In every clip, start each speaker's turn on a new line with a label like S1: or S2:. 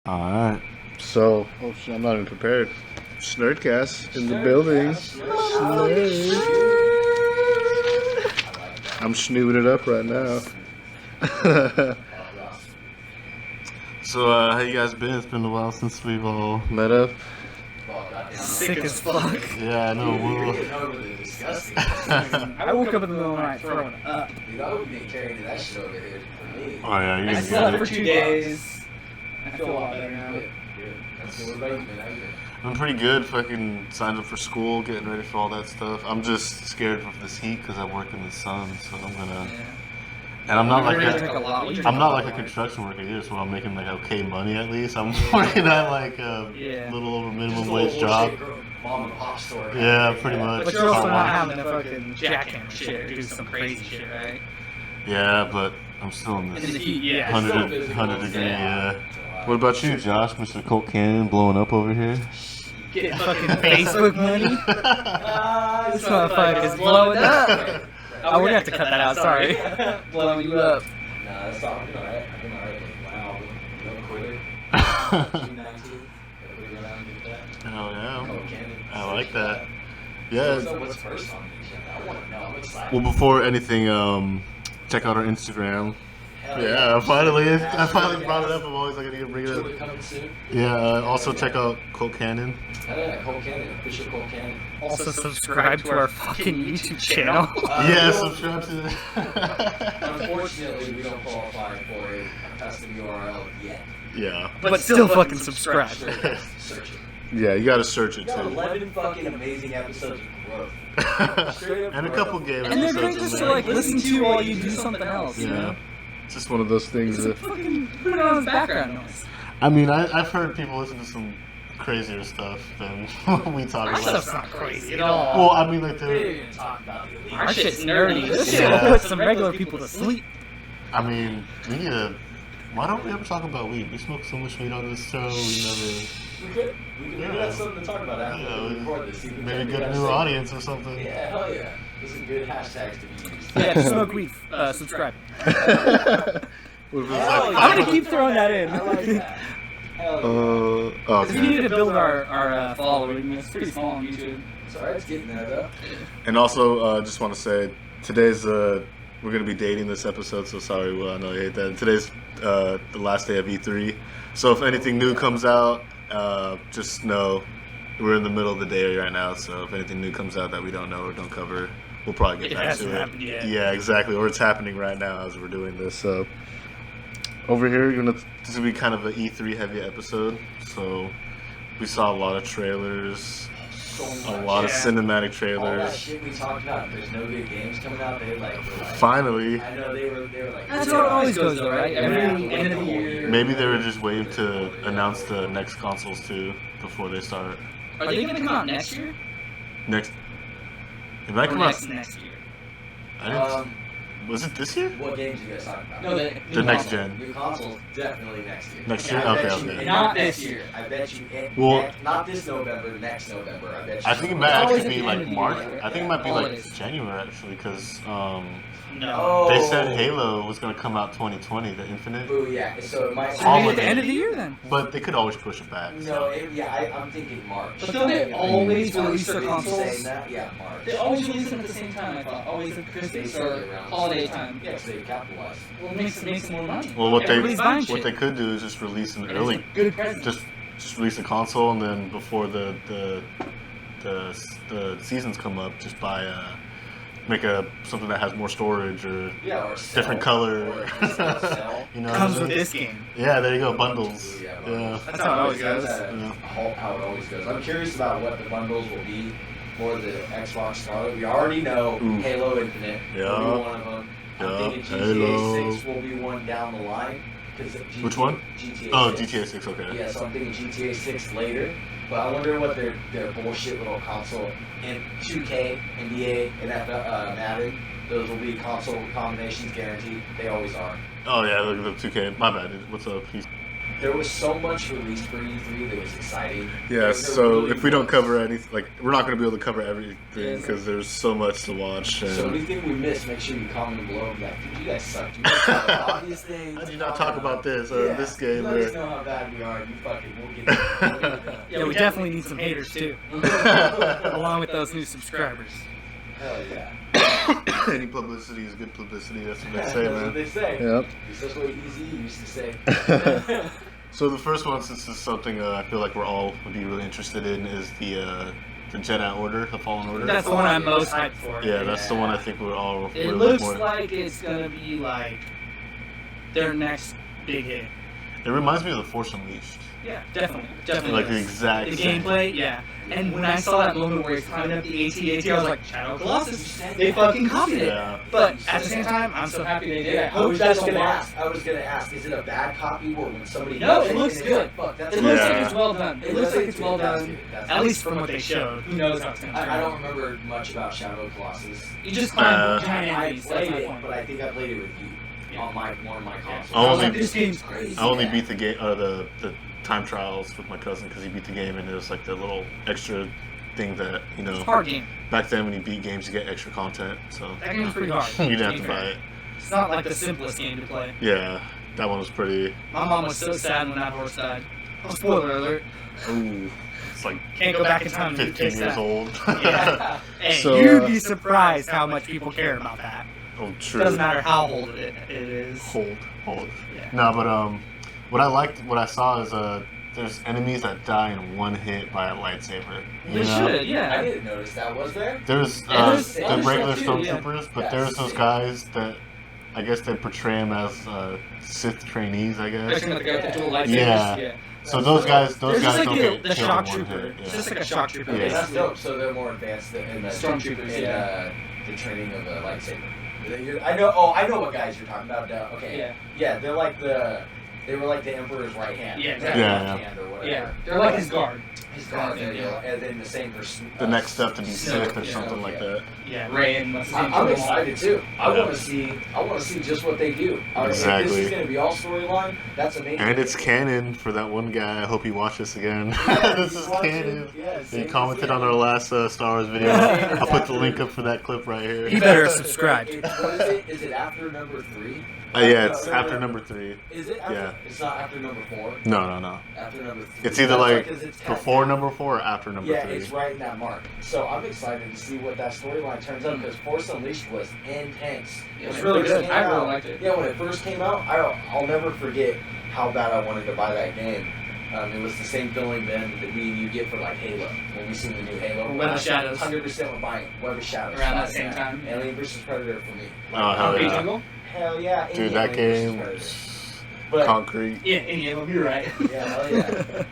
S1: Alright. So, oh shit, I'm not even prepared. Shnerdcast in the building. Shnerd. I'm schnoobing it up right now. So, how you guys been? It's been a while since we've all met up.
S2: Sick as fuck.
S1: Yeah, I know.
S2: I woke up in the middle of the night throwing up.
S3: Dude, I would be carrying that shit over here for me.
S1: Oh yeah, you're
S2: I slept for 2 days. I feel a lot better now.
S3: Good. That's good. What about you, man?
S1: I'm pretty good. Fucking signed up for school, getting ready for all that stuff. I'm just scared of this heat because I work in the sun, so I'm gonna. And I'm not like a construction worker either, so I'm making like okay money at least. I'm working at like a little over minimum wage job.
S3: Mom and pop store.
S1: Yeah, pretty much.
S2: But you're also not having to fucking jackhammer shit or do some crazy shit, right?
S1: Yeah, but I'm still in this
S2: In the heat,
S1: 100 degree. Yeah. What about you, Josh, Mr. Colt Cannon, blowing up over here?
S2: Getting fucking Facebook money. This motherfucker is blowing up. Oh, we're gonna have to cut that out. Sorry. Blowing you up.
S3: Nah, that's all. I'm alright. I'm alright. Wow. No quitter. 219. Everybody go down and get that.
S1: Oh yeah.
S3: Oh, Cannon.
S1: I like that. Yeah.
S3: So what's first on the agenda? I want to know. I'm excited.
S1: Well, before anything, check out our Instagram.
S3: Hell
S1: Yeah, I finally brought it up. I'm always like, I need to bring it
S3: Chili
S1: up.
S3: coming soon.
S1: Yeah, also check out Colt Cannon.
S3: Yeah, Colt Cannon. Official Colt Cannon.
S2: Also subscribe to our fucking YouTube channel.
S1: Yeah, subscribe to it.
S3: Unfortunately, we don't qualify for a custom URL yet.
S1: Yeah.
S2: But still fucking subscribe.
S3: Search it.
S1: Yeah, you gotta search it
S3: We got
S1: too.
S3: 11 fucking amazing episodes of growth. Straight up
S1: And a
S3: growth.
S1: couple game
S2: And they're
S1: episodes
S2: great
S1: in
S2: just to
S1: there.
S2: like listen to while you do something else. You
S1: Yeah.
S2: know?
S1: It's just one of those things that.
S2: Fucking put it on as background noise.
S1: I mean, I've heard people listen to some crazier stuff than we talk
S2: Our
S1: about.
S2: stuff's not crazy at all.
S1: Well, I mean, like,
S3: We didn't even talk about the elite.
S2: Our shit's nerdy. This shit
S1: Yeah.
S2: will put some regular people to sleep.
S1: I mean, we need to. Why don't we ever talk about weed? We smoke so much weed on this show. We never.
S3: We could. Maybe that's something to talk about after
S1: Yeah,
S3: we record this.
S1: maybe get a new audience or something.
S3: Yeah, hell yeah. There's some good hashtags to be used.
S2: Yeah, just smoke weed. Subscribe.
S1: What if it's
S3: Hell
S1: like
S3: yeah.
S2: I'm gonna keep throwing that in.
S3: I like that. Hell yeah.
S2: Because we
S1: okay.
S2: need to build our following. It's pretty small on YouTube.
S3: It's alright, it's getting there though.
S1: And also, just want to say, today's we're gonna be dating this episode. So sorry, Will, I know you hate that. Today's the last day of E3. So if anything new comes out, just know we're in the middle of the day right now. So if anything new comes out that we don't know or don't cover, we'll probably get
S2: It
S1: back
S2: hasn't
S1: to it.
S2: happened yet.
S1: Yeah, exactly. Or it's happening right now as we're doing this. So over here, this is gonna be kind of an E3 heavy episode. So we saw a lot of trailers,
S3: So
S1: a
S3: much.
S1: lot of cinematic
S3: All that
S1: trailers.
S3: shit we talked about, there's no good games coming out. They were like,
S1: Finally,
S3: I know they were like.
S2: That's how it always goes, though, right? Every end of the year.
S1: maybe they were just waiting to announce the next consoles too before they start.
S2: Are they gonna come out next year?
S1: Next, it might
S2: Or
S1: come out.
S2: next year?
S1: I didn't, was it this year?
S3: What games you guys talking about?
S2: No,
S1: The next gen.
S3: New consoles definitely next year.
S1: Next year?
S3: I bet
S1: Okay,
S3: you-
S1: okay.
S2: Not this year.
S3: I bet you.
S1: Well-
S3: not this November. Next November. I bet you.
S1: I think it might
S2: It's always
S1: actually
S2: at
S1: be
S2: the end
S1: like
S2: of the
S1: March.
S2: year, right?
S1: I think it might be like
S2: Holidays.
S1: January actually, because
S2: No.
S1: they said Halo was gonna come out 2020, the Infinite,
S3: Ooh, yeah. So it might.
S2: So maybe at the end of the year then.
S1: but they could always push it back.
S3: No,
S1: So.
S3: I'm thinking March.
S2: But don't they always release their
S3: Maybe
S2: consoles?
S3: saying that? Yeah, March.
S2: They always release them at the same time, I thought. Always at Christmas or holiday time.
S3: Yeah, so they capitalize.
S2: Well, it makes more money.
S1: Well, what
S2: Everybody's buying
S1: they
S2: shit.
S1: could do is just release an
S2: And it's
S1: early,
S2: a good present.
S1: just release a console, and then before the seasons come up, just buy make something that has more storage or
S3: Yeah, or sell.
S1: different color.
S3: Or just not sell.
S1: You know,
S2: Comes
S1: what I
S2: with
S1: mean?
S2: this game.
S1: Yeah, there you go, bundles.
S3: Yeah,
S1: Yeah.
S2: That's how it always goes.
S1: Yeah.
S3: How it always goes. I'm curious about what the bundles will be for the Xbox Scarlet. We already know
S1: Ooh.
S3: Halo Infinite
S1: Yeah.
S3: will be one of them. I'm
S1: Yeah,
S3: thinking GTA
S1: Halo.
S3: 6 will be one down the line.
S1: Which one?
S3: GTA
S1: Oh,
S3: 6.
S1: GTA 6. Okay.
S3: Yeah, so I'm thinking GTA 6 later. But I wonder what their bullshit little console in 2K, NBA, and Madden. Those will be console combinations guaranteed. They always are.
S1: Oh yeah, look at the 2K. My bad. What's up?
S3: there was so much released for E3 that was exciting.
S1: Yeah, so if we don't cover anything, like, we're not going to be able to cover everything because there's so much to watch. And
S3: so anything we miss, make sure you comment below and be like, dude, you guys suck. You guys talk about these things.
S1: How do you not talk about this or this game?
S3: Let us know how bad we are. You fucking, we'll get it.
S2: Yeah, we definitely need some haters too, along with those new subscribers.
S3: Hell yeah.
S1: Any publicity is good publicity. That's what they say,
S3: That's
S1: man.
S3: what they say.
S1: Yep.
S3: It's just what Easy used to say.
S1: So the first one, since it's something I feel like we're all would be really interested in, is the Jedi Order, the Fallen Order.
S2: That's the one I'm most hyped for.
S1: Yeah, that's the one I think we're all.
S2: It
S1: we're
S2: looks
S1: more,
S2: like it's gonna be like their next big hit.
S1: It reminds me of The Force Unleashed.
S2: Yeah, definitely.
S1: Like the
S2: does.
S1: exact
S2: The
S1: same.
S2: gameplay, yeah. And when I saw that moment where he's climbing up the AT-AT, I was like, Shadow Colossus, they fucking copied it.
S1: Yeah.
S2: But at the same time, I'm so happy they did it.
S3: I was just gonna ask, is it a bad copy or when somebody
S2: No,
S3: does
S2: it looks
S3: and
S2: good.
S3: it's like, fuck, that's
S2: It looks
S1: Yeah.
S2: like it's well done. It looks like it's well
S3: That's
S2: done.
S3: good, that's
S2: At
S3: good.
S2: least from what they showed. Who knows how it's gonna turn
S3: I don't
S2: out.
S3: remember much about Shadow Colossus.
S2: You just climb giant
S3: I
S2: enemies.
S3: played
S2: That's
S3: it,
S2: my point.
S3: but I think I played it with you
S2: Yeah.
S3: on one of my consoles.
S1: I was
S2: like,
S1: only-
S2: this game's crazy.
S1: I only beat the game, the time trials with my cousin because he beat the game, and it was like the little extra thing that
S2: It's a hard game.
S1: back then when you beat games you get extra content, so
S2: That game's pretty hard.
S1: you didn't have to buy it.
S2: It's not like the simplest game to play.
S1: Yeah, that one was pretty.
S2: My mom was so sad when that horse died. Oh, spoiler alert.
S1: Ooh, it's like
S2: Can't go back in time and
S1: 15
S2: fix
S1: years
S2: that.
S1: old.
S2: Yeah. Hey,
S1: So,
S2: you'd be surprised how much people care about that.
S1: Oh, true.
S2: Doesn't matter how old it is.
S1: Hold.
S2: Yeah.
S1: No, but what I saw is there's enemies that die in one hit by a lightsaber.
S2: They should,
S3: I
S2: yeah.
S3: didn't notice that, was there?
S1: There's
S2: there's
S1: the
S2: other
S1: regular
S2: stuff too, yeah.
S1: stormtroopers, but
S3: Yeah,
S1: there's those
S3: sick.
S1: guys that I guess they portray them as Sith trainees, I guess.
S2: Especially with the guy with the dual lightsabers.
S1: Yeah. So those guys
S2: They're just
S1: don't
S2: like
S1: get
S2: the
S1: killed
S2: shock
S1: in one
S2: trooper.
S1: hit.
S2: It's
S1: Yeah.
S2: just like a shock trooper.
S1: Yeah.
S3: That's
S2: basically.
S3: dope. So they're more advanced in the
S2: Stormtroopers,
S3: in,
S2: yeah.
S3: the training of a lightsaber. I know what guys you're talking about. Okay.
S2: Yeah.
S3: They were like the Emperor's right hand.
S2: Yeah, exactly.
S1: Yeah,
S3: Left
S1: yeah.
S3: hand or whatever.
S2: Yeah. They're like his guard.
S3: His guard. There you go. And then the same for
S1: The next step to be
S2: Snoke,
S1: Sith or
S2: yeah.
S1: something like that.
S2: Yeah, Ray and what's his name?
S3: I'm excited too. I
S1: Yeah.
S3: want to see just what they do. If this
S1: Exactly.
S3: is going to be all storyline, that's amazing.
S1: And it's canon for that one guy. I hope he watched this again.
S3: Yeah,
S1: This
S3: he's
S1: is
S3: watching.
S1: canon.
S3: Yeah,
S1: He
S3: same
S1: commented
S3: as
S1: on our
S3: canon.
S1: last Star Wars video.
S2: Yeah.
S1: I'll put the link up for that clip right here.
S2: He better subscribe.
S3: What is it? Is it after number 3?
S1: Yeah, it's after number 3.
S3: Is it? After,
S1: Yeah.
S3: It's not after number 4.
S1: No.
S3: After number 3.
S1: It's either like
S3: Because it's
S1: before number 4 or after number
S3: Yeah,
S1: 3.
S3: it's right in that mark. So I'm excited to see what that storyline turns out because Force Unleashed was intense.
S2: It was
S3: When
S2: really
S3: first
S2: good.
S3: came
S2: I really
S3: out-
S2: liked it.
S3: Yeah, when it first came out, I'll never forget how bad I wanted to buy that game. It was the same feeling then that me and you get for like Halo when we seen the new Halo.
S2: Or Web of Shadows.
S3: 100% we're buying Web of Shadows.
S2: Around that
S3: That's
S2: same
S3: it.
S2: time.
S3: Alien vs Predator for me.
S1: Oh, hell
S2: Hey,
S1: yeah.
S2: Jungle?
S3: Hell yeah.
S1: Dude,
S3: any
S1: that
S3: Alien
S1: game,
S3: vs. Predator. But
S1: concrete.
S2: Yeah, in Halo, you're right.
S3: yeah, hell yeah.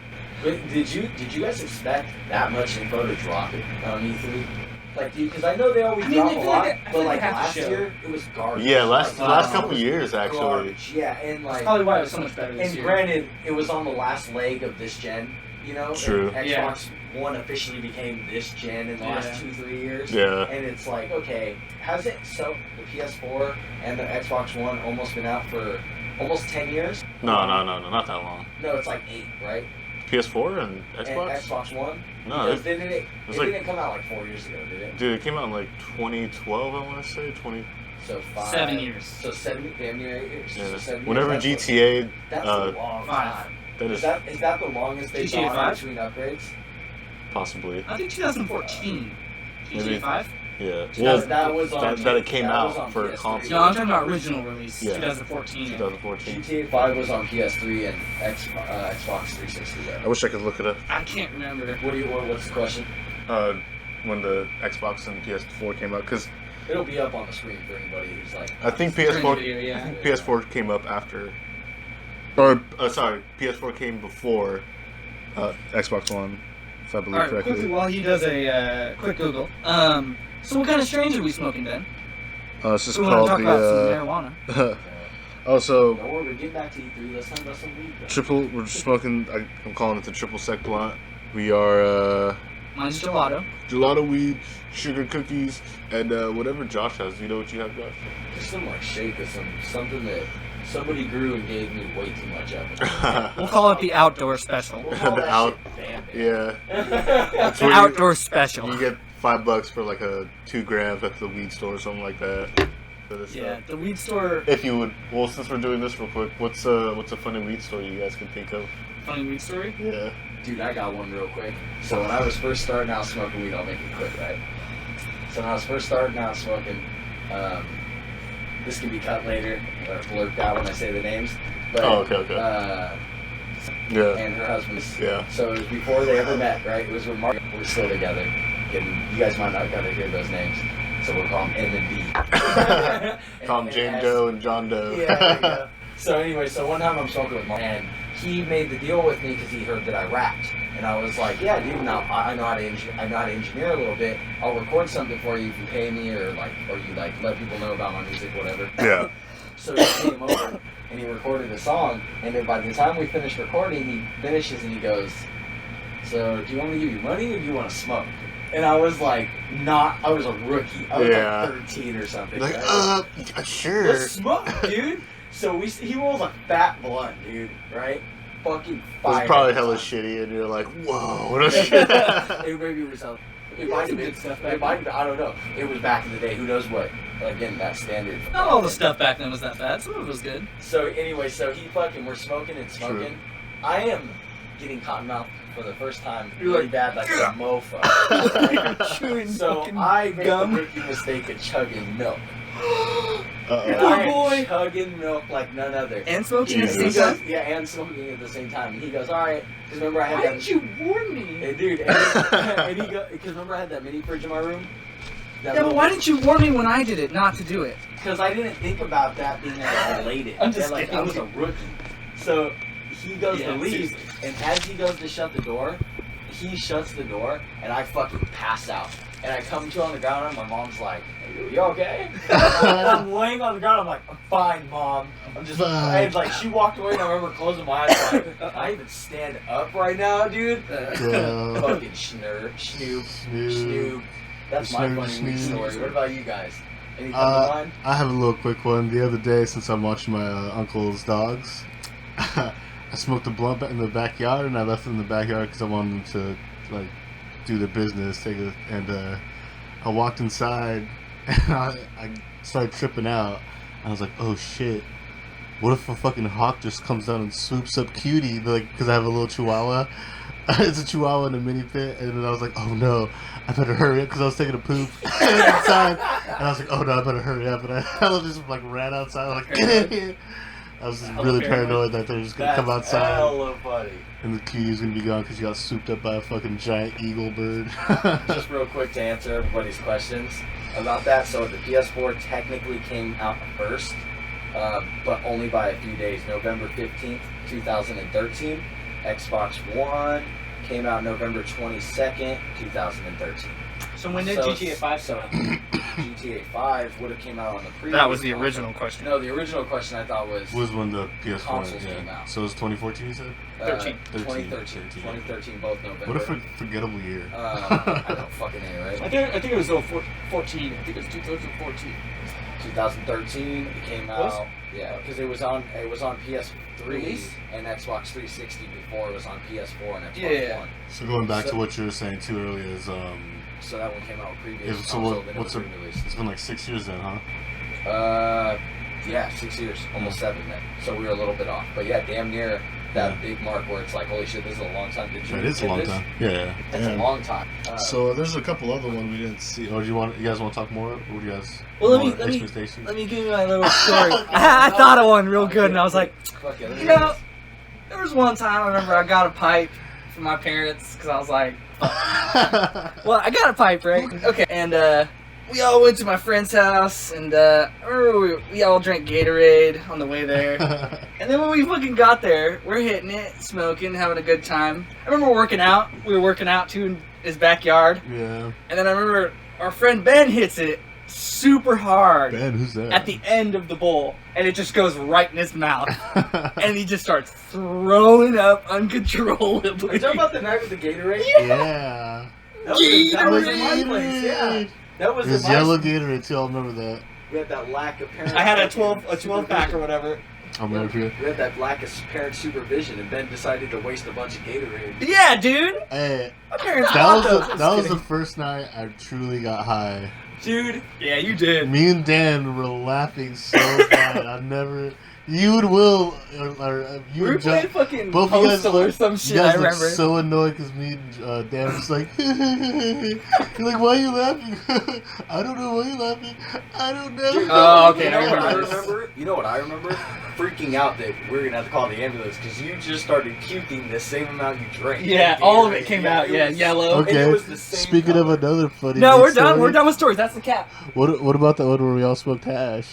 S3: But did you guys expect that much info to drop on E3? Like, because I know they always
S2: I mean,
S3: drop
S2: I
S3: a
S2: feel
S3: lot,
S2: like I feel
S3: but
S2: like
S3: like
S2: they have to
S3: last
S2: show.
S3: year it was garbage.
S1: Yeah, last
S3: Like,
S1: couple
S3: it was
S1: years actually.
S3: garbage. Yeah, and
S2: That's
S3: like,
S2: probably why it was so much better this
S3: and
S2: year.
S3: granted, it was on the last leg of this gen. You know,
S1: True.
S3: And
S2: Yeah.
S3: Xbox One officially became this gen in the last
S2: Yeah.
S3: 2-3 years.
S1: Yeah.
S3: And it's like, okay, has it? So the PS4 and the Xbox One almost been out for almost 10 years.
S1: No, not that long.
S3: No, it's like 8, right?
S1: PS4 and
S3: And
S1: Xbox?
S3: Xbox One.
S1: No,
S3: Because
S1: it,
S3: didn't it
S1: was
S3: it
S1: like-
S3: didn't come out like 4 years ago, did it?
S1: dude, it came out in like 2012, I want to say.
S3: So 5.
S2: 7 years.
S3: So 7, damn near 8 years.
S1: Yeah.
S3: So 7
S1: Whenever
S3: years,
S1: GTA,
S3: that's
S1: uh,
S3: a long
S2: 5.
S3: time.
S1: that
S3: Is
S1: is
S3: that the longest they've
S2: GTA
S3: gone
S2: 5?
S3: between upgrades?
S1: possibly.
S2: I think 2014.
S1: Maybe.
S2: GTA 5?
S1: Yeah.
S3: That was on-
S1: that it came
S3: that was
S1: out
S3: on
S1: for
S3: PS3.
S1: console.
S2: No, I'm talking about original release.
S1: Yeah.
S2: 2014.
S1: 2014.
S3: GTA 5 was on PS3 and Xbox 360.
S1: I
S3: Though.
S1: wish I could look it up.
S2: I can't remember.
S3: What's the question?
S1: When the Xbox and PS4 came out, because
S3: It'll be up on the screen for anybody who's like.
S1: I think
S2: During the
S1: PS4,
S2: video, yeah.
S1: I think PS4 came up after, or sorry, PS4 came before Xbox One, if I believe
S2: Alright,
S1: correctly.
S2: quickly, while he does a quick Google. So what kind of strains are we smoking, Ben?
S1: It's just
S2: We want to
S1: called
S2: talk about some
S1: the.
S2: marijuana.
S1: Oh, so
S3: Don't worry, we're getting back to E3. Let's talk about some weed. though.
S1: triple. We're smoking. I'm calling it the triple sec blunt. We are
S2: Mine's gelato.
S1: gelato weed, sugar cookies, and whatever Josh has. Do you know what you have, Josh?
S3: Just some like shake or something that somebody grew and gave me way too much of it.
S2: We'll call it the outdoor special.
S3: We'll call
S1: The
S3: that
S1: out-
S3: shit Bam Bam.
S1: Yeah.
S2: The outdoor special.
S1: You get $5 for like a 2 grams at the weed store or something like that. For this
S2: Yeah,
S1: stuff.
S2: the weed store.
S1: If you would, well, since we're doing this real quick, what's a funny weed store you guys can think of?
S2: Funny weed story?
S1: Yeah.
S3: Dude, I got one real quick. So when I was first starting out smoking weed, I'll make it quick, right? So when I was first starting out smoking, this can be cut later, or blurred out when I say the names. But,
S1: Okay. Yeah.
S3: and her husband's.
S1: Yeah.
S3: So it was before they ever met, right? It was when Mark were still together. And you guys might not gotta hear those names. So we'll call them M and B.
S1: Call them Jane Doe and John Doe.
S3: Yeah, there you go. So anyway, so one time I'm smoking with Mark, and he made the deal with me because he heard that I rapped, and I was like, "Yeah, dude, now I know how to engineer a little bit. I'll record something for you if you pay me, or you let people know about my music, whatever."
S1: Yeah.
S3: So he came over and he recorded a song, and then by the time we finished recording, he finishes and he goes, "So do you want me to give you money or do you want to smoke?" And I was like, I was a rookie. I was
S1: Yeah.
S3: like 13 or something.
S1: Like,
S3: right?
S1: sure.
S3: Let's smoke, dude. So he rolls a fat blunt, dude, right? Fucking
S1: It
S3: fire.
S1: was probably hella shitty, and you're like, whoa, what a shit.
S3: It maybe was something. It might have been stuff back. It might have been, I don't know. It was back in the day. Who knows what? Again, that standard.
S2: Not all the stuff back then was that bad. Some of it was good.
S3: So anyway, we're smoking and smoking.
S1: True.
S3: I am getting cotton mouth for the first time
S2: You're
S3: really
S2: like,
S3: bad, like
S2: "Yeah."
S3: a mofo.
S2: Chewing
S3: So
S2: fucking
S3: I made
S2: gum.
S3: the rookie mistake of chugging milk. And
S1: Uh-oh.
S3: I am
S2: boy.
S3: chugging milk like none other.
S2: And smoking at the same
S1: Jesus.
S2: time?
S3: Yeah, and smoking at the same time. And he goes, all right, because remember I had
S2: Why
S3: that.
S2: didn't you warn me?
S3: Hey, dude, and he goes, because remember I had that mini fridge in my room.
S2: Yeah, but why didn't you warn me when I did it not to do it?
S3: Because I didn't think about that being related.
S2: I'm just
S3: I was a rookie. So he goes to leave,
S2: seriously.
S3: and as he goes to shut the door, he shuts the door, and I fucking pass out. And I come to on the ground, and my mom's like, "You okay?" And I'm laying on the ground. I'm like, "I'm fine, Mom. I'm just." And like she walked away, and I remember closing my eyes. Like, I even stand up right now, dude.
S1: Yeah.
S3: Fucking Snoop. That's my
S1: Snoop,
S3: funny weed
S1: Snoop.
S3: story. What about you guys? Any come to mind?
S1: I have a little quick one. The other day, since I'm watching my uncle's dogs, I smoked a blunt in the backyard, and I left it in the backyard because I wanted them to like do their business. And I walked inside, and I started tripping out. I was like, "Oh shit! What if a fucking hawk just comes down and swoops up Cutie?" Like, because I have a little Chihuahua. It's a Chihuahua in a mini pit, and then I was like, "Oh no, I better hurry up," because I was taking a poop inside, and I was like, "Oh no, I better hurry up," and I just like ran outside. I was like, "Get in here!" I was just really paranoid that they're just gonna come outside,
S3: hella funny.
S1: and the Cutie's gonna be gone because she got swooped up by a fucking giant eagle bird.
S3: Just real quick to answer everybody's questions about that. So the PS4 technically came out first, but only by a few days. November 15th, 2013. Xbox One came out November 22nd, 2013.
S2: So when did
S3: So-
S2: GTA 5
S3: so
S2: come out?
S3: GTA 5 would have came out on the previous
S2: That was the
S3: console.
S2: original question.
S3: No, the original question I thought was
S1: was when the PS4
S3: Consoles came out.
S1: So it was 2014, you said?
S2: 13.
S3: 2013, both November.
S1: What a forgettable year.
S3: I don't fucking know, right?
S2: I think it was 14. I think it was 2014.
S3: 2013 it came
S2: Was?
S3: out. Yeah, because it was on PS3
S2: Release?
S3: and Xbox 360 before it was on PS4 and Xbox
S2: Yeah.
S3: One.
S1: So going back
S3: So-
S1: to what you were saying too earlier is
S3: So that one came out previous.
S1: so
S3: console,
S1: what,
S3: then it
S1: what's
S3: was
S1: a,
S3: re-released.
S1: it's been like 6 years then, huh?
S3: Yeah, 6 years, almost 7 then. So we were a little bit off, but yeah, damn near that big mark where it's like, holy shit, this is a long time. Did you?
S1: That is a
S3: get
S1: long
S3: this?
S1: time. Yeah.
S3: That's a long time.
S1: So there's a couple other ones we didn't see. Or do you guys want to talk more? Or do you guys?
S2: Well, let
S1: more
S2: me
S1: expectations?
S2: give you my little story. I thought of one real good, and I was like,
S3: fuck it, let's
S2: you
S3: do
S2: know,
S3: this.
S2: there was one time I remember I got a pipe from my parents because I was like, well, I got a pipe, right? Okay, and we all went to my friend's house, and I remember we all drank Gatorade on the way there. And then when we fucking got there, we're hitting it, smoking, having a good time. I remember working out. We were working out too in his backyard.
S1: Yeah.
S2: And then I remember our friend Ben hits it super hard
S1: Ben, who's that?
S2: at the end of the bowl, and it just goes right in his mouth. And he just starts throwing up uncontrollably.
S3: Are you talking about the night with the Gatorade?
S1: Yeah.
S3: That was in my place, yeah. That was
S1: It was
S3: in my
S1: yellow Gatorade too. I remember that.
S3: We had that lack of parents.
S2: I had a 12 pack or whatever.
S1: I'll never forget.
S3: We had that lack of parent supervision, and Ben decided to waste a bunch of Gatorade.
S2: Yeah, dude.
S1: Hey,
S2: My parents
S1: that
S2: bought
S1: was
S2: those.
S1: that was the first night I truly got high.
S3: Dude,
S2: Yeah, you did.
S1: Me and Dan were laughing so bad. I never. You and Will, or you
S2: We were
S1: and
S2: playing
S1: John,
S2: fucking
S1: both of you guys
S2: Postal or some
S1: you
S2: shit,
S1: guys
S2: I
S1: look
S2: remember.
S1: so annoyed because me and Dan were just like, you're like, why are you laughing? I don't know why you're laughing. I don't know.
S3: Dude,
S2: Oh, okay,
S3: You know
S2: I
S3: what I
S2: remember this.
S3: remember? You know what I remember? Freaking out that we were gonna have to call the ambulance because you just started puking the same amount you drank.
S2: Yeah, all of it came out. Yeah, yellow.
S3: And it
S1: Okay,
S3: was the same
S1: speaking of
S3: color.
S1: another funny
S2: No,
S1: big
S2: we're done.
S1: story,
S2: We're done with stories. That's the cap.
S1: What about the one where we all smoked hash?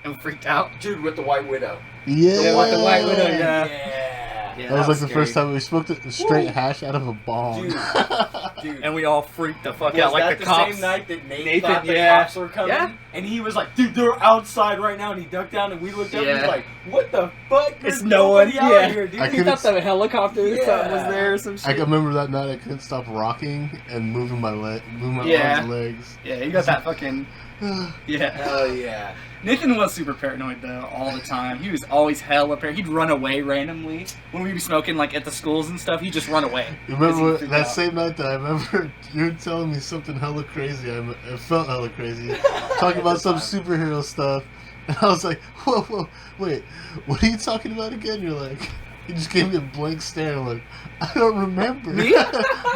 S2: And freaked out.
S3: Dude with the White Widow.
S1: Yeah.
S2: Yeah, with the White Widow, yeah.
S3: Yeah.
S1: That was like the
S2: scary.
S1: first time we smoked a straight hash out of a bomb.
S3: Dude.
S2: And we all freaked the fuck
S3: Was
S2: out like
S3: that
S2: the cops.
S3: same night that Nathan
S2: Nathan,
S3: thought the
S2: yeah.
S3: cops were coming?
S2: Yeah.
S3: And he was like, dude, they're outside right now. And he ducked down and we looked up and he
S2: Yeah.
S3: was like, what the fuck?
S2: It's
S3: There's
S2: no one.
S3: nobody out
S2: Yeah.
S3: here, dude.
S1: I
S2: He
S1: couldn't
S2: thought the helicopter or something was
S3: Yeah.
S2: there or some shit.
S1: I can remember that night I couldn't stop rocking and moving my arms
S2: Yeah.
S1: and legs.
S2: Yeah, you got that fucking. Yeah.
S3: Hell yeah.
S2: Nathan was super paranoid though, all the time. He was always hella paranoid. He'd run away randomly when we'd be smoking like at the schools and stuff. He'd just run away.
S1: You
S2: 'Cause
S1: remember
S2: he'd freak
S1: that
S2: out.
S1: same night that I remember you were telling me something hella crazy. I felt hella crazy. Talking about some superhero stuff. And I was like, whoa, wait, what are you talking about again? You're like, he just gave me a blank stare. I'm like, I don't remember.
S2: Me?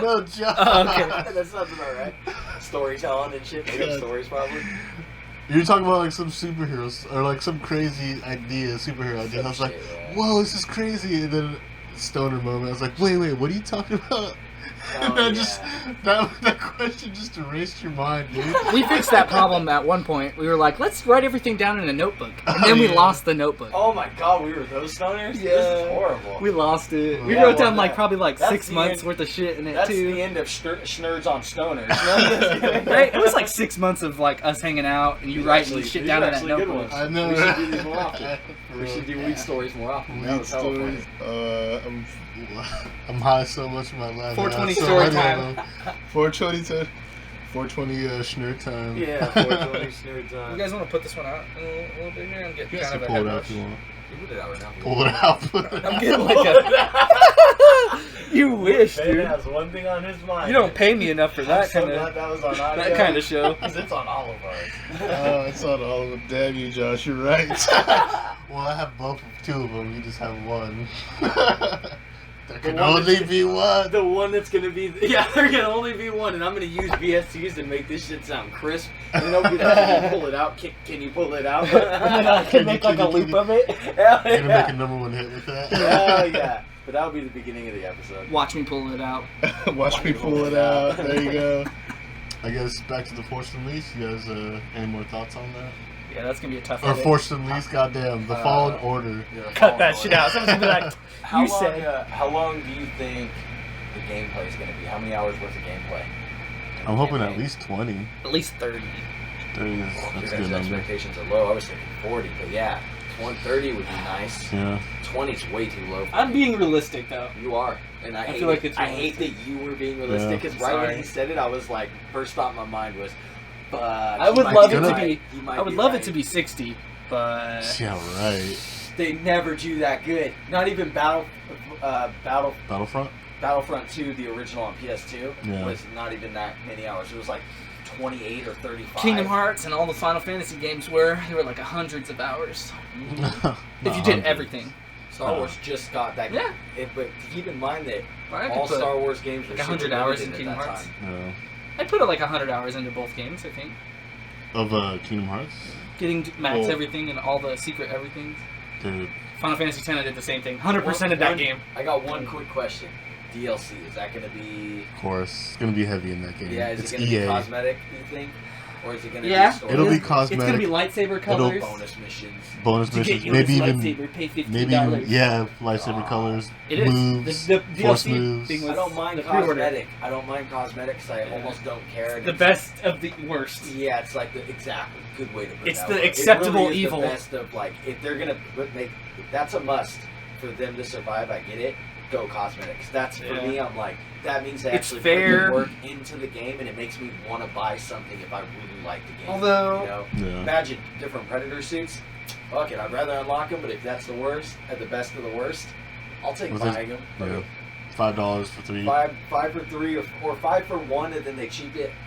S1: No, John.
S2: Oh, okay.
S3: That sounds about right. Storytelling and shit. Make up
S1: God.
S3: stories probably.
S1: You're talking about like some superheroes or like some crazy idea, superhero idea. I was like, whoa, this is crazy. And then stoner moment. I was like, wait, what are you talking about? And
S3: Oh,
S1: I just that question just erased your mind, dude.
S2: We fixed that problem at one point. We were like, let's write everything down in a notebook. And then we
S1: yeah.
S2: lost the notebook.
S3: Oh my god, we were those stoners?
S2: Yeah.
S3: This is horrible.
S2: We lost it. We
S3: Yeah,
S2: wrote
S3: well,
S2: down like
S3: that-
S2: probably like
S3: that's
S2: 6
S3: the
S2: months
S3: end-
S2: worth of shit in it
S3: That's
S2: too.
S3: the end of Shnerd's on stoners. No,
S2: Right? It was like 6 months of like us hanging out and you
S3: These
S2: writing
S3: actually-
S2: shit
S3: these
S2: down
S3: are
S2: in that
S3: actually good
S2: notebook.
S3: ones.
S1: I know.
S3: We should do these more often.
S1: For
S3: We
S1: real.
S3: should do weed stories more often. That
S1: Weed
S3: was hella funny.
S1: stories. I'm high so much in my life.
S2: 420
S1: I'm so
S2: story
S1: ready
S2: time.
S1: though. 420 Schnerd time.
S3: Yeah, 420 Shnerd time.
S2: You guys want to put this one out a little bit here and get
S1: You guys
S2: kind
S1: can
S2: of a
S1: pull
S2: head
S1: it out
S2: rush?
S1: if you want.
S3: You put it out right now.
S1: Pull it out. Put it
S2: I'm
S1: out.
S2: getting like a. You wish,
S3: Ben
S2: dude.
S3: has one thing on his mind.
S2: You don't pay me enough for
S3: I'm
S2: that
S3: so
S2: kind
S3: glad
S2: of
S3: that was on audio.
S2: that kind of show.
S3: Because it's on all of ours.
S1: It's on all of them. Damn you, Josh. You're right. Well, I have both of two of them. You just have one. There can
S3: one
S1: only
S3: that's-
S1: be one.
S3: The one that's gonna be, yeah, there can only be one, and I'm gonna use VSTs to make this shit sound crisp. And nobody can pull it out. Can you pull it out?
S2: And then I can make like a loop of it.
S3: Hell
S1: You're gonna make a
S3: yeah.
S1: number one hit with that.
S3: Hell yeah. But that'll be the beginning of the episode.
S2: Watch me pull it out.
S1: Watch me pull it out. There you go. I guess back to the Forced Unleashed. You guys, any more thoughts on that?
S2: Yeah, that's gonna be a tough
S1: Or
S2: edit.
S1: Forced Unleashed? Goddamn, the Fallen Order.
S2: Cut that shit out. Someone's gonna be like,
S3: How
S2: you
S3: long,
S2: said.
S3: how long do you think the gameplay is gonna be? How many hours worth of gameplay?
S1: I'm hoping at least 20.
S2: At least 30.
S1: 30 is
S3: Your
S1: that's a
S3: guys'
S1: good number.
S3: expectations are low. I was thinking 40, but yeah, 30 would be nice.
S1: Yeah.
S3: 20 is way too low. For
S2: I'm
S3: me.
S2: being realistic though.
S3: You are, and I, hate
S2: feel like
S3: it.
S2: it's
S3: I hate that you were being realistic because right when
S2: Sorry.
S3: he said it, I was like, first thought in my mind was, fuck.
S2: I would love it to be. I would love it to be 60, but
S1: Yeah, right.
S3: They never do that good. Not even
S1: Battlefront?
S3: Battlefront 2, the original on PS2,
S1: Yeah.
S3: was not even that many hours. It was like 28 or 35.
S2: Kingdom Hearts and all the Final Fantasy games were like hundreds of hours if you did everything.
S3: Star Wars just got that.
S2: Yeah.
S3: But keep in mind that
S2: I could
S3: all
S2: put
S3: Star Wars games were
S2: like 100
S3: super
S2: hours in
S3: limited
S2: Kingdom
S3: at that
S2: Hearts.
S3: time.
S1: No.
S2: I put like 100 hours into both games. I think
S1: Of Kingdom Hearts?
S2: getting to max
S1: Well-
S2: everything and all the secret everything.
S1: Dude.
S2: Final Fantasy X I did the same thing. 100% of that
S3: One-
S2: game.
S3: I got one quick question. DLC, is that going to be...
S1: Of course. It's going to be heavy in that game.
S3: Yeah, is
S1: it's
S3: it going to
S1: EA.
S3: be cosmetic, you think? Or is it going to
S2: Yeah.
S3: be story?
S1: It'll be
S2: It's
S1: cosmetic.
S2: gonna be lightsaber colors.
S3: bonus missions.
S1: Bonus
S2: To get
S1: missions.
S2: you
S1: Maybe
S2: this
S1: even.
S2: lightsaber, pay $15.
S1: Maybe even. Yeah, lightsaber colors.
S2: It is.
S1: Moves.
S2: The
S1: force
S2: DLC
S1: moves.
S2: thing was
S3: I don't mind
S2: the pre-order.
S3: cosmetic. I don't mind cosmetics. I almost don't care. and
S2: The
S3: it's-
S2: best of the worst.
S3: Yeah, it's like the exactly good way to put
S2: It's
S3: that
S2: the
S3: word.
S2: acceptable
S3: it really is
S2: evil.
S3: The best of like if they're gonna make that's a must for them to survive. I get it. Go cosmetics. That's for
S2: Yeah.
S3: me. I'm like that means they
S2: It's
S3: actually
S2: fair.
S3: put the work into the game, and it makes me want to buy something if I really like the game.
S2: Although-
S3: you know,
S1: Yeah.
S3: imagine different Predator suits. fuck it, I'd rather unlock them, but if that's the worst, at the best of the worst, I'll take buying them.
S1: Yeah. $5 for 3.
S3: Five for 3 or 5 for 1, and then they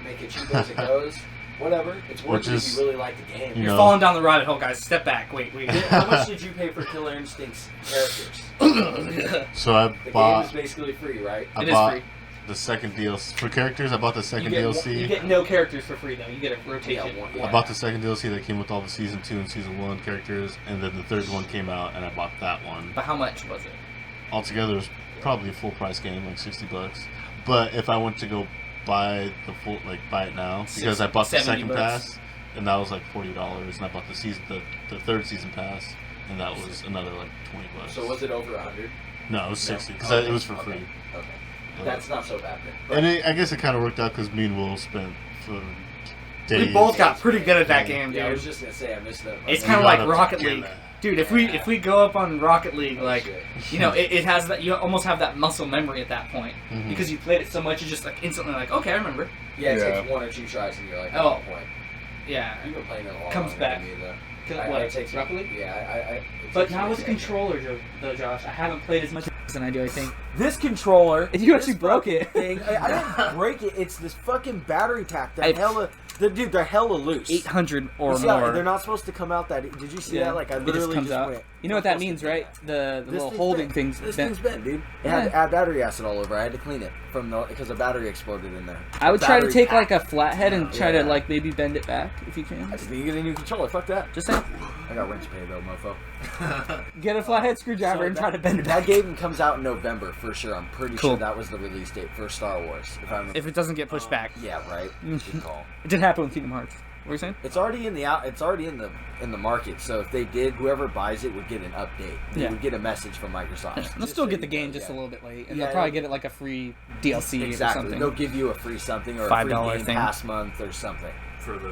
S3: make it cheaper as it goes. Whatever. It's worth it if you really like the game.
S2: You're falling down the rabbit hole, guys. Step back. Wait.
S3: How much did you pay for Killer Instinct's characters?
S1: So I
S3: The
S1: bought.
S3: game is basically free, right?
S2: It is
S1: bought
S2: free.
S1: the second DLC for characters. I bought the second DLC.
S2: You get no characters for free though. You get a rotation.
S1: I bought the second DLC that came with all the season 2 and season 1 characters, and then the third one came out, and I bought that one.
S2: But how much was it?
S1: Altogether, it was probably a full price game, like $60. But if I went to go buy the full, buy it now, because I bought the second
S2: $70.
S1: pass, and that was like $40, and I bought the third season pass, and that was another like $20.
S3: So was it over 100?
S1: No, it was 60 because it was for free.
S3: Okay. That's not so bad then.
S1: And I guess it kind of worked out because me and Will spent for days.
S2: We both got pretty good at that game,
S3: Yeah, I
S2: dude.
S3: was just gonna say I missed that.
S2: It's kind of like Rocket
S1: Yeah.
S2: League, dude. If we go up on Rocket League, it has that. You almost have that muscle memory at that point because you played it so much. You just instantly okay, I remember.
S3: Yeah, it takes 1 or 2 tries and you're like,
S2: Oh.
S3: point.
S2: Yeah.
S3: You've been playing it a long
S2: Comes
S3: time
S2: back.
S3: than me, though.
S2: What,
S3: it takes
S2: Rocket League?
S3: Yeah, it
S2: But
S3: takes
S2: not
S3: me
S2: with
S3: a
S2: the
S3: second.
S2: controller, though, Josh. I haven't played as much as I do. I think.
S3: This controller.
S2: You actually broke it.
S3: Thing, I didn't break it. It's this fucking battery pack.
S2: I-
S3: They're hella loose.
S2: 800 or
S3: You see
S2: more.
S3: how they're not supposed to come out that. Did you see that? Like I
S2: it
S3: literally
S2: just comes out.
S3: went.
S2: You know what that means, right? The
S3: This
S2: little
S3: thing's
S2: holding
S3: bent.
S2: things.
S3: This
S2: bent.
S3: thing's bent, dude. It had to add battery acid all over. I had to clean it because the battery exploded in there.
S2: I would try to
S3: Battery
S2: take
S3: pack.
S2: a flathead and try
S3: Yeah.
S2: to maybe bend it back if you can.
S3: I just need to get a new controller. Fuck that.
S2: Just saying.
S3: I got rent to pay though, mofo.
S2: Get a flathead screwdriver and try to bend it
S3: That
S2: back.
S3: game comes out in November for sure. I'm pretty
S2: Cool.
S3: sure that was the release date for Star Wars. If I remember.
S2: If it doesn't get pushed back.
S3: Yeah, right. Good call.
S2: It didn't happen with Kingdom Hearts. What were you saying?
S3: It's already in the It's already in the market. So if they did, whoever buys it would get an update. They would get a message from Microsoft.
S2: They'll still get the game just a little bit late, and
S3: Yeah,
S2: they'll probably get it like a free DLC or
S3: Exactly.
S2: something.
S3: They'll give you a free something or a
S2: $5
S3: free Game
S2: thing.
S3: Pass month or something.
S1: For the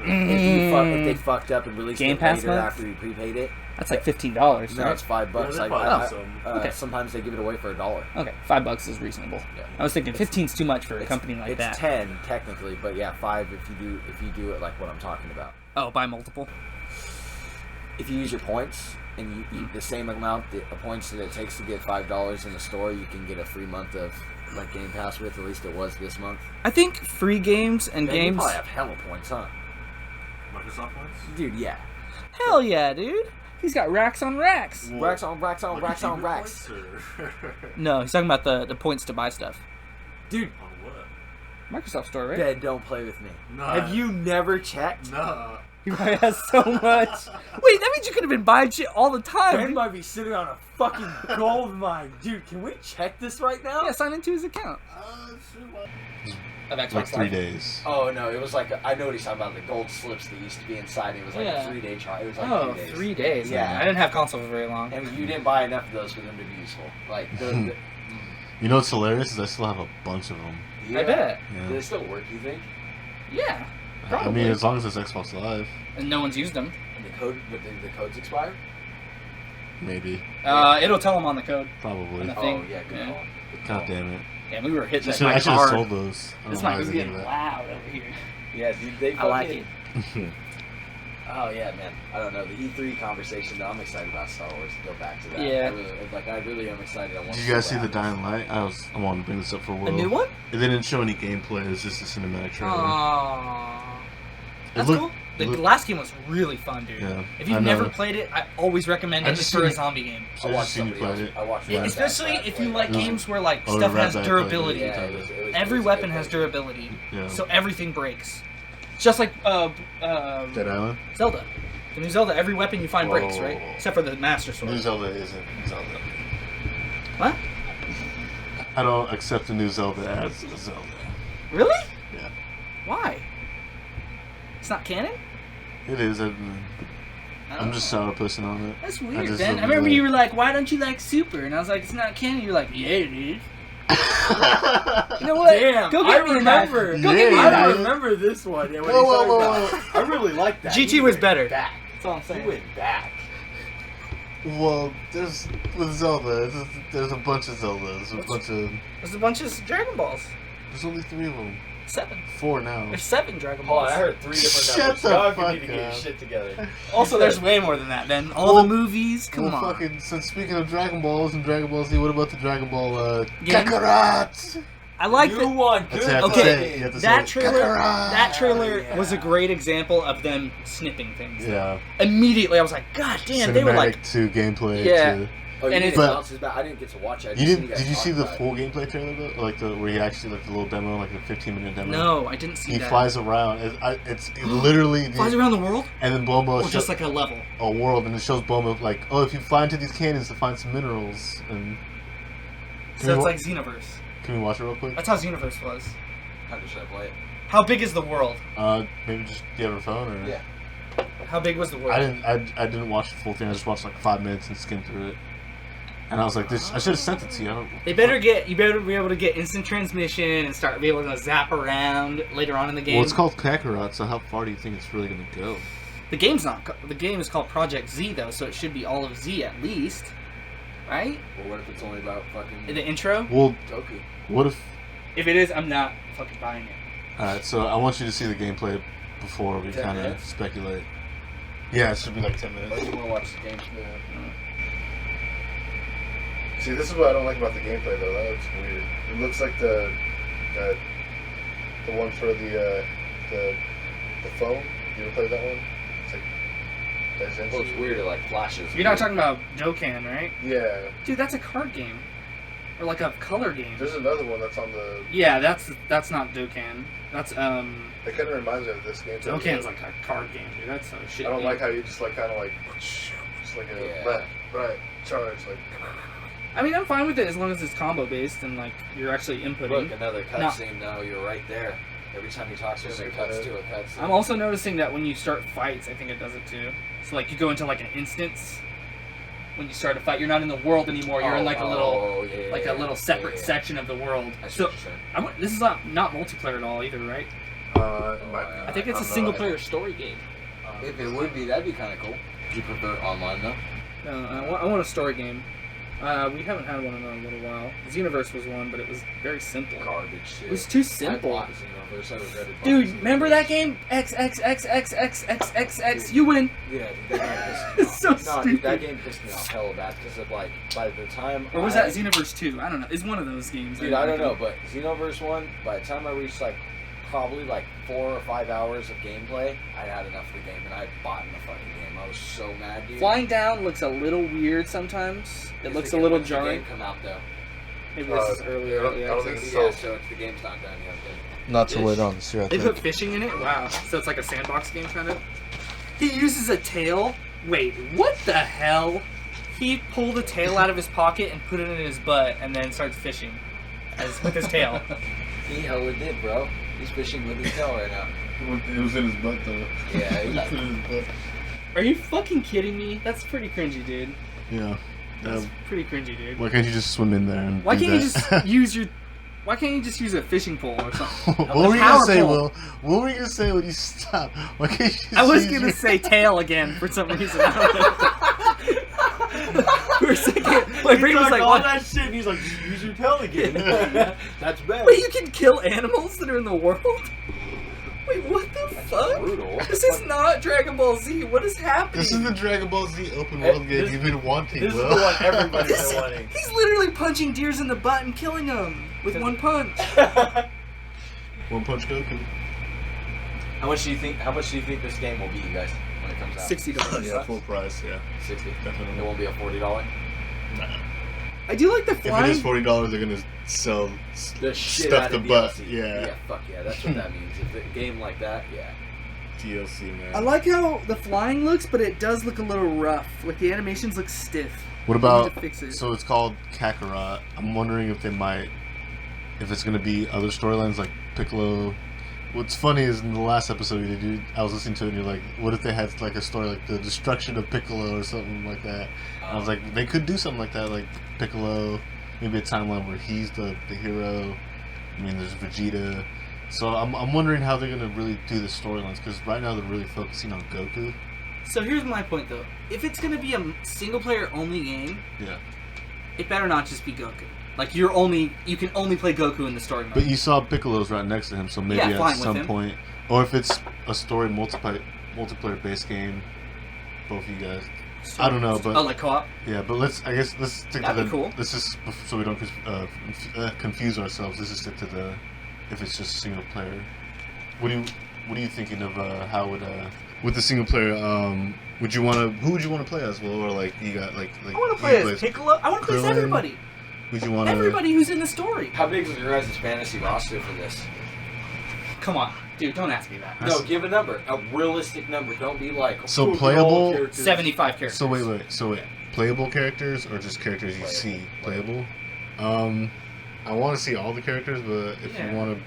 S1: new one.
S3: If they fucked up and released
S2: Game
S3: it
S2: Pass
S3: later
S2: month?
S3: after you prepaid it,
S2: That's like $15.
S3: no,
S2: right?
S3: it's $5.
S1: Yeah,
S3: Like,
S1: they're probably
S2: okay.
S3: Sometimes they give it away for $1.
S2: Okay, $5 is reasonable.
S3: Yeah.
S2: I was thinking 15's too much for a
S3: It's-
S2: company like
S3: it's
S2: that.
S3: 10 technically, but yeah, 5 if you do it like what I'm talking about.
S2: Oh, buy multiple.
S3: If you use your points and you eat the same amount the points that it takes to get $5 in the store, you can get a free month of Game Pass with. At least it was this month.
S2: I think free games and
S3: Man, you
S2: games.
S3: probably have hella points, huh?
S1: Microsoft points.
S3: Dude, yeah.
S2: Hell yeah, dude. He's got racks on racks.
S3: Racks on racks on racks on racks.
S2: No, he's talking about the points to buy stuff.
S3: Dude,
S1: On what?
S2: Microsoft Store, right?
S3: Ben, don't play with me.
S1: No.
S3: Have you never checked?
S1: No.
S2: He probably has so much. Wait, that means you could have been buying shit all the time.
S3: Ben
S2: dude.
S3: might be sitting on a fucking gold mine. Dude, can we check this right now?
S2: Yeah, sign into his account. Of Xbox
S1: Like 3
S2: Live.
S1: days.
S3: Oh, no, it was like, I know what he's talking about, the gold slips that used to be inside. It was like
S2: Yeah.
S3: a 3-day trial. It was like
S2: Oh,
S3: 3 days.
S2: 3 days.
S3: Yeah.
S2: I didn't have console for very long.
S3: And you didn't buy enough of those for them to be useful. Like,
S1: You know what's hilarious is I still have a bunch of them.
S3: yeah.
S2: I bet.
S3: Do they still work, you think?
S2: Yeah.
S1: I
S2: Probably.
S1: mean, as long as it's Xbox Live,
S2: And no one's used them.
S3: And the code, the codes expire?
S1: maybe,
S2: It'll tell them on the code.
S1: probably.
S2: On the
S3: Oh,
S2: thing.
S3: yeah, good
S2: Yeah.
S3: call. Good
S1: God
S3: call.
S1: damn it!
S2: Yeah, we were hitting
S1: I
S2: that
S1: should
S2: mic
S1: have
S2: hard.
S1: sold those. I don't
S2: This
S1: know
S2: mic
S1: why
S2: is
S1: I did
S2: getting
S1: that.
S2: loud over here.
S3: Yeah, dude, they
S2: I like
S3: fucking-
S2: it.
S3: Oh yeah, man. I don't know the E3 conversation. Though I'm excited about Star Wars. To go back to that.
S2: Yeah.
S3: I really am excited. I want.
S1: Did you guys see the Dying Light? I want to bring this up for Will.
S2: A new one?
S1: They didn't show any gameplay. It was just a cinematic trailer.
S2: Aww. That's
S1: looked-
S2: cool. The
S1: it looked-
S2: last game was really fun, dude.
S1: Yeah,
S2: If you've
S1: I know.
S2: never played it, I always recommend
S1: I
S2: it
S1: just
S2: for a
S1: seen-
S2: zombie game.
S1: So I just seen you play it.
S3: I watched.
S1: Yeah.
S3: Rat
S2: Especially
S3: Bat
S2: if
S3: play
S2: you
S3: it.
S2: like
S1: No.
S2: games where like
S1: Oh,
S2: stuff
S1: Rat
S2: has
S1: Bat
S2: durability.
S3: Yeah, it was
S2: Every
S3: a good
S2: weapon has
S3: play.
S2: durability,
S1: Yeah.
S2: so everything breaks. Just like
S1: Dead Island.
S2: Zelda. The new Zelda, every weapon you find breaks, right?
S1: Whoa.
S2: Except for the Master Sword.
S1: New Zelda isn't Zelda.
S2: What?
S1: I don't accept the new Zelda as a Zelda.
S2: Really?
S1: Yeah.
S2: Why? It's not canon?
S1: It is. I'm
S2: Oh.
S1: just sourpussing on it.
S2: That's
S1: I
S2: weird,
S1: just
S2: Ben.
S1: don't
S2: I remember
S1: really-
S2: you were like, "Why don't you like Super?" And I was like, "It's not canon." You're like, "Yeah, it is." You know what?
S3: Damn,
S2: Go get
S3: I
S2: me
S3: remember.
S2: That. Go get me
S1: Yeah,
S2: that.
S3: I remember this one. Yeah, when
S1: Whoa,
S3: he
S1: whoa,
S3: started
S1: whoa,
S3: out. I really like that.
S2: GT
S3: He
S2: was
S3: went
S2: better.
S3: Back.
S2: That's all I'm
S3: He
S2: saying.
S3: went back.
S1: Well, there's with Zelda. There's a bunch of Zeldas. A bunch of.
S2: There's a bunch of Dragon Balls.
S1: There's only 3 of them.
S2: 7.
S1: 4 now.
S2: There's 7 Dragon
S3: Hold on,
S2: Balls.
S3: I heard 3 different
S1: Shut
S3: numbers.
S1: the
S3: Y'all
S1: fuck
S3: need to get your
S1: up.
S3: shit together.
S2: Also, there's way more than that, Ben. All the movies, come on.
S1: Fucking, since speaking of Dragon Balls and Dragon Ball Z, what about the Dragon Ball
S2: Game?
S1: Kakarot?
S2: I like
S3: You
S2: that.
S3: won.
S1: That's
S3: Good.
S1: it,
S2: Okay,
S1: say it. You have to
S2: that
S1: say it.
S2: trailer,
S1: Kakarot.
S2: that trailer
S3: Yeah.
S2: was a great example of them snipping things.
S1: Yeah.
S2: Immediately, I was like, God damn, they were like,
S1: to gameplay.
S2: Yeah.
S1: To...
S3: Oh,
S2: And
S3: you
S2: it's-
S3: didn't announce his back. I didn't get to watch it. I just
S1: You
S3: seen
S1: didn't?
S3: guys
S1: Did you see
S3: talk
S1: the
S3: about it.
S1: full gameplay trailer though? Like where he actually the little demo, like the 15-minute demo.
S2: no, I didn't see
S1: He
S2: that.
S1: flies around. It's literally
S2: Flies around the world?
S1: and then Bulma
S2: Or just like a level?
S1: a world, and it shows Bulma like, oh, if you fly into these canyons to find some minerals, and
S2: So it's like Xenoverse.
S1: can we watch it real quick?
S2: That's how Xenoverse was.
S3: How should I play it?
S2: How big is the world?
S1: Maybe just do you have a phone or?
S3: Yeah.
S2: How big was the world?
S1: I didn't watch the full thing. I just watched like 5 minutes and skimmed through it. And I was like, this. I should have sent it to you. I don't.
S2: You better be able to get instant transmission and start be able to zap around later on in the game.
S1: Well, it's called Kakarot, so how far do you think it's really gonna go?
S2: The game's not. The game is called Project Z though, so it should be all of Z at least, right?
S3: Well, what if it's only about fucking
S2: In the intro.
S1: Well,
S3: Goku?
S1: what if?
S2: If it is, I'm not fucking buying it.
S1: All right, so I want you to see the gameplay before we
S3: 10
S1: kind of
S3: minutes?
S1: speculate. Yeah, it should be like 10
S3: Why
S1: minutes.
S3: do you want to watch the game?
S1: See, this is what I don't like about the gameplay, though. That looks weird. It looks like the one for the phone. You ever played that one? It's like
S3: Well, it's weird. It like flashes.
S2: You're not talking about Dokkan, right?
S1: Yeah.
S2: Dude, that's a card game, or like a color game.
S1: There's another one that's on the.
S2: Yeah, that's not Dokkan. That's
S1: It kind of reminds me of this game.
S2: Dokkan's like a card game, dude. That's so shit.
S1: I don't
S2: game.
S1: like how you just like kind of like just like a
S3: Yeah.
S1: left, right, charge, like.
S2: I mean, I'm fine with it as long as it's combo based and like you're actually inputting.
S3: Look, another
S2: No.
S3: cutscene. No, you're right there. Every time you talk to him, it cuts to a cutscene.
S2: I'm also noticing that when you start fights, I think it does it too. So like you go into like an instance when you start a fight, you're not in the world anymore. You're in like a little separate section of the world.
S3: I see
S2: So
S3: what you're saying.
S2: this is not multiplayer at all either, right? I think it's a single player story game.
S3: If it would be, that'd be kind of cool. Do you prefer online though?
S2: No, I want a story game. We haven't had one in a little while. Xenoverse was one, but it was very simple.
S3: Garbage shit.
S2: It was too
S3: I
S2: simple.
S3: bought Xenoverse. I regretted buying
S2: Dude,
S3: Xenoverse.
S2: remember that game? XXXXXXXX. You win.
S3: Yeah, dude, that game pissed me
S2: It's so
S3: off. No, dude, that
S2: stupid.
S3: game pissed me off hella bad because of like by the time.
S2: Or was that Xenoverse 2? I don't know. It's one of those games.
S3: Dude, I don't know, but Xenoverse 1, by the time I reached like probably like 4 or 5 hours of gameplay, I had enough of the game and I had bought in the fucking game. I was so mad, dude.
S2: Flying down looks a little weird sometimes. It
S3: Is
S2: looks
S3: the
S2: a
S3: game-
S2: little
S3: when's the
S2: jarring.
S3: game come out though?
S2: Maybe this is earlier.
S1: I don't think
S2: access.
S1: so.
S3: Yeah, so it's, the game's not done yet. Then.
S1: Not till later on this year, I
S2: They
S1: think.
S2: put fishing in it? Wow. So it's like a sandbox game kind of? He uses a tail? Wait, what the hell? He pulled a tail out of his pocket and put it in his butt and then starts fishing with his tail.
S3: He hella did, bro. He's fishing with his tail right now.
S1: It was in his butt, though.
S3: Yeah, he got
S1: Put it in his butt.
S2: Are you fucking kidding me? That's pretty cringy, dude.
S1: Yeah.
S2: That's pretty cringy, dude.
S1: Why can't you just swim in there and
S2: Why
S1: do
S2: can't you
S1: that?
S2: just use your... Why can't you just use a fishing pole or something?
S1: What were you
S2: power
S1: gonna say,
S2: pole.
S1: Will? What were you gonna say when you stopped? Why can't you just
S2: I was
S1: use
S2: gonna
S1: your-
S2: say tail again for some reason. For a second, my brain was like,
S3: all
S2: what?
S3: that shit, and he's like, just use your tail again. That's better.
S2: Wait, you can kill animals that are in the world? Wait, what the fuck?
S3: brutal.
S2: This is not Dragon Ball Z. What is happening?
S1: This is the Dragon Ball Z open world game
S3: This-
S1: you've been wanting,
S3: This is
S1: Will.
S3: the one everybody's
S2: This-
S3: been wanting.
S2: He's literally punching deers in the butt and killing them with one punch.
S1: One Punch Goku.
S3: How much do you think this game will be, you guys, when it comes out?
S2: $60.
S1: Yeah, full price, yeah.
S3: 60.
S1: Definitely.
S3: It won't be a $40.
S2: I do like the
S1: If it
S2: flying.
S1: is $40, they're gonna sell
S3: The shit
S1: stuff
S3: out
S1: the
S3: of
S1: butt.
S3: DLC.
S1: Yeah.
S3: Yeah, fuck yeah. That's what that means. If a game like that, yeah.
S1: DLC, man.
S2: I like how the flying looks, but it does look a little rough. Like the animations look stiff.
S1: What
S2: They
S1: about?
S2: need to fix it.
S1: So it's called Kakarot. I'm wondering if if it's gonna be other storylines like Piccolo. What's funny is in the last episode you did, I was listening to it and you're like, what if they had like a story like the destruction of Piccolo or something like that? And I was like, they could do something like that, like Piccolo, maybe a timeline where he's the hero. I mean, there's Vegeta. So I'm wondering how they're gonna really do the storylines because right now they're really focusing on Goku.
S2: So here's my point, though. If it's gonna be a single-player only game,
S1: Yeah.
S2: it better not just be Goku. Like you can only play Goku in the story mode.
S1: But you saw Piccolo's right next to him, so maybe
S2: Yeah, flying
S1: at
S2: with
S1: some
S2: him.
S1: point, or if it's a story multiplayer based game, both of you guys. I don't know, but
S2: like co-op.
S1: yeah, but let's stick
S2: That'd
S1: to
S2: be cool.
S1: Let's just so we don't confuse ourselves. Let's just stick to the if it's just single player. What are you thinking of? How would with the single player? Would you want to? Who would you want to play as? Well, or like you got like
S2: I want to play as Piccolo. I want to play as
S1: Krillin.
S2: everybody.
S1: Would you want
S2: Everybody who's in the story.
S3: How big is your guys' fantasy roster for this?
S2: Come on, dude, don't ask me that.
S3: No, give a number. A realistic number. Don't be like...
S1: So
S3: "Oh,
S1: playable-
S3: all characters."
S2: 75 characters.
S1: So wait. Playable characters or just characters you see playable? I want to see all the characters, but if you want to,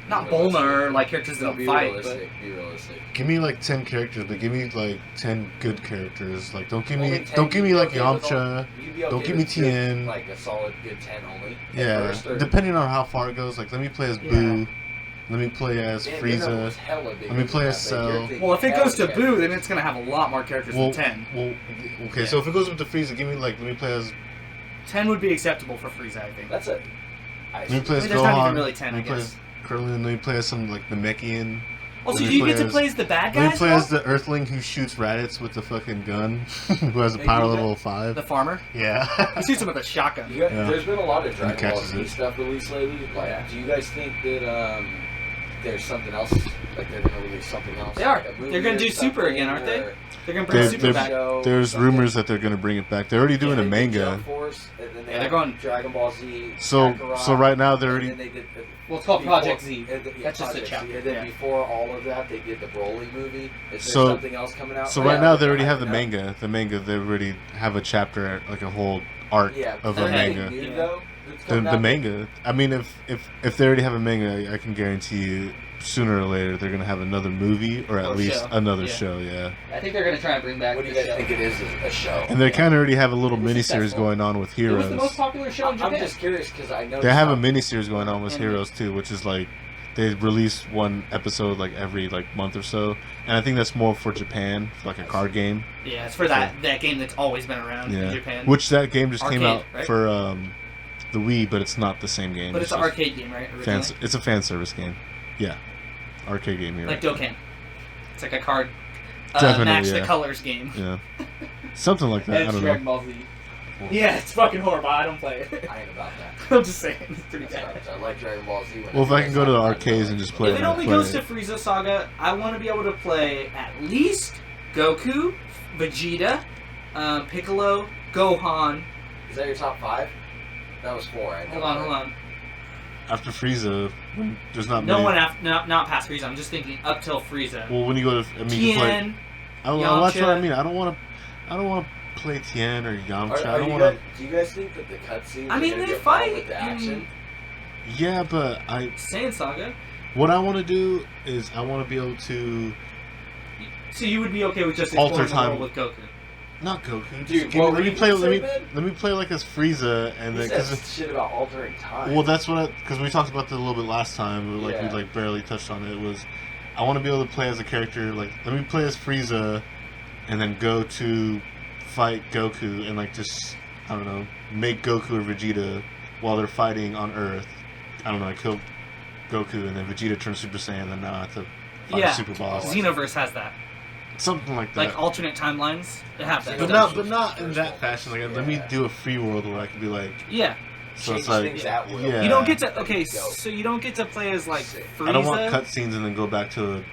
S2: Not Bulma or like characters that
S3: No,
S2: don't
S3: be
S2: fight.
S3: realistic. Be realistic.
S1: give me like 10 characters, but give me like 10 good characters. Like don't give
S3: Only
S1: me
S3: 10,
S1: don't give me
S3: you'd be
S1: like
S3: okay with
S1: Yamcha.
S3: You'd be okay
S1: Don't give me
S3: with good,
S1: Tien.
S3: Like a solid good 10 only. at
S1: Yeah,
S3: first, or-
S1: depending on how far it goes. Like let me play as
S2: Yeah.
S1: Boo. Let me play as
S3: Damn, your number
S1: Frieza.
S3: was hella big
S1: Let me
S3: with
S1: play
S3: that,
S1: as
S3: but you're
S1: Cell.
S3: thinking
S2: Well, if it
S3: hella
S2: goes to Boo,
S3: characters.
S2: then it's gonna have a lot more characters
S1: Well,
S2: than 10.
S1: well, okay. So if it goes up to Frieza, give me like let me play as
S2: 10 would be acceptable for Frieza, I think.
S3: That's it.
S1: let me play as
S2: I mean, there's not
S1: Gohan.
S2: even really 10,
S1: let me
S2: I
S1: play
S2: guess.
S1: as Krillin. Let me play as some like Namekian.
S2: Also,
S1: Let
S2: do
S1: me
S2: you get to
S1: as-
S2: play as the bad
S1: Let me
S2: guys?
S1: play
S2: though?
S1: as the Earthling who shoots Raditz with the fucking gun, who has a
S3: Hey,
S1: power
S3: you
S1: level of 5.
S2: The farmer?
S1: Yeah.
S2: He shoots him with a shotgun.
S3: You got,
S1: Yeah.
S3: There's been a lot of
S1: He
S3: Dragon Ball
S1: catches
S3: Z
S1: it.
S3: stuff released lately. Like,
S2: Yeah.
S3: do you guys think that there's something else? Like they're gonna release something else?
S2: They are.
S3: Like a movie
S2: They're gonna
S3: or
S2: do Super
S3: something,
S2: again, aren't they?
S3: or
S2: They're gonna bring
S1: They're-
S2: Super
S1: they're-
S2: back.
S3: show,
S1: There's
S3: something?
S1: rumors that they're gonna bring it back. They're already doing
S3: Yeah,
S1: a
S3: they did
S1: manga.
S3: Jump Force, and then they
S2: Yeah, they're
S3: had
S2: going-
S3: Dragon Ball Z.
S1: So
S3: Kakarot,
S1: right now they're
S3: and
S1: already.
S3: then they did,
S2: Well, it's called
S3: before-
S2: Project Z.
S3: and then- yeah,
S2: That's just a
S3: Project Z.
S2: chapter.
S3: And then
S2: Yeah.
S3: before all of that, they did the Broly movie. Is there
S1: So-
S3: something else coming out?
S1: So
S3: Oh,
S1: right
S3: yeah,
S1: now
S3: they're
S1: they already have the
S3: hyping up.
S1: manga. The manga they already have a chapter, like a whole arc
S3: Yeah,
S1: of
S3: is
S1: a
S3: there anything
S1: manga.
S3: new,
S2: Yeah.
S3: though, that's
S1: The
S3: coming out?
S1: manga. I mean, if they already have a manga, I can guarantee you sooner or later they're gonna have another movie or at
S2: Or
S1: least
S2: show.
S1: another
S2: Yeah.
S1: show. Yeah.
S2: I think they're gonna try and bring back
S3: What do you
S2: the
S3: guys
S2: show.
S3: think it is a show?
S1: And they kind of already have a little
S2: It was
S1: miniseries
S2: successful.
S1: going on with
S2: It was
S1: Heroes.
S2: the most popular show in
S3: I'm
S2: Japan.
S3: just curious because I know
S1: They have a miniseries going on with
S2: And-
S1: Heroes too, which is like they release one episode like every like month or so, and I think that's more for Japan, for like a card game.
S2: Yeah, it's for that game that's always been around in
S1: Yeah,
S2: Japan.
S1: which that game just came
S2: Arcade,
S1: out
S2: right?
S1: for the Wii, but it's not the same game.
S2: but it's an
S1: just
S2: arcade game, right?
S1: fan.
S2: originally?
S1: It's a fan service game. Yeah, arcade game. Here.
S2: Like Dokkan. It's like a card
S1: Definitely,
S2: match
S1: yeah.
S2: the colors game.
S1: Yeah, something like that.
S2: And
S1: I
S2: it's
S1: don't
S2: Dragon
S1: know.
S2: Ball Z. Yeah, it's fucking horrible. I don't play it.
S3: I ain't about that.
S2: I'm just saying, it's pretty
S3: That's
S2: bad.
S3: right. I like Dragon Ball Z.
S1: Well, if I can go to the arcades and just play
S2: If
S1: it,
S2: it
S1: I'll
S2: only
S1: play
S2: goes
S1: it.
S2: to Frieza Saga, I want to be able to play at least Goku, Vegeta, Piccolo, Gohan.
S3: Is that your top 5? That was 4. I know.
S2: Hold on.
S1: After Frieza, there's not
S2: No
S1: many.
S2: one not past Frieza. I'm just thinking up till Frieza.
S1: Well, when you go to, I mean, you play.
S2: Tien.
S1: That's what I
S2: Yamcha.
S1: mean. I don't want to play Tien or Yamcha. I
S3: Are
S1: don't
S3: you
S1: want to.
S3: guys, do you guys think that the cutscenes?
S2: I
S3: are
S2: mean,
S3: gonna
S2: they
S3: get
S2: fight
S3: involved with the action.
S1: Yeah, but
S2: Saiyan Saga.
S1: what I want to do is I want to be able to
S2: So you would be okay with just
S1: Alter
S2: exploring the world
S1: time.
S2: with Goku?
S1: not Goku. Just
S3: Dude,
S1: give me,
S3: what
S1: let
S3: were
S1: me
S3: you
S1: play.
S3: gonna
S1: Let me
S3: say, man?
S1: let me play like as Frieza, and
S3: He
S1: then
S3: said
S1: because
S3: shit about altering time.
S1: well, that's what because we talked about that a little bit last time. Like
S3: Yeah.
S1: we like barely touched on it. Was I want to be able to play as a character like let me play as Frieza, and then go to fight Goku and like just I don't know make Goku or Vegeta while they're fighting on Earth. I don't know. I kill Goku and then Vegeta turns Super Saiyan. And then now I have to fight
S2: Yeah.
S1: a Super Boss.
S2: Xenoverse has that.
S1: Something like that.
S2: Like alternate timelines, they have that.
S1: but
S2: stuff.
S1: not in that fashion. Like let me
S3: Yeah.
S1: do a free world where I can be like.
S2: Yeah.
S1: So
S3: Change
S1: it's like
S3: things at will.
S1: yeah.
S2: You don't get to
S3: Okay.
S2: so you don't get to play as like
S3: Sick.
S2: Frieza.
S1: I don't want cutscenes and then go back to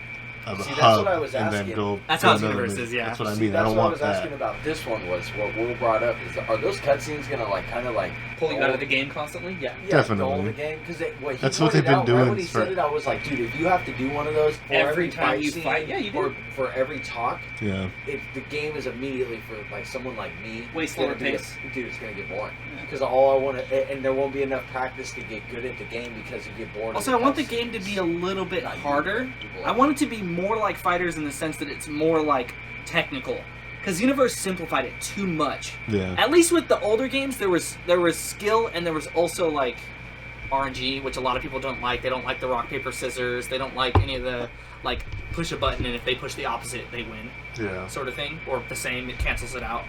S1: a
S3: See, that's
S1: hub
S3: what I was
S1: and then
S3: asking.
S1: go.
S2: That's
S1: to
S2: how
S1: another
S2: Xenoverse
S1: movie.
S2: is, yeah.
S1: That's what I
S3: See,
S1: mean. I
S3: that's
S1: don't
S3: what
S1: want
S3: I was
S1: that.
S3: asking about this one was what Will brought up is are those cutscenes gonna like kind of like
S2: Pull you out of the game constantly. Yeah.
S1: Definitely.
S3: dull the game because
S1: That's what they've been doing
S3: Right when he
S1: for-
S3: said it, I was like, dude, if you have to do one of those for
S2: Every time
S3: fight
S2: you
S3: scene
S2: fight, yeah, you do.
S3: or for every talk,
S1: Yeah.
S3: if the game is immediately for like someone like me,
S2: Way
S3: it's
S2: slower
S3: gonna be
S2: pace.
S3: dude, it's gonna get boring
S2: Yeah.
S3: because all I want to, and there won't be enough practice to get good at the game because you get bored.
S2: Also, I want the game to be a little bit harder. I want it to be more like fighters in the sense that it's more like technical. Because Universe simplified it too much.
S1: Yeah.
S2: At least with the older games, there was skill and there was also like RNG, which a lot of people don't like. They don't like the rock paper scissors. They don't like any of the like push a button and if they push the opposite, they win
S1: Yeah.
S2: sort of thing, or the same, it cancels it out.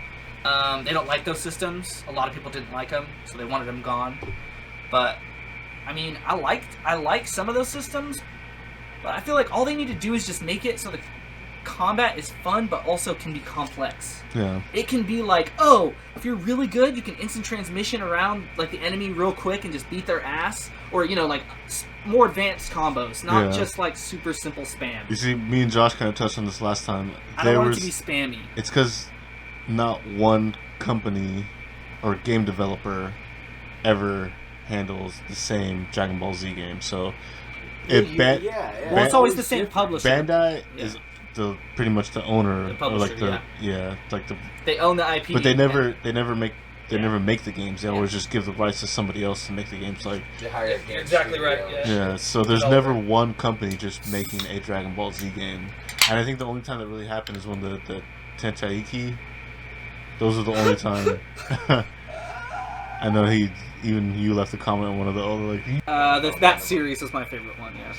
S2: They don't like those systems. A lot of people didn't like them, so they wanted them gone. But I mean, I like some of those systems, but I feel like all they need to do is just make it so the combat is fun, but also can be complex.
S1: Yeah.
S2: It can be like, oh, if you're really good, you can instant transmission around like the enemy real quick and just beat their ass, or like more advanced combos, not just like super simple spam.
S1: You see, me and Josh kind of touched on this last time.
S2: I don't want it to be spammy.
S1: It's because not one company or game developer ever handles the same Dragon Ball Z game. So,
S2: well, it's always the same publisher.
S1: Bandai is pretty much the owner,
S2: the publisher, they own the IP,
S1: but they never make the games. They always just give the rights to somebody else to make the games. Like
S3: they hire a game
S2: exactly
S3: studio.
S2: right.
S1: Yeah. So there's never one company just making a Dragon Ball Z game, and I think the only time that really happened is when the Tentaiki. Those are the only time. I know even you left a comment on one of the other
S2: that series was my favorite one. Yes.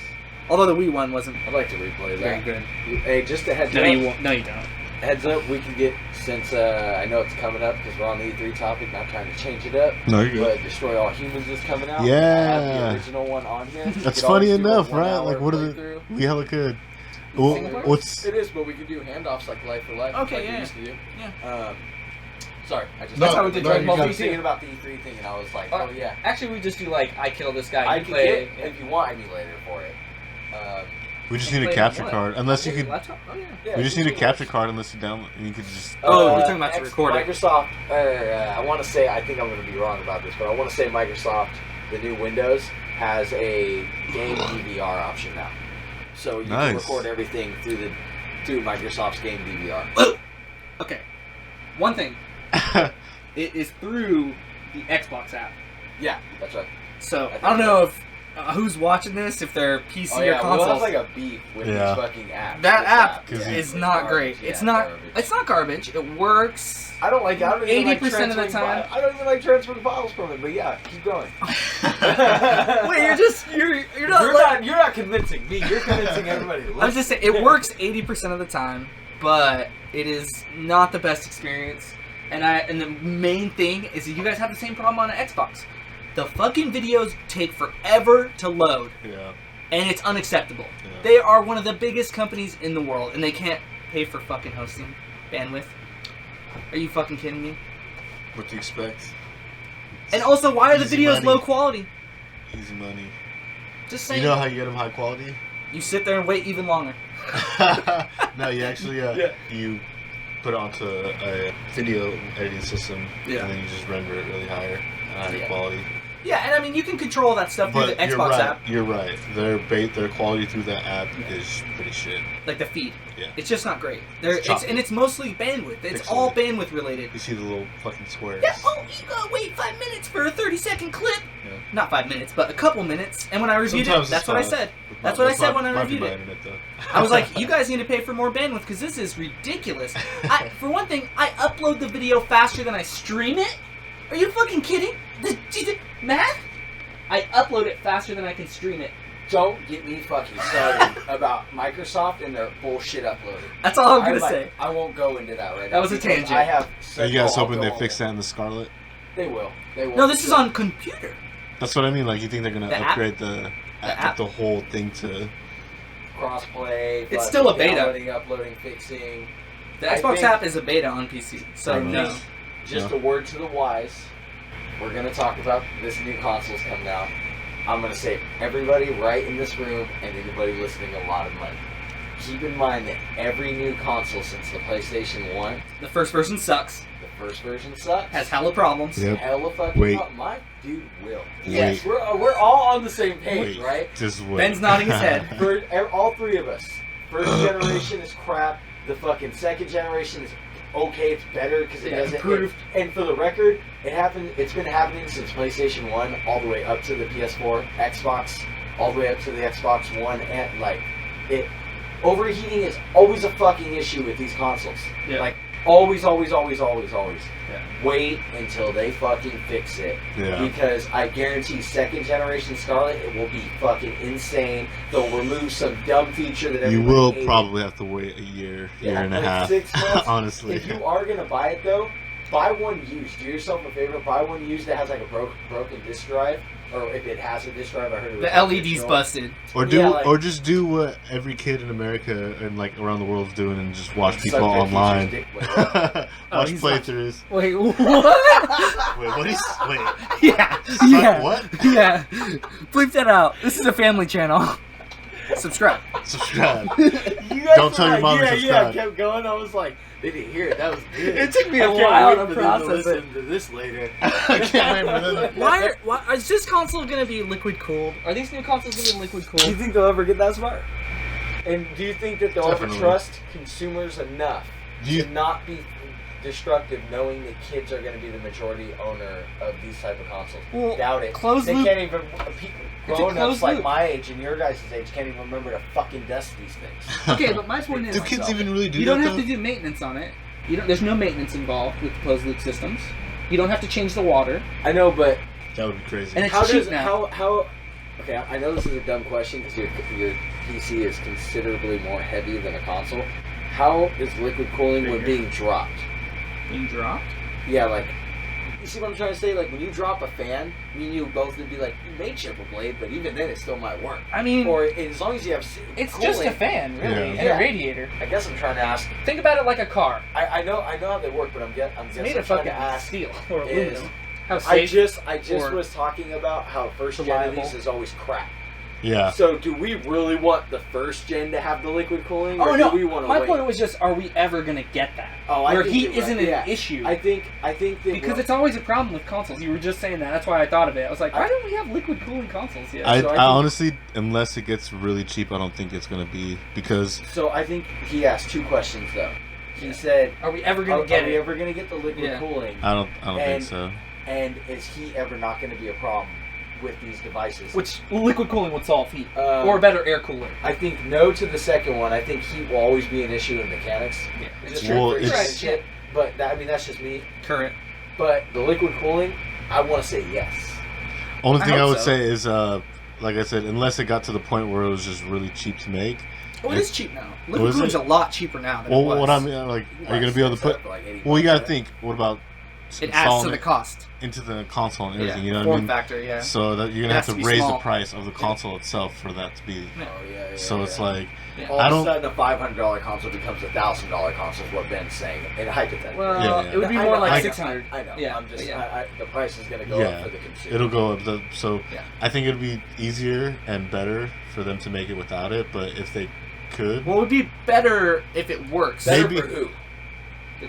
S2: Although the Wii one wasn't.
S3: I'd like to replay that.
S2: Very good.
S3: Hey, just a heads
S2: No,
S3: up.
S2: you won't. No, you don't.
S3: Heads up, we can get, since I know it's coming up because we're on the E3 topic, not trying to change it up.
S1: No, you're good.
S3: But Destroy All Humans is coming out.
S1: Yeah.
S3: I have the original one on here.
S1: That's funny enough, right? Like, what is it? We hella could. What's?
S3: It is, but we could do handoffs like Life for Life.
S2: Okay,
S3: like
S2: yeah.
S3: we used to do.
S2: Yeah.
S3: Sorry, I just.
S2: That's how we did Dragon Ball
S3: I was
S2: Z.
S3: thinking about the E3 thing, and I was like, oh yeah.
S2: Actually, we just do like I kill this guy.
S3: I
S2: You
S3: can
S2: play.
S3: get, if you want emulator for it.
S1: We just
S2: And
S1: need a
S2: play
S1: capture
S2: what?
S1: card, unless you could.
S2: Laptop? Oh yeah.
S1: We just need a capture card, unless you download, and you could just.
S2: Oh, we're talking about to record it.
S3: Microsoft, I want to say, I think I'm going to be wrong about this, but I want to say Microsoft, the new Windows, has a game DVR option now. So you can record everything through Microsoft's game DVR.
S2: Okay. One thing. It is through the Xbox app.
S3: Yeah, that's right.
S2: So I don't know if who's watching this, if they're PC or
S3: We'll
S2: consoles.
S3: have like a beef with this fucking app.
S2: That app
S3: is
S2: is not great.
S3: Yeah,
S2: it's not.
S3: garbage.
S2: It's not garbage. It works.
S3: I don't like. I don't even
S2: 80% of the time.
S3: I don't even like transferring files from it. But yeah, keep going.
S2: Wait, you're
S3: not convincing me. You're convincing everybody.
S2: I was just saying it works 80% of the time, but it is not the best experience. And the main thing is that you guys have the same problem on an Xbox. The fucking videos take forever to load.
S1: Yeah.
S2: And it's unacceptable.
S1: Yeah.
S2: They are one of the biggest companies in the world, and they can't pay for fucking hosting bandwidth. Are you fucking kidding me?
S1: What do you expect?
S2: And also, why are the
S1: Easy
S2: videos
S1: money.
S2: low quality?
S1: Easy money.
S2: Just saying.
S1: You know how you get them high quality?
S2: You sit there and wait even longer.
S1: No, you actually you put it onto a video editing system, and then you just render it really higher, higher quality.
S2: Yeah, and I mean, you can control that stuff through the
S1: But
S2: Xbox app.
S1: you're right. Their quality through that app is pretty shit.
S2: Like the feed.
S1: Yeah.
S2: It's just not great.
S1: choppy.
S2: And it's mostly bandwidth. It's
S1: Pixelated.
S2: all bandwidth related.
S1: You see the little fucking squares.
S2: Yeah, you gotta wait 5 minutes for a 30-second clip.
S1: Yeah.
S2: Not 5 minutes, but a couple minutes. And when I reviewed
S1: Sometimes
S2: it, that's
S1: it's
S2: what I
S1: 5.
S2: said. That's what I said when I
S1: Might be
S2: reviewed
S1: my
S2: it.
S1: internet, though.
S2: I was like, you guys need to pay for more bandwidth because this is ridiculous. For one thing, I upload the video faster than I stream it. Are you fucking kidding? Math? I upload it faster than I can stream it.
S3: Don't get me fucking started about Microsoft and their bullshit uploading.
S2: That's all I'm gonna say.
S3: I won't go into that right now.
S2: That was a
S3: because
S2: tangent.
S3: I have.
S1: Are you guys hoping they fix that in the Scarlet?
S3: They will. They will.
S2: No, this is on computer.
S1: That's what I mean. Like, you think they're gonna
S2: The app?
S1: upgrade the whole thing to?
S3: Crossplay.
S2: It's still a beta.
S3: Downloading, uploading, fixing.
S2: The
S3: I
S2: Xbox
S3: think-
S2: app is a beta on PC, so no.
S3: Just a word to the wise. We're gonna talk about this new console's coming out. I'm gonna save everybody right in this room and anybody listening a lot of money. Keep in mind that every new console since the PlayStation 1,
S2: The first version sucks.
S3: the first version sucks.
S2: Has hella problems.
S1: Yep.
S3: Hella fucking
S1: Wait.
S3: my dude will.
S1: Wait.
S3: Yes, we're all on the same page,
S1: Wait.
S3: right?
S1: Just wait.
S2: Ben's nodding his head.
S3: For all three of us, first generation is crap. The fucking second generation is okay. It's better because it doesn't
S2: improved.
S3: And for the record, it's been happening since PlayStation 1 all the way up to the PS4, Xbox, all the way up to the Xbox One, and like it. Overheating is always a fucking issue with these consoles.
S2: Yeah.
S3: Like always, always, always, always, always.
S2: Yeah.
S3: Wait until they fucking fix it.
S1: Yeah.
S3: Because I guarantee second generation Scarlet, it will be fucking insane. They'll remove some dumb feature that
S1: You
S3: everybody
S1: will
S3: hated.
S1: probably have to wait a year and a
S3: like
S1: half.
S3: 6 months.
S1: Honestly.
S3: If you are gonna buy it though, buy one used. Do yourself a favor. Buy one used that has like a broken disk drive, or if it has a disk drive, I heard it was
S2: The
S3: like
S2: LED's
S3: digital.
S2: busted.
S1: Or do,
S3: Yeah, like-
S1: or just do what every kid in America and like around the world is doing, and just watch
S3: Suck
S1: people
S3: their
S1: online.
S3: teacher's dick. Wait, what?
S1: Watch
S2: he's
S1: playthroughs.
S2: Wait, what?
S1: Wait, what is? Wait,
S2: Yeah.
S1: Suck
S2: Yeah.
S1: what?
S2: Yeah. Bleep that out. This is a family channel. Subscribe.
S1: Subscribe.
S3: You guys
S1: Don't
S3: were
S1: tell your
S3: like,
S1: mom to
S3: yeah,
S1: subscribe.
S3: I kept going. I was like, they didn't hear it. That was good.
S2: It took me a
S3: I can't
S2: while
S3: wait
S2: to
S3: for them to
S2: process it.
S3: listen to this later.
S1: I can't remember.
S2: Why is this console gonna be liquid cooled? Are these new consoles gonna be liquid
S3: Do you
S2: cooled?
S3: think they'll ever get that smart? And do you think that they'll ever
S1: Definitely.
S3: trust consumers enough
S1: Do you-
S3: to not be destructive, knowing that kids are going to be the majority owner of these type of consoles?
S2: Well,
S3: Doubt it.
S2: closed
S3: They
S2: loop-
S3: can't even. Grown-ups
S2: closed
S3: like
S2: loop.
S3: my age and your guys' age can't even remember to fucking dust these things.
S2: Okay, but my point is,
S1: Do kids even really do
S2: you
S1: that?
S2: don't have
S1: though?
S2: to do maintenance on it. You don't. There's no maintenance involved with closed loop systems. You don't have to change the water.
S3: I know, but
S1: That would be crazy.
S2: And it's
S3: how
S2: cheap
S3: does
S2: now.
S3: how? Okay, I know this is a dumb question because your PC is considerably more heavy than a console. How is liquid cooling when being dropped?
S2: Being dropped.
S3: Yeah, like, you see what I'm trying to say? Like, when you drop a fan, me and you both would be like, you made chip a blade, but even then it still might work.
S2: I mean,
S3: Or as long as you have
S2: it's
S3: cooling,
S2: just a fan, really,
S1: Yeah.
S2: and a radiator.
S3: I guess I'm trying to ask.
S2: Think about it like a car.
S3: I know how they work, but I'm
S2: It's made
S3: guessing
S2: of
S3: trying to
S2: fucking
S3: ask.
S2: steel or
S3: is-
S2: aluminum. How
S3: I
S2: safe?
S3: just
S2: or
S3: was talking about how first gen of
S2: reliable.
S3: these is always crap.
S1: Yeah.
S3: So do we really want the first gen to have the liquid cooling?
S2: Oh
S3: or
S2: no!
S3: Do we want to
S2: My
S3: wait?
S2: point was just: are we ever gonna get that?
S3: Oh, I
S2: where
S3: think
S2: heat
S3: you're right.
S2: isn't
S3: Yeah.
S2: an issue?
S3: I think that
S2: Because it's always a problem with consoles. You were just saying that. That's why I thought of it. I was like, why don't we have liquid cooling consoles yet?
S1: I
S3: So I
S1: I
S3: think-
S1: honestly, unless it gets really cheap, I don't think it's gonna be, because
S3: So I think he asked two questions though. He
S2: Yeah.
S3: said,
S2: Are we ever
S3: "Are
S2: gonna get
S3: we
S2: it?
S3: ever going to get the liquid
S2: Yeah.
S3: cooling?
S1: I don't think
S3: And-
S1: so.
S3: And is heat ever not going to be a problem with these devices?"
S2: Which liquid cooling would solve heat,
S3: Um,
S2: or a better air cooler.
S3: I think no to the second one. I think heat will always be an issue in mechanics.
S2: Yeah,
S3: Just
S2: true.
S1: Well,
S3: for
S1: it's-
S3: and shit. But that, I mean, that's just me.
S2: Current.
S3: But the liquid cooling, I want to say yes.
S1: Only
S2: I
S1: thing I
S2: hope
S1: would
S2: so.
S1: say is, like I said, unless it got to the point where it was just really cheap to make.
S2: Oh, it is cheap now.
S1: Oh,
S2: Liquid
S1: is
S2: cooling's
S1: it?
S2: a lot cheaper now than
S1: Well,
S2: it was.
S1: what I mean, like, are you gonna be able to put? Well, you gotta think. What about
S2: It adds to
S1: installing
S2: the cost.
S1: into the console and everything? You know what I
S2: Form
S1: mean?
S2: factor, yeah.
S1: So that you're
S2: It
S1: gonna have
S2: has
S1: to
S2: to be
S1: raise
S2: small.
S1: the price of the console itself for that to be.
S3: Oh yeah.
S1: So it's like,
S3: all
S1: I
S3: of
S1: don't-
S3: a sudden, a $500 console becomes a $1,000 console. Is what Ben's saying. And hypothetically.
S2: Well,
S1: Yeah.
S2: it would be
S3: I
S2: more
S3: know,
S2: like
S3: I know,
S2: 600.
S3: I know.
S2: Yeah,
S3: I'm just.
S2: but yeah.
S3: The price is going to go
S1: Yeah.
S3: up for the consumer.
S1: it'll go up. So
S2: Yeah.
S1: I think it'd be easier and better for them to make it without it. But if they could,
S2: Well, it would be better if it works.
S3: Better
S1: maybe-
S3: for who?
S1: the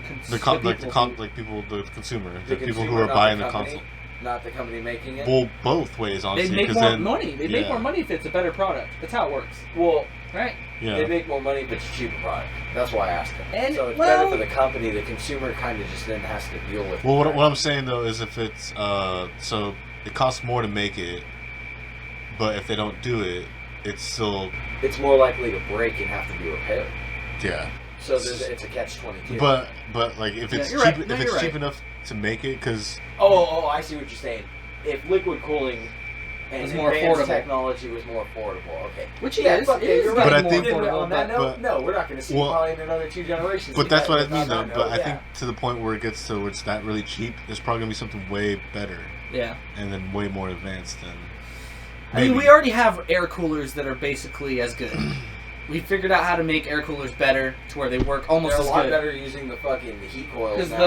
S1: people, the consumer, the people who
S3: consumer,
S1: are
S3: not
S1: buying the
S3: company?
S1: console.
S3: Not the company making it.
S1: Well, both ways, honestly.
S2: They'd make
S1: 'cause
S2: more
S1: then-
S2: money. They'd make
S1: yeah.
S2: more money if it's a better product. That's how it works,
S3: Well,
S2: right?
S1: Yeah.
S3: they make more money if it's a cheaper product. That's why I asked him.
S2: And,
S3: so it's
S2: well-
S3: better for the company. The consumer kind of just then has to deal with.
S1: Well,
S3: it.
S1: what I'm saying though is if it's so it costs more to make it, but if they don't do it, it's still
S3: It's more likely to break and have to be repaired.
S1: yeah.
S3: So it's a catch-22.
S1: But like if it's
S2: you're
S1: cheap,
S2: right. No,
S1: if it's
S2: you're
S1: cheap
S2: right.
S1: enough to make it, because
S3: oh, I see what you're saying. If liquid cooling and
S2: Was more
S3: advanced
S2: affordable.
S3: technology was more affordable, okay.
S2: Which
S3: Yeah,
S2: is,
S3: fuck
S2: it
S3: yeah,
S2: is
S3: you're
S2: getting
S1: But I
S2: more
S1: think-
S2: affordable.
S3: on that
S2: but-
S3: note, no, we're not going to see
S1: Well,
S3: probably in another 2 generations.
S1: but that's what I
S3: On
S1: mean though.
S3: that
S1: But
S3: note,
S1: I
S3: yeah.
S1: think to the point where it gets to where it's not really cheap, there's probably gonna be something way better
S2: yeah.
S1: and then way more advanced than.
S2: I mean,
S1: maybe.
S2: we already have air coolers that are basically as good. We figured out how to make air coolers better to where they work almost
S3: They're a
S2: as
S3: lot
S2: good.
S3: better using the fucking heat coils
S2: 'Cause
S3: now.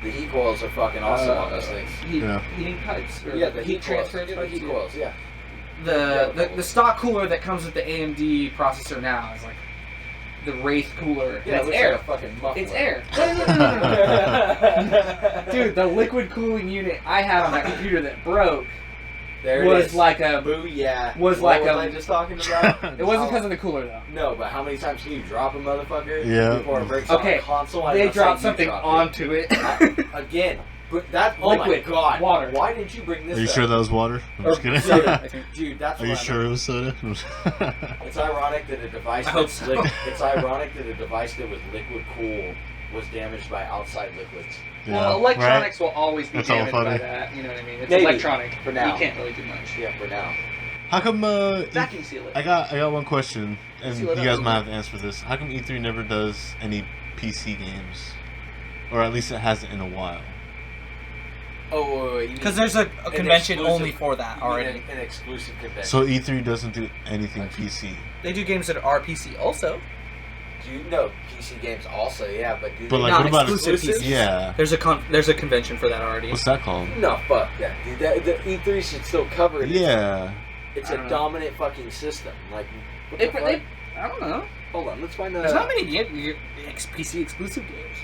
S3: The heat coils are fucking awesome on those things.
S1: Yeah.
S2: Heating pipes. Or
S3: Yeah, the heat
S2: transfer.
S3: coils. Yeah, the heat coils. Yeah.
S2: The stock cooler that comes with the AMD processor now is like the Wraith cooler.
S3: Yeah,
S2: And it's
S3: looks
S2: air.
S3: like a fucking muffler.
S2: It's air. No. Dude, the liquid cooling unit I had on that computer that broke
S3: There it
S2: was
S3: is.
S2: like a.
S3: Booyah.
S2: was
S3: What
S2: like
S3: was
S2: a-
S3: I just talking about?
S2: It wasn't because of the cooler though.
S3: No, but how many times can you drop a motherfucker
S1: Yeah.
S3: before it breaks
S2: Okay,
S3: on a console? I'm
S2: They
S3: not
S2: dropped
S3: saying
S2: something
S3: you dropped
S2: onto it.
S3: it. Again, but that
S2: Liquid.
S3: Oh my god,
S2: Water.
S3: Why didn't you bring this?
S1: Are you
S3: up?
S1: sure that was water? I'm
S2: Or
S1: just kidding.
S2: soda, I think.
S3: Dude, that's
S1: Are
S3: what
S1: you
S3: I'm-
S1: sure it was soda?
S3: It's ironic that a device
S2: I hope
S3: that's
S2: so.
S3: it's ironic that a device that was liquid cool was damaged by outside liquids.
S2: Well, electronics will always be
S1: That's all
S2: damaged by
S1: funny.
S2: that. You know what I mean? It's
S3: Maybe,
S2: electronic.
S3: for now.
S2: You can't really do much.
S3: Yeah, for now.
S1: How come?
S2: Vacuum seal it.
S1: I got one question, and
S2: See
S1: you
S2: what
S1: guys
S2: I-
S1: might have to answer this. How come E3 never does any PC games, or at least it hasn't in a while?
S3: Oh,
S2: because there's a convention only for that already.
S3: An exclusive convention.
S1: So E3 doesn't do anything PC.
S2: They do games that are PC also.
S3: Do you know PC games also? Yeah, but do
S1: But
S3: they
S1: like,
S2: Not
S1: what about
S2: exclusive PC.
S1: Yeah.
S2: There's a convention for that already.
S1: What's that called?
S3: No, fuck that, dude. The E3 should still cover it.
S1: Yeah.
S3: It's
S2: I
S3: a
S2: don't know.
S3: dominant fucking system. Like, what the fuck?
S2: I don't know.
S3: Hold on, let's find out.
S2: There's not many PC exclusive games.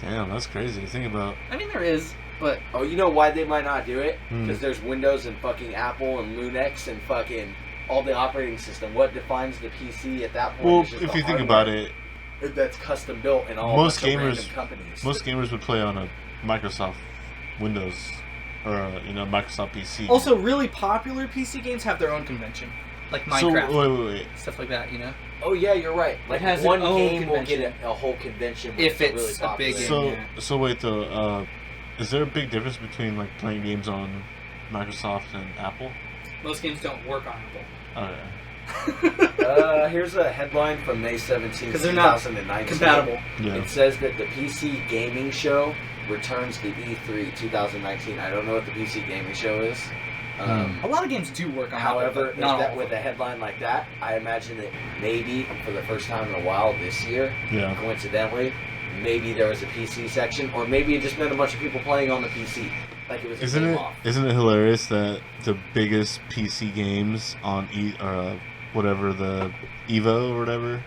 S1: Damn, that's crazy to think about.
S2: I mean, there is, but
S3: Oh, you know why they might not do it?
S1: Hmm.
S3: Because there's Windows and fucking Apple and Linux and fucking all the operating system. What defines the PC at that point?
S1: Well,
S3: is just
S1: if
S3: the
S1: you think
S3: hardware
S1: about it,
S3: that's custom built in all
S1: most
S3: bunch of
S1: gamers-
S3: random companies.
S1: most gamers would play on a Microsoft Windows or Microsoft PC.
S2: also really popular PC games have their own convention, like Minecraft,
S1: So wait.
S2: stuff like that. You know,
S3: Oh yeah, you're right. Like
S2: has
S3: one
S2: its own
S3: game will
S2: convention.
S3: get a whole convention when
S2: If
S3: it's
S2: it's
S3: really
S2: a big
S3: popular.
S2: game.
S1: So wait though, is there a big difference between like playing games on Microsoft and Apple?
S2: most games don't work on Apple.
S1: Okay.
S3: Here's a headline from May 17th,
S2: 'Cause they're not
S3: 2019.
S2: compatible.
S1: Yeah.
S3: It says that the PC gaming show returns to E3 2019. I don't know what the PC gaming show is.
S2: A lot of games do work on
S3: However,
S2: Apple, but not all.
S3: with a headline like that, I imagine that maybe for the first time in a while this year,
S1: Yeah.
S3: coincidentally, maybe there was a PC section, or maybe it just meant a bunch of people playing on the PC, like it was a game off.
S1: Isn't it hilarious that the biggest PC games on whatever the Evo or whatever?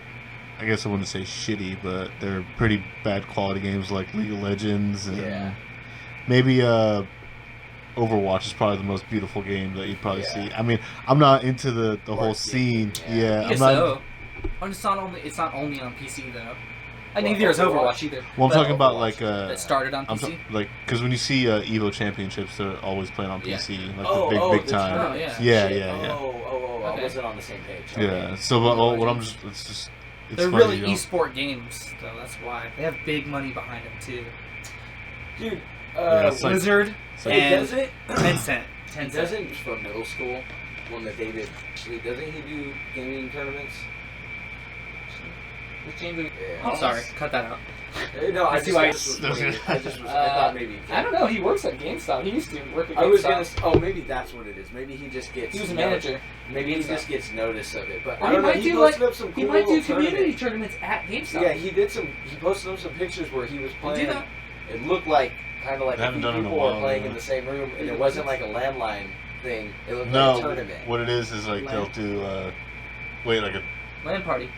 S1: I guess I wouldn't say shitty, but they're pretty bad quality games like League of Legends and
S3: Yeah.
S1: maybe Overwatch is probably the most beautiful game that you'd probably
S3: Yeah.
S1: see. I mean, I'm not into the whole scene.
S3: Yeah.
S1: Yeah,
S2: I
S1: I'm
S2: guess
S1: not.
S2: so. And it's not only on PC though. And
S3: Well,
S2: neither is
S3: Overwatch.
S2: Overwatch either.
S1: Well, I'm
S2: But
S1: talking about
S3: Overwatch,
S1: like
S2: it started on PC.
S1: because when you see Evo Championships, they're always playing on PC, like the big
S3: the
S1: time.
S3: tournaments and
S1: Yeah,
S3: shit.
S1: yeah.
S3: I
S2: Okay.
S3: wasn't on the same page.
S1: Yeah. So, but what I'm just, it's
S2: They're
S1: funny,
S2: really
S1: you know?
S2: esport games, though. That's why they have big money behind them too.
S3: Dude,
S1: Yeah, it's like-
S2: Blizzard
S1: like-
S3: he
S2: and
S3: does it.
S2: Tencent.
S3: He doesn't from middle school, one that they did. Actually, doesn't he do gaming tournaments? Yeah.
S2: Oh, sorry, cut that out.
S3: No, I
S2: I see
S3: just,
S2: why
S3: I just was wondering. I thought maybe.
S2: I don't know. He works at GameStop. He used to work at GameStop.
S3: I was gonna. Oh, maybe that's what it is. Maybe he just gets.
S2: He was a manager.
S3: Maybe he just gets notice of it. But
S2: Or
S3: I
S2: he
S3: don't know.
S2: might
S3: He
S2: do
S3: posted
S2: like
S3: up some
S2: he
S3: cool
S2: might do
S3: little
S2: community
S3: tournament.
S2: tournaments at GameStop.
S3: Yeah, he did some. He posted up some pictures where he was
S2: do
S3: playing.
S2: that.
S3: It looked like kind of like
S1: They
S3: a
S1: haven't
S3: few
S1: done it in a
S3: people were
S1: while,
S3: playing
S1: yeah.
S3: in the same room, and it wasn't like a landline thing. It looked like a
S1: No,
S3: tournament.
S1: what it is like they'll do like a
S2: LAN party.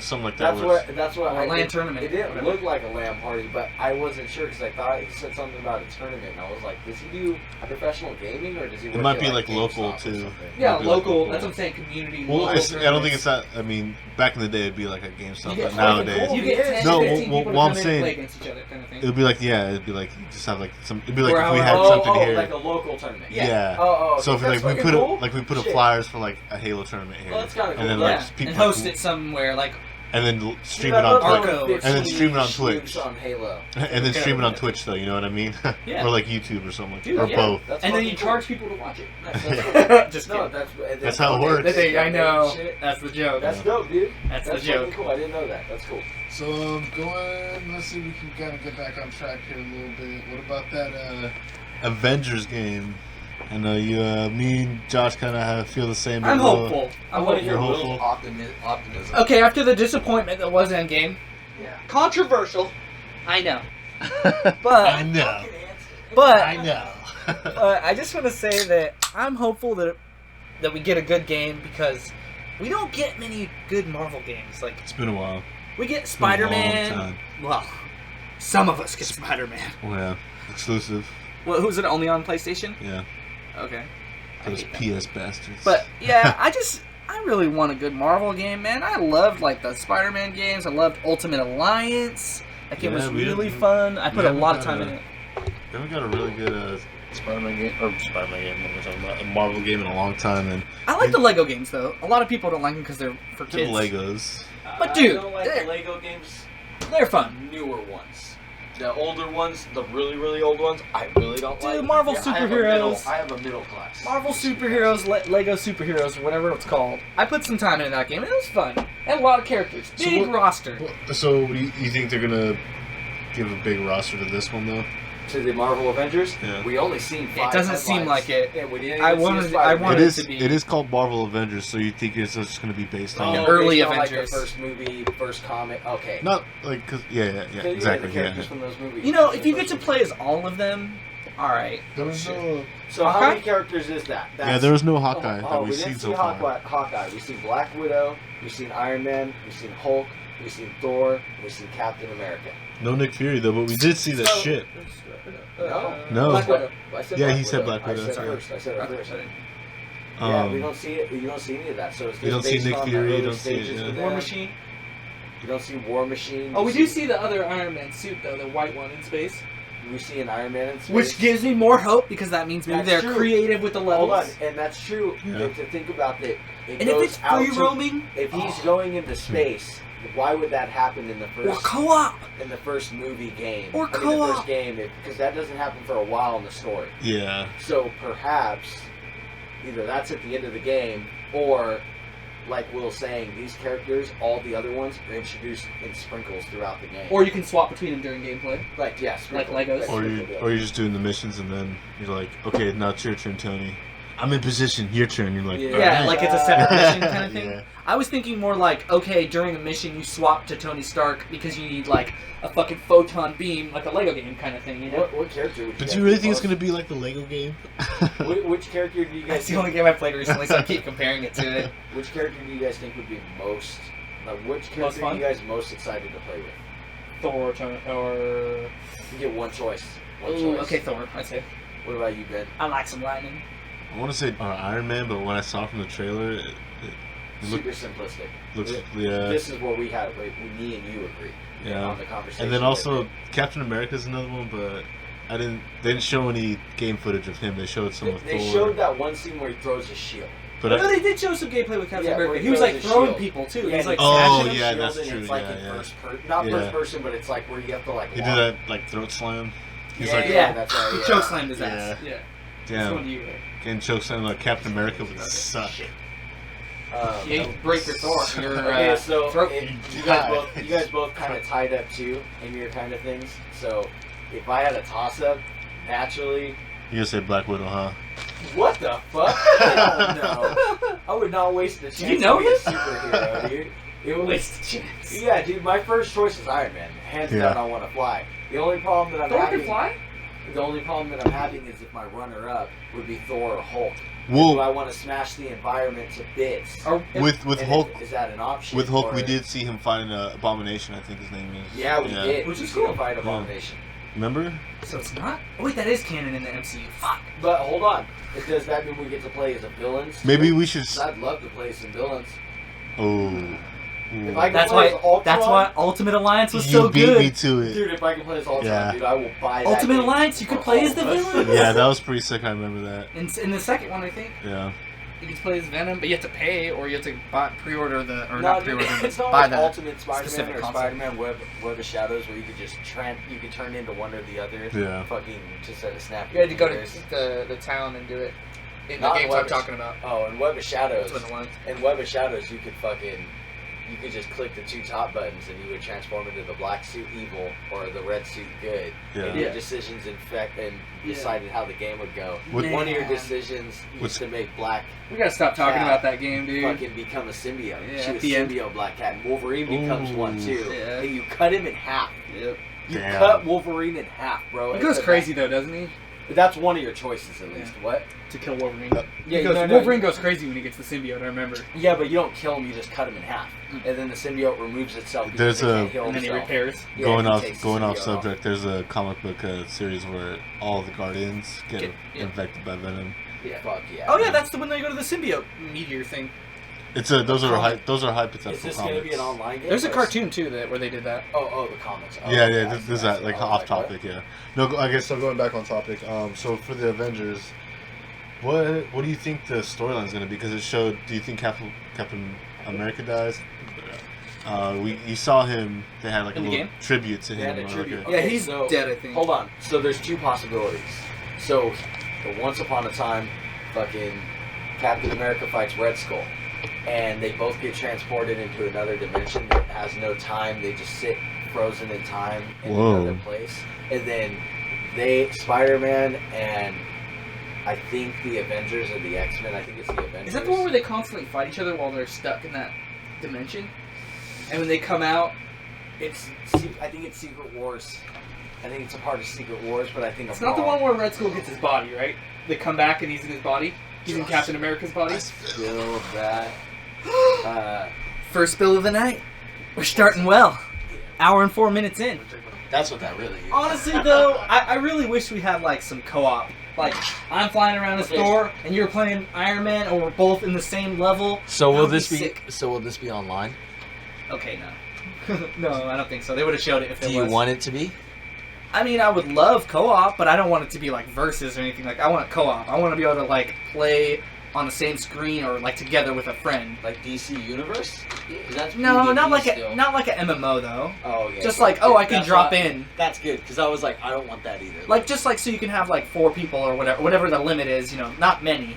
S1: something like that.
S3: That's what
S2: Or
S3: I
S2: a LAN
S3: did.
S2: tournament.
S3: It didn't look like a LAN party, but I wasn't sure because I thought he said something about a tournament, and I was like, does he do professional gaming or does he?
S1: It
S3: work
S1: might
S3: at,
S1: be
S3: like
S1: like local
S3: GameStop or
S1: too.
S3: something?
S2: Yeah,
S1: Might be like
S2: local. That's what I'm saying. Community.
S1: Well,
S2: local
S1: I don't think
S2: tournaments.
S1: it's that. I mean, back in the day, it'd be like a GameStop,
S2: You get
S1: but nowadays
S2: You get 10,
S1: No,
S2: 15
S1: well,
S2: people
S1: well, I'm
S2: to come in
S1: saying-
S2: and play against each other, kind of thing.
S1: it'd be like it'd be like you just have like some. It'd be like
S2: Or
S1: if we
S2: how-
S1: had
S3: Oh,
S1: something here.
S3: like a local tournament.
S1: Yeah.
S3: Oh,
S1: So if
S3: that's
S1: we
S3: fucking
S1: put
S3: cool.
S1: we put up
S3: Shit.
S1: flyers for like a Halo tournament here,
S3: Well, that's kinda
S1: and then
S3: cool.
S1: like
S2: Yeah,
S1: people
S2: and host it somewhere like
S1: and then stream
S3: Dude,
S1: it
S3: I
S1: on
S3: love
S1: Twitch,
S2: Arco.
S3: going
S1: and then stream it on
S3: 15
S1: Twitch,
S3: shoots on Halo.
S1: and then stream it on
S2: Okay.
S1: Twitch though. You know what I mean?
S2: Yeah.
S1: Or like YouTube or something,
S2: Dude,
S1: or
S2: yeah.
S1: both.
S3: That's
S2: and then you
S3: fucking
S2: charge people to watch it.
S1: Yeah.
S2: Just
S3: No,
S2: kidding.
S1: That's how it works.
S2: I know.
S3: Shit.
S2: That's the joke.
S3: That's dope, dude.
S2: That's the
S3: That's
S2: joke.
S3: fucking cool. I didn't know that. That's cool.
S4: So let's see if we can kind of get back on track here a little bit. What about that?
S1: Avengers game. I know you, me and Josh kind of feel the same.
S2: I'm
S1: but we'll-
S2: hopeful.
S3: I
S2: I'm
S3: want to hear
S2: hopeful.
S1: Hopeful.
S3: Will's optimism.
S2: Okay, after the disappointment that was Endgame,
S3: Yeah.
S2: controversial. I know,
S1: I
S2: but
S1: know.
S2: but
S1: I know.
S2: I just want to say that I'm hopeful that we get a good game because we don't get many good Marvel games. Like
S1: It's been a while.
S2: we get
S1: It's been a long
S2: Spider-Man.
S1: time.
S2: Well, some of us get Spider-Man.
S1: Oh, yeah, exclusive.
S2: Well, who's it only on PlayStation?
S1: Yeah,
S2: Okay. I
S1: those
S2: hate that.
S1: PS bastards.
S2: But yeah, I really want a good Marvel game, man. I loved like the Spider-Man games. I loved Ultimate Alliance. That game
S1: Yeah,
S2: was
S1: we
S2: really
S1: didn't-
S2: fun. I
S1: we
S2: put a
S1: haven't
S2: lot of
S1: got
S2: time
S1: a-
S2: in it.
S1: we haven't got a really good Spider-Man game or Spider-Man game. What am I talking about? A Marvel game in a long time, and
S2: I like the Lego games though. A lot of people don't like them because they're for
S1: they're
S2: kids.
S1: Legos.
S2: But dude,
S3: I don't like the Lego games.
S2: They're fun.
S3: Newer ones. The older ones, the really, really old ones, I really don't
S2: Dude,
S3: like.
S2: Marvel
S3: I have a
S2: superheroes.
S3: I have a middle class.
S2: Marvel superheroes, Lego superheroes, whatever it's called. I put some time into that game. And it was fun. And a lot of characters. Big roster.
S1: So, do you think they're gonna give a big roster to this one though?
S3: to the Marvel Avengers,
S1: Yeah.
S3: we only seen 5
S2: It doesn't seem
S3: headlines.
S2: like it.
S3: Yeah, we didn't
S2: I
S3: even see
S2: wanted-
S3: a Spider-Man.
S2: I wanted
S1: It
S2: it
S1: is.
S2: to be-
S1: It is called Marvel Avengers, so you think it's just going to be based on
S2: The early
S3: based on,
S2: Avengers.
S3: Like the first movie, first comic. Okay.
S1: not like because exactly
S3: The
S1: yeah.
S3: characters from those movies.
S2: You know, if you get to play as all of them, all right.
S4: There was no.
S3: So how
S2: Hawkeye?
S3: many characters is that?
S1: Yeah, there was no Hawkeye that
S3: we
S1: we've
S3: didn't
S1: seen
S3: see
S1: so far.
S3: Hawkeye. We've seen Black Widow. We've seen Iron Man. We've seen Hulk. We've seen Thor. We've seen Captain America.
S1: No Nick Fury though, but we did see the ship. No.
S3: Black Widow. I said
S1: Yeah,
S3: Black
S1: he said
S3: Widow.
S1: Black Widow,
S3: I said
S1: sorry.
S3: first. I said it first. Yeah,
S1: Um,
S3: we don't see it. You don't see any of that. So it's
S1: You don't
S3: just
S1: see
S3: based
S1: Nick
S3: on the
S1: Fury, you
S3: early
S1: don't see it,
S3: stages
S1: yeah.
S3: with
S2: War
S3: them.
S2: Machine.
S3: You don't see War Machine.
S2: Oh,
S3: You
S2: we do see the other Iron Man suit though, the white one in space,
S3: We see an Iron Man in space.
S2: which gives me more hope because that means maybe
S3: That's
S2: they're
S3: true.
S2: creative with the
S3: Hold on,
S2: levels.
S3: and that's true.
S1: Yeah.
S3: To think about that. It
S2: And if
S3: goes
S2: it's
S3: out
S2: free
S3: to-
S2: roaming
S3: if he's going into space, why would that happen in the
S2: or
S3: first
S2: co-op,
S3: movie game?
S2: Or
S3: I mean, the
S2: co-op.
S3: first game, because that doesn't happen for a while in the story.
S1: Yeah.
S3: So perhaps either that's at the end of the game, or like Will's saying, these characters, all the other ones, are introduced in sprinkles throughout the game.
S2: or you can swap between them during gameplay.
S3: like yes,
S2: like Legos.
S1: Or you're just doing the missions and then you're like, okay, now it's your turn, Tony. I'm in position. Your turn. You're like,
S3: Yeah.
S2: Yeah,
S1: alright.
S2: like it's a separate mission kind of thing.
S1: Yeah.
S2: I was thinking more like, okay, during a mission you swap to Tony Stark because you need like a fucking photon beam, like a Lego game kind of thing, you know?
S3: What character would you
S1: But
S3: guys
S1: do you really
S3: be
S1: think it's
S3: most-
S1: gonna be like the Lego game?
S3: Which character do you guys
S2: That's the only game I played recently, so I keep comparing it to it.
S3: Which character do you guys think would be most? Like, which character
S2: fun?
S3: are you guys most excited to play with?
S2: Thor, Tony, or...
S3: You get one choice. One
S2: Ooh,
S3: choice.
S2: okay, Thor, I'd say.
S3: What about you, Ben?
S2: I like some lightning.
S1: I want to say Iron Man, but when I saw from the trailer, it
S3: Super simplistic.
S1: looks
S3: This is where we had, me and you agree.
S1: Yeah.
S3: On the conversation.
S1: And then
S3: with
S1: also
S3: it.
S1: Captain America's another one, but they didn't show any game footage of him. They showed some of
S3: They
S1: Thor.
S3: showed that one scene where he throws his shield.
S1: But
S2: No, they did show some gameplay with Captain
S3: Yeah, where
S2: America.
S3: he
S2: He was
S3: throws
S2: like
S3: his
S2: throwing
S3: shield.
S2: people too.
S3: Yeah,
S2: He was like
S1: Oh,
S2: smashing them.
S1: yeah,
S3: Shield,
S1: that's
S3: and
S1: true,
S3: It's like
S1: yeah,
S3: in
S1: yeah.
S3: not
S1: Yeah.
S3: first person, but it's like where you have to like.
S1: he did
S3: walk.
S1: that like throat slam. He's
S3: Yeah,
S1: like,
S2: Yeah,
S3: that's right,
S2: he
S3: yeah.
S2: chokeslammed his ass. Yeah. That's one
S1: damn,
S2: to you, right?
S1: getting choke slammed like Captain America would suck.
S2: You ain't break your Thor. Your
S3: Okay, so
S2: throat.
S3: you guys both kind of tied up too in your kind of things. So if I had a toss up, naturally,
S1: You gonna say Black Widow, huh?
S3: what the fuck? Hell no! I would not waste the chance
S2: you know
S3: to be a
S2: him?
S3: superhero, dude. It would
S2: Waste the chance.
S3: Yeah, dude. My first choice is Iron Man. Hands
S1: Yeah.
S3: down, I want to fly. The only problem that I'm
S2: Thor
S3: having.
S2: can fly?
S3: The only problem that I'm having is if my runner-up would be Thor or Hulk. Do
S1: Well,
S3: I want to smash the environment to bits?
S2: Or,
S1: with
S3: And
S1: Hulk,
S3: is that an option?
S1: with Hulk,
S3: or-
S1: we did see him fighting Abomination. I think his name is.
S3: Yeah, we did.
S2: Which
S3: We
S2: is
S3: see him
S2: cool.
S3: fight Abomination.
S1: Remember?
S2: so it's not? Oh, wait, that is canon in the MCU. Fuck.
S3: But hold on, does that mean we get to play as a villains?
S1: Maybe we should.
S3: 'Cause I'd love to play some villains.
S1: Oh.
S3: If I can
S2: That's
S3: play
S2: why.
S3: as Ultron,
S2: That's why Ultimate Alliance was
S1: You
S2: so
S1: beat
S2: good.
S1: me to it.
S3: dude. If I can play as Ultron,
S1: Yeah.
S3: dude, I will buy that.
S2: Ultimate
S3: game
S2: Alliance, you could
S3: for
S2: play
S3: all
S2: as the
S3: of us.
S2: villain.
S1: Yeah, that was pretty sick. I remember that.
S2: In the second one, I think
S1: Yeah.
S2: you can play as Venom, but you have to pay or you have to pre-order the or
S3: No,
S2: not
S3: dude,
S2: pre-order,
S3: it's
S2: but
S3: not
S2: buy
S3: like
S2: the
S3: Ultimate Spider-Man
S2: specific
S3: or
S2: console.
S3: Spider-Man Web of Shadows, where you could just you could turn into one or the other.
S1: Yeah.
S3: Fucking just at a snap. of
S2: You had to go
S3: your fingers.
S2: to the town and do it. In the
S3: Not
S2: games
S3: Web
S2: I'm
S3: of-
S2: talking about.
S3: Oh, and Web of Shadows.
S2: That's what it was.
S3: In Web of Shadows, you could just click the two top buttons and you would transform into the black suit evil or the red suit good.
S1: Yeah.
S3: And your
S2: Yeah.
S3: decisions and
S2: Yeah.
S3: decided how the game would go.
S1: What-
S3: One of your
S2: Man.
S3: decisions
S1: What's-
S3: used to make Black
S2: We gotta stop talking
S3: Cat
S2: about that game, dude.
S3: fucking become a symbiote.
S2: Yeah,
S3: She
S2: at
S3: was
S2: the end.
S3: symbiote Black Cat, and Wolverine becomes
S1: Ooh.
S3: one too.
S2: Yeah.
S3: And you cut him in half.
S2: Yep.
S3: You
S1: Damn.
S3: cut Wolverine in half, bro.
S2: He
S3: It's
S2: goes
S3: the
S2: crazy though, doesn't he?
S3: best. But that's one of your choices, at least. What?
S2: To kill Wolverine.
S3: Yeah,
S2: He goes,
S3: no, no,
S2: Wolverine goes crazy when he gets the symbiote. I remember.
S3: Yeah, but you don't kill him. You just cut him in half, and then the symbiote removes itself. because
S1: There's
S3: it
S1: a-
S3: can't heal
S2: And then he
S3: himself.
S2: repairs.
S3: Yeah,
S1: going
S3: he
S1: off
S3: takes the
S1: going off
S3: symbiote
S1: subject. There's a comic book series where all the Guardians get
S2: Yeah.
S1: infected by Venom.
S3: Yeah, fuck yeah.
S2: Oh yeah, that's the when they go to the symbiote meteor thing.
S1: Those are hypothetical
S3: Is this
S1: comics.
S3: gonna be an online game?
S2: There's a
S3: or is-
S2: cartoon too where they did that.
S3: Oh, the comics. Oh,
S1: Yeah,
S3: okay,
S1: yeah.
S3: I
S1: This
S3: see,
S1: is
S3: I
S1: that
S3: see.
S1: like
S3: I was
S1: off
S3: what?
S1: topic. Yeah. No, I guess so. Going back on topic. So for the Avengers, what do you think the storyline is gonna be? Because it showed. Do you think Captain America dies? You saw him. They had like
S2: In
S1: a
S2: the
S1: little
S2: game?
S1: tribute to
S3: They
S1: him.
S3: had a
S1: or
S3: tribute.
S1: like a-
S2: Yeah,
S3: Okay,
S2: he's
S3: so-
S2: dead, I think.
S3: Hold on. So there's two possibilities. So, once upon a time, fucking Captain America fights Red Skull, and they both get transported into another dimension that has no time. They just sit frozen in time in
S1: Whoa.
S3: another place, and then Spider-Man and I think the Avengers or the X-Men. I think it's the Avengers.
S2: Is that the one where they constantly fight each other while they're stuck in that dimension? And when they come out,
S3: I think it's Secret Wars. I think it's a part of Secret Wars, but I think
S2: it's
S3: I'm
S2: not the
S3: wrong.
S2: one where Red Skull gets his body, right? They come back and he's in his body. He's in Captain America's body.
S3: Spill that.
S2: First spill of the night. We're starting well. Hour and 4 minutes in.
S3: That's what that really is.
S2: Honestly, though, I really wish we had like some co-op. Like I'm flying around a store and you're playing Iron Man, or we're both in the same level.
S3: So will this be?
S2: Sick.
S3: So will this be online?
S2: Okay, no. No, I don't think so. They would have showed it if it was.
S3: Do you want it to be?
S2: I mean, I would love co-op, but I don't want it to be like versus or anything. Like I want co-op. I want to be able to like play on the same screen or like together with a friend.
S3: Like DC Universe? That's
S2: No, not like
S3: still.
S2: not like an MMO though.
S3: Oh yeah.
S2: Just like I can drop in.
S3: That's good because I was like, I don't want that either.
S2: Like just like so you can have like 4 people or whatever the limit is. You know, not many.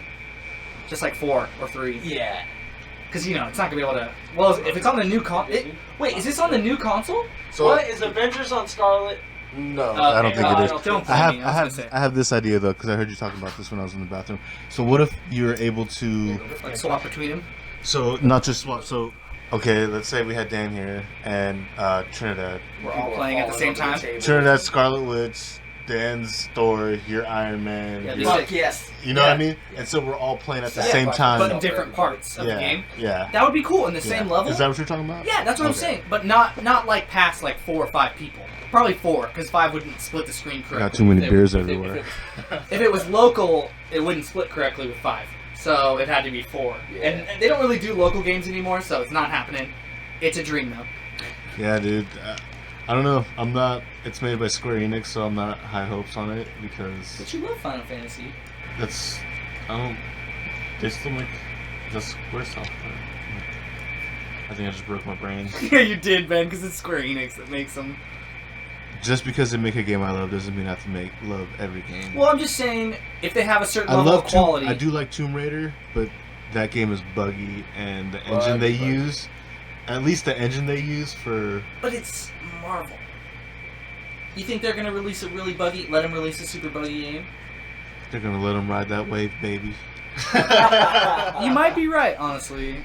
S2: Just like 4 or 3.
S3: Yeah.
S2: Because you know it's not gonna be able to. Well, if it's on the new wait, is this on the new console?
S1: So
S3: What is Avengers on Scarlet?
S1: no, I don't
S2: Okay,
S1: think
S2: well,
S1: it is.
S2: don't
S1: I
S2: blame me, was gonna say.
S1: have this idea though, because I heard you talking about this when I was in the bathroom. So what if you're able to?
S2: Like swap between them.
S1: So not just swap. So okay, let's say we had Dan here and Trinidad.
S3: We're all
S2: Playing at the same time?
S1: Trinidad Scarlet Witch, Dan's Thor, your Iron Man.
S2: Yeah,
S1: your-
S2: Fuck
S3: yes.
S1: you know what I
S2: yeah.
S1: mean? And so we're all playing at the
S3: Yeah,
S1: same time.
S2: But in different parts of
S1: yeah,
S2: the game.
S1: yeah.
S2: That would be cool in the
S1: Yeah.
S2: same level.
S1: Is that what you're talking about?
S2: Yeah, that's what I'm
S1: Okay.
S2: saying. But not like past like 4 or 5 people. Probably 4, because 5 wouldn't split the screen correctly.
S1: Got too many
S2: If it-
S1: beers
S2: if
S1: everywhere.
S2: If it was local, it wouldn't split correctly with 5. So it had to be 4.
S3: Yeah.
S2: And they don't really do local games anymore, so it's not happening. It's a dream though.
S1: Yeah, dude. I don't know. I'm not. It's made by Square Enix, so I'm not high hopes on it because
S2: But you love Final Fantasy.
S1: that's. I don't. They still make just Square stuff. I think I just broke my brain.
S2: Yeah, you did, Ben, because it's Square Enix that makes them.
S1: Just because they make a game I love doesn't mean I have to love every game.
S2: Well, I'm just saying, if they have a certain
S1: I
S2: level
S1: love
S2: of quality.
S1: I do like Tomb Raider, but that game is buggy, and the engine they use, at least the engine they use for.
S2: But it's Marvel. You think they're gonna release a really buggy? Let them release a super buggy game?
S1: They're gonna let them ride that wave, baby.
S2: You might be right, honestly.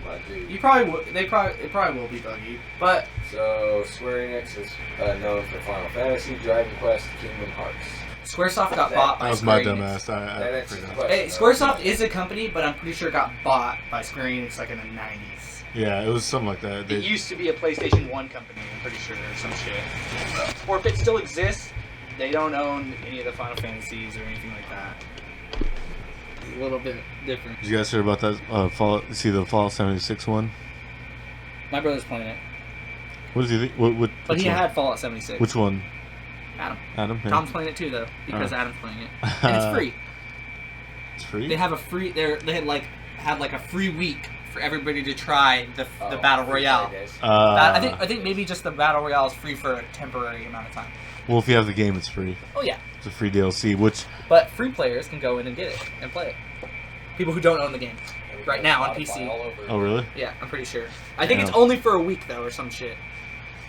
S2: You probably would. It probably will be buggy, but
S3: So Square Enix is known for Final Fantasy, Dragon Quest, Kingdom Hearts.
S2: SquareSoft got bought by
S1: That was
S2: Square
S1: my
S2: Enix.
S1: dumbass. I
S3: That answers the
S1: forgot.
S3: question.
S2: Hey, SquareSoft is a company, but I'm pretty sure it got bought by Square Enix like in the 90s.
S1: Yeah, it was something like that.
S2: It
S1: They,
S2: used to be a PlayStation 1 company, I'm pretty sure, or some shit. Or if it still exists, they don't own any of the Final Fantasies or anything like that. A little bit different.
S1: Did you guys hear about that? Fallout. See the Fallout 76 one?
S2: My brother's playing it,
S1: What does he think? What?
S2: but
S1: which
S2: he
S1: one?
S2: had Fallout 76.
S1: Which one?
S2: Adam.
S1: Adam. Yeah.
S2: Tom's playing it too, though, because
S1: Oh.
S2: Adam's playing it, and it's free.
S1: It's free.
S2: They have a free. They had like a free week for everybody to try the
S3: Oh,
S2: battle royale. I think maybe just the battle royale is free for a temporary amount of time.
S1: Well, if you have the game, it's free.
S2: Oh yeah,
S1: It's a free DLC. Which
S2: but free players can go in and get it and play it. People who don't own the game right now on PC.
S1: oh really?
S2: Yeah, I'm pretty sure. I think
S1: Yeah.
S2: it's only for a week though, or some shit.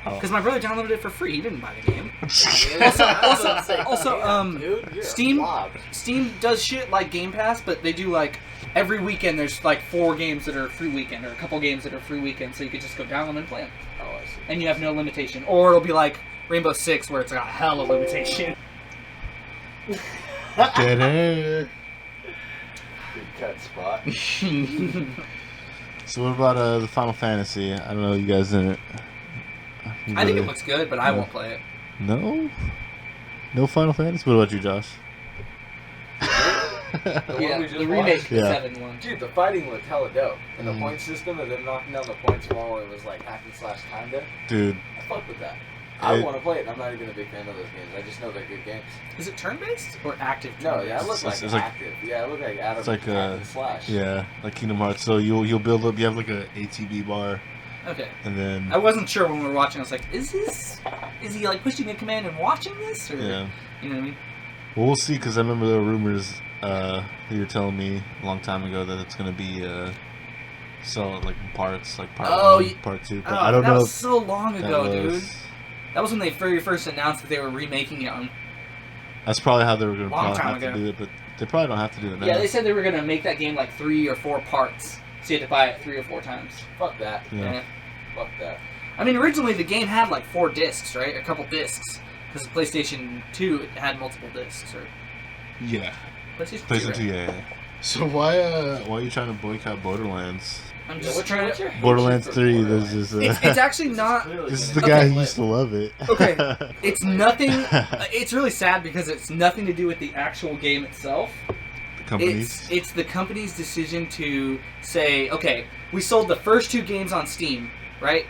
S1: Oh.
S2: Because my brother downloaded it for free. He didn't buy the game.
S3: Dude,
S2: Steam does shit like Game Pass, but they do like every weekend. There's like 4 games that are free weekend, or a couple games that are free weekend, so you could just go download them and play them.
S3: Oh, I see.
S2: And you have no limitation. Or it'll be like Rainbow Six, where it's got hell of limitation.
S1: Dead air.
S3: Good cut spot.
S1: So what about the Final Fantasy? I don't know. You guys didn't.
S2: I think it looks good, but I won't play it.
S1: No. No Final Fantasy. What about you, Josh?
S3: The one
S2: Yeah,
S3: we just
S2: the remake,
S3: watched?
S2: the
S1: Yeah.
S2: 7 one.
S3: Dude, the fighting looked hella dope. And the
S1: Mm.
S3: point system and them knocking down the points from all it was like hack and slash kinda.
S1: Dude,
S3: I fuck with that. I
S1: It-
S3: want to play it, and I'm not even a big fan of those games. I just know they're good games.
S2: Is it turn-based or active?
S3: No,
S2: turn-based?
S3: yeah, it looks like
S1: It's like-
S3: active. Yeah, it looked like Adam
S1: it's like
S3: hack and slash.
S1: yeah, like Kingdom Hearts. So you'll build up. You have like a ATB bar,
S2: Okay.
S1: and then
S2: I wasn't sure when we were watching. I was like, is he like pushing a command and watching this? Or,
S1: yeah.
S2: You know what I mean?
S1: Well, we'll see. Because I remember there were rumors. You were telling me a long time ago that it's gonna be so like parts, like part
S2: Oh,
S1: 1,
S2: y-
S1: part 2. But
S2: Oh,
S1: I don't
S2: that
S1: know.
S2: was so long
S1: if
S2: ago,
S1: that
S2: dude.
S1: was-
S2: That was when they very first announced that they were remaking it on.
S1: That's probably how they were going to
S2: Long
S1: probably
S2: time
S1: have to
S2: ago.
S1: do it, but they probably don't have to do it now.
S2: Yeah, they said they were gonna make that game like 3 or 4 parts, so you had to buy it 3 or 4 times.
S3: Fuck that.
S1: Yeah.
S3: Fuck that.
S2: I mean, originally the game had like 4 discs, right? A couple discs, because the PlayStation 2 had multiple discs, or
S1: Yeah.
S2: PlayStation 2.
S1: PlayStation
S2: right?
S1: 2, yeah. So why are you trying to boycott Borderlands?
S2: I'm
S3: Yeah,
S2: just trying to.
S1: Borderlands 3, this is
S2: It's actually not.
S1: this is the
S2: Okay.
S1: guy who used to love it.
S2: Okay, it's nothing. It's really sad because it's nothing to do with the actual game itself.
S1: The companies.
S2: It's the company's decision to say, okay, we sold the first 2 games on Steam, right?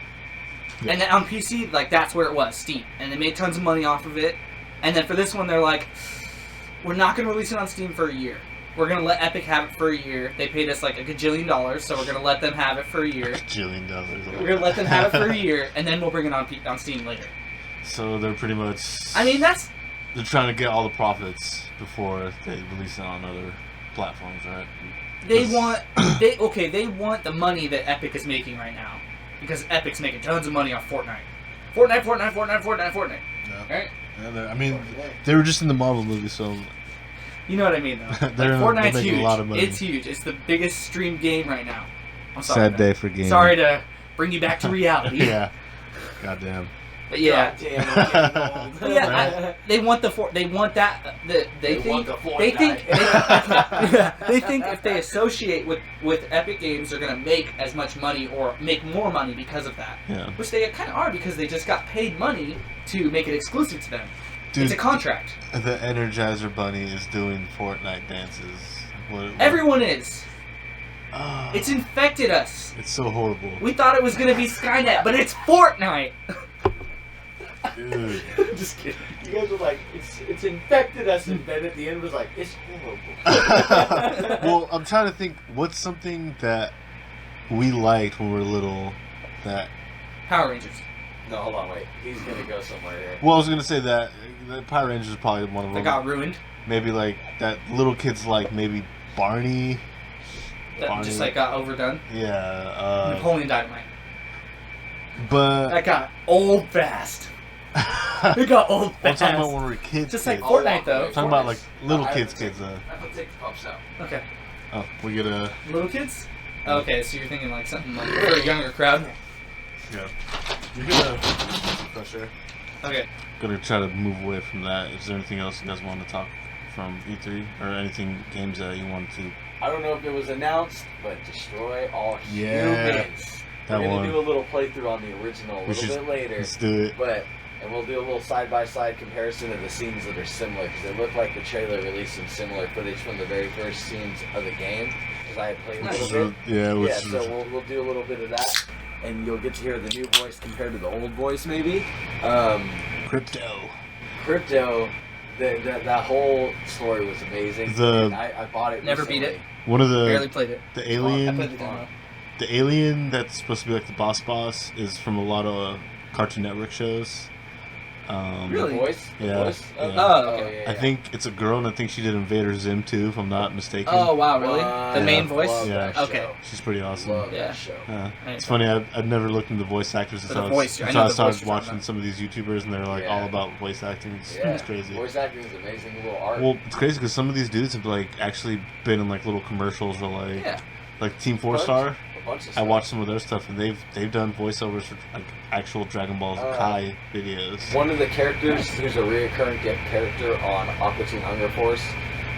S1: Yeah.
S2: And then on PC, like that's where it was, Steam, and they made tons of money off of it. And then for this one, they're like, we're not going to release it on Steam for a year. We're going to let Epic have it for a year. They paid us like $1 gajillion, so we're going to let them have it for a year.
S1: $1 gajillion.
S2: We're going to let them have it for a year, and then we'll bring it on Steam later.
S1: So they're pretty much.
S2: I mean, that's.
S1: They're trying to get all the profits before they release it on other platforms, right?
S2: They want they want the money that Epic is making right now, because Epic's making tons of money off Fortnite. Fortnite.
S1: Yeah.
S2: Right?
S1: Yeah, I mean, they were just in the Marvel movie, so
S2: You know what I mean, though. Like,
S1: they're
S2: Fortnite's
S1: making
S2: huge.
S1: a lot of money.
S2: It's huge. It's the biggest streamed game right now. I'm sorry,
S1: sad
S2: man.
S1: day for gaming.
S2: Sorry to bring you back to reality.
S1: Yeah. Goddamn.
S2: But yeah.
S3: Goddamn, we're getting old.
S2: But yeah, they want they want that. They
S3: want
S2: think
S3: the Fortnite.
S2: they think they think if they associate with Epic Games, they're gonna make as much money or make more money because of that.
S1: Yeah.
S2: Which they kind of are, because they just got paid money to make it exclusive to them.
S1: Dude,
S2: It's a contract.
S1: the Energizer Bunny is doing Fortnite dances. What-
S2: Everyone is.
S1: Ah,
S2: It's infected us.
S1: it's so horrible.
S2: We thought it was gonna be Skynet, but it's Fortnite.
S1: Dude.
S2: Just kidding.
S3: You guys were like, it's infected us, and then at the end was like, it's horrible.
S1: Well, I'm trying to think, what's something that we liked when we were little that...
S2: Power Rangers.
S3: No, hold on, wait. He's gonna go somewhere here.
S1: Well, I was going to say that the Power Rangers is probably one of
S2: That
S1: them.
S2: got ruined.
S1: Maybe like that little kids like maybe Barney.
S2: That
S1: Barney.
S2: just like got overdone.
S1: Yeah.
S2: Napoleon Dynamite.
S1: But...
S2: That got old fast. It got old
S1: I'm
S2: fast.
S1: talking about when we were kids.
S2: Just like
S1: kids.
S2: Fortnite, though.
S1: I'm talking about like little
S3: I
S1: kids.
S3: have to take the pumps out.
S2: Okay.
S1: Oh, we get a...
S2: Little kids? Okay, so you're thinking like something like for a younger crowd.
S1: Yeah. You get a... Fresh air.
S2: Okay.
S1: Gonna try to move away from that. Is there anything else you guys want to talk from E3 or anything games that you want to?
S3: I don't know if it was announced, but destroy all
S1: Yeah.
S3: humans.
S1: That
S3: We're gonna
S1: one.
S3: do a little playthrough on the original a
S1: We
S3: little
S1: should-
S3: bit later,
S1: Let's do it.
S3: and we'll do a little side-by-side comparison of the scenes that are similar, because it looked like the trailer released some similar footage from the very first scenes of the game, because I had played a little bit.
S1: Yeah,
S3: Yeah, so we'll do a little bit of that, and you'll get to hear the new voice compared to the old voice, maybe. Crypto, that whole story was amazing. And I bought it.
S2: Never beat
S3: recently.
S2: it.
S1: One of
S2: Barely played it.
S1: the
S2: I played
S1: alien,
S2: the demo.
S1: the alien that's supposed to be like the boss is from a lot of Cartoon Network shows.
S2: Really?
S3: The voice? The
S1: Yeah,
S3: voice?
S1: yeah.
S2: Oh, okay.
S1: I think it's a girl, and I think she did Invader Zim too, if I'm not mistaken.
S2: Oh wow, really?
S3: What?
S2: The main
S1: Yeah.
S2: voice?
S3: Love that
S1: Yeah.
S2: Okay.
S3: show.
S1: She's pretty awesome.
S3: Love
S2: Yeah.
S3: that show.
S1: It's funny. I've never looked into voice actors
S2: For the
S1: until
S2: voice, I know
S1: I
S2: the voice
S1: started
S2: you're talking
S1: watching
S2: about.
S1: some of these YouTubers, and they're like
S3: Yeah.
S1: all about voice acting. It's
S3: Yeah.
S1: crazy.
S3: Voice acting is amazing. Little art.
S1: Well, it's crazy because some of these dudes have like actually been in like little commercials or like
S2: Yeah.
S1: Team Four
S3: Bunch.
S1: Star.
S3: A bunch of
S1: I
S3: stuff.
S1: watched some of their stuff, and they've done voiceovers for like actual Dragon Ball Kai videos.
S3: One of the characters who's a reoccurring character on Aqua Teen Hunger Force,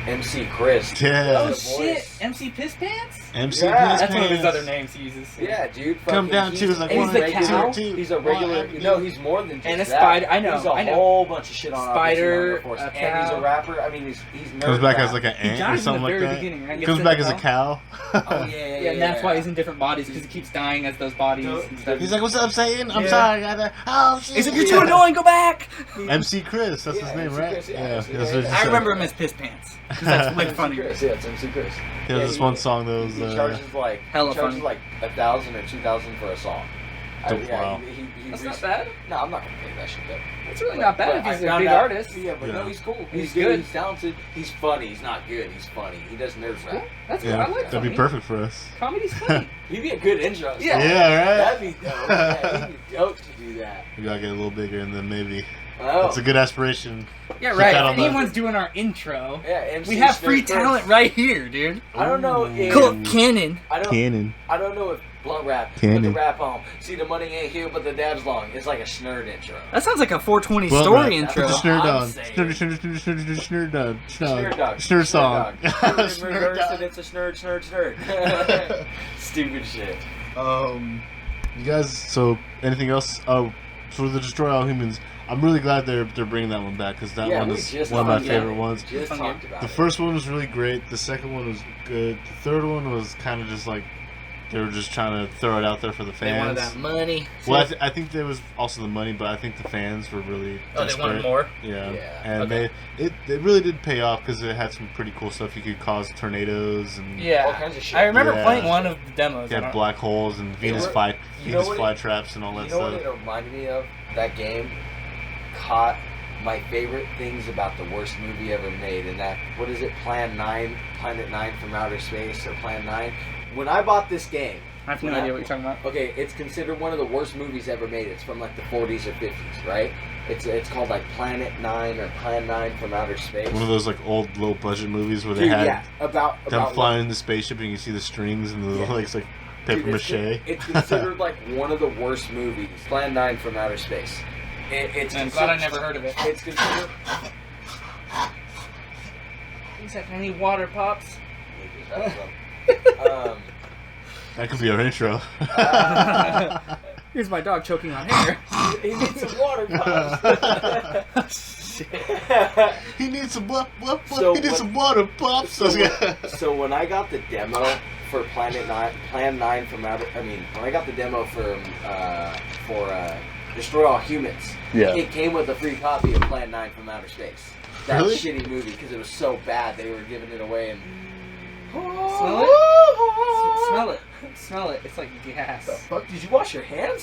S3: MC Chris.
S1: Yeah.
S2: Oh
S3: The
S2: shit!
S3: voice.
S2: MC Piss Pants?
S1: MC
S3: Yeah.
S1: Piss
S2: That's one of his
S1: Pants.
S2: other names he uses.
S3: Yeah, dude.
S1: Come
S3: fucking-
S1: down
S3: he's-
S1: to is like
S2: and he's
S1: one
S2: the
S1: regular
S2: cow?
S1: two.
S3: He's a regular. No, he's more than just
S2: And a
S3: that.
S2: spider- I know,
S3: He's a
S2: I know.
S3: whole bunch of shit on
S2: Spider,
S3: Aqua Teen Hunger Force,
S2: a
S3: and he's
S2: cow.
S3: a rapper. I mean, he's
S1: Comes back
S3: nerd
S1: as like an
S2: He
S1: ant
S2: dies
S1: or
S2: in
S1: something
S2: the
S1: like
S2: very
S1: that.
S2: beginning, right?
S1: Comes back as a cow.
S3: Oh yeah,
S2: Yeah, and that's why he's in different bodies, because he keeps dying as those bodies and stuff.
S1: He's like, "What's up, Satan? I'm
S2: Yeah.
S1: sorry, I oh shit."
S2: He's like, "You're too annoying, go back!"
S1: MC Chris, that's
S3: Yeah,
S1: his name,
S3: MC
S1: right?
S3: Chris, yeah,
S1: yeah.
S3: MC
S1: That's
S3: Chris.
S1: what he
S2: I
S1: said.
S2: remember him as Piss Pants, because that's way
S3: MC
S2: funnier.
S3: Chris, yeah, it's MC Chris.
S1: He has this one song that was.
S3: He charges like
S2: Hella
S3: charges
S2: funny.
S3: like 1,000 or 2,000 for a song.
S1: Wow.
S3: He
S2: That's not bad.
S3: No, I'm not gonna pay that shit up.
S2: It's really not bad if
S3: I
S2: he's a
S3: found
S2: big
S3: out-
S2: artist.
S3: Yeah, but
S1: Yeah.
S3: no, he's cool.
S2: He's
S3: good.
S2: good.
S3: He's talented. He's funny. He's not good. He's funny. He does nerd rap.
S2: That's
S1: Yeah,
S2: what I like.
S1: that'd be
S2: comedy.
S1: perfect for us.
S2: Comedy's funny.
S3: He'd be a good intro. song.
S2: Yeah.
S1: Yeah, right.
S3: That'd be dope. Yeah, he'd be dope to do that.
S1: We gotta get a little bigger, and then maybe
S3: Oh.
S1: That's a good aspiration.
S2: Yeah,
S1: Keep
S2: right.
S1: that
S2: If
S1: on the-
S2: anyone's doing our intro,
S3: Yeah, MC
S2: we have free
S3: Shnerdcast.
S2: talent right here, dude.
S3: I don't know if
S2: Cool. Canon.
S1: Canon.
S3: I don't know if blunt rap.
S1: Canon.
S3: Put the rap on. See, the money ain't here, but the dab's long. It's like a Snerd intro.
S2: That sounds like a 420
S1: Well,
S2: story
S1: right.
S2: intro.
S1: Put the snurd
S3: I'm
S1: on.
S3: saying.
S1: Snurd dog.
S3: Snerd dog.
S1: Snurd song.
S3: Snerd in reverse, and it's a snerd. Stupid shit.
S1: You guys. So anything else? For the Destroy All Humans, I'm really glad they're bringing that one back because that one
S3: we
S1: is
S3: just
S1: one of my
S3: talked about
S1: favorite
S3: it.
S1: ones.
S3: Just
S2: Fun
S3: talked
S2: game.
S3: about
S1: The
S3: it.
S1: first one was really great. The second one was good. The third one was kind of just like they were just trying to throw it out there for the
S2: They wanted
S1: fans.
S2: that money.
S1: Well, I think there was also the money, but I think the fans were really
S2: Oh, they
S1: desperate.
S2: wanted more?
S1: Yeah,
S3: Yeah.
S1: and
S2: Okay.
S1: it really did pay off because it had some pretty cool stuff. You could cause tornadoes and
S2: Yeah.
S3: All kinds of shit.
S2: I remember
S1: Yeah.
S2: playing one of the demos.
S1: you
S2: I
S1: had
S2: don't-
S1: black holes and Venus
S3: were-
S1: fly
S3: you know what it-
S1: flytraps and all that
S3: You know what
S1: stuff.
S3: it reminded me of? That game caught my favorite things about the worst movie ever made, and that, what is it, Planet 9 from Outer Space, or Plan 9? When I bought this game,
S2: I have no idea what you're talking about.
S3: okay, it's considered one of the worst movies ever made. It's from like the 40s or 50s, right? It's called like Planet 9 or Plan 9 from Outer Space.
S1: One of those like old low budget movies where they
S3: Dude,
S1: had
S3: yeah, about
S1: them flying in the spaceship and you see the strings and the
S3: Yeah.
S1: like paper
S3: Dude,
S1: mache.
S3: It's considered like one of the worst movies. Plan 9 from Outer Space. It's
S2: I'm glad I never heard of it.
S3: It's considered.
S2: Is that any water pops?
S1: That could be our intro.
S2: Here's my dog choking on hair.
S3: He needs some water pops.
S1: He needs some
S3: So
S1: he needs
S3: what-
S1: some water pops.
S3: So when I got the demo for Plan 9 from Outer, when I got the demo for Destroy All Humans,
S1: Yeah.
S3: it came with a free copy of Plan 9 from Outer Space. That
S1: Really?
S3: shitty movie because it was so bad they were giving it away and.
S2: Smell it? Smell it. Smell it. It's like gas.
S3: The fuck? Did you wash your hands?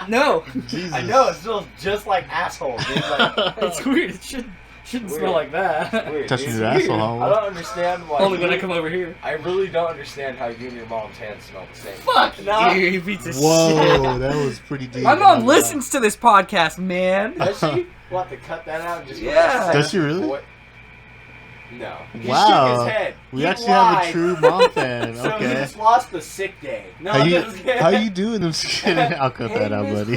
S2: No.
S1: Jesus.
S3: I know, it smells just like asshole, dude. Like,
S2: It's weird. It shouldn't smell like that.
S3: weird.
S1: Touching
S3: It's
S1: your
S3: weird.
S1: asshole, huh?
S3: I don't understand why.
S2: Only when I come over here.
S3: I really don't understand how you and your mom's hands smell the same.
S2: Fuck
S3: No.
S2: you. He beats his shit.
S1: Whoa, that was pretty deep.
S2: My mom listens to this podcast, man.
S3: Does she? We'll have to cut that out and just.
S2: Yeah.
S1: Does she really?
S3: What? No. He
S1: Wow.
S3: shook his head.
S1: We
S3: He
S1: actually have a
S3: lied.
S1: true mom fan.
S3: So he
S1: Okay.
S3: just lost the sick day. No,
S1: How
S3: I'm
S1: you
S3: just kidding.
S1: how you doing? I'm just kidding. I'll cut that out, buddy.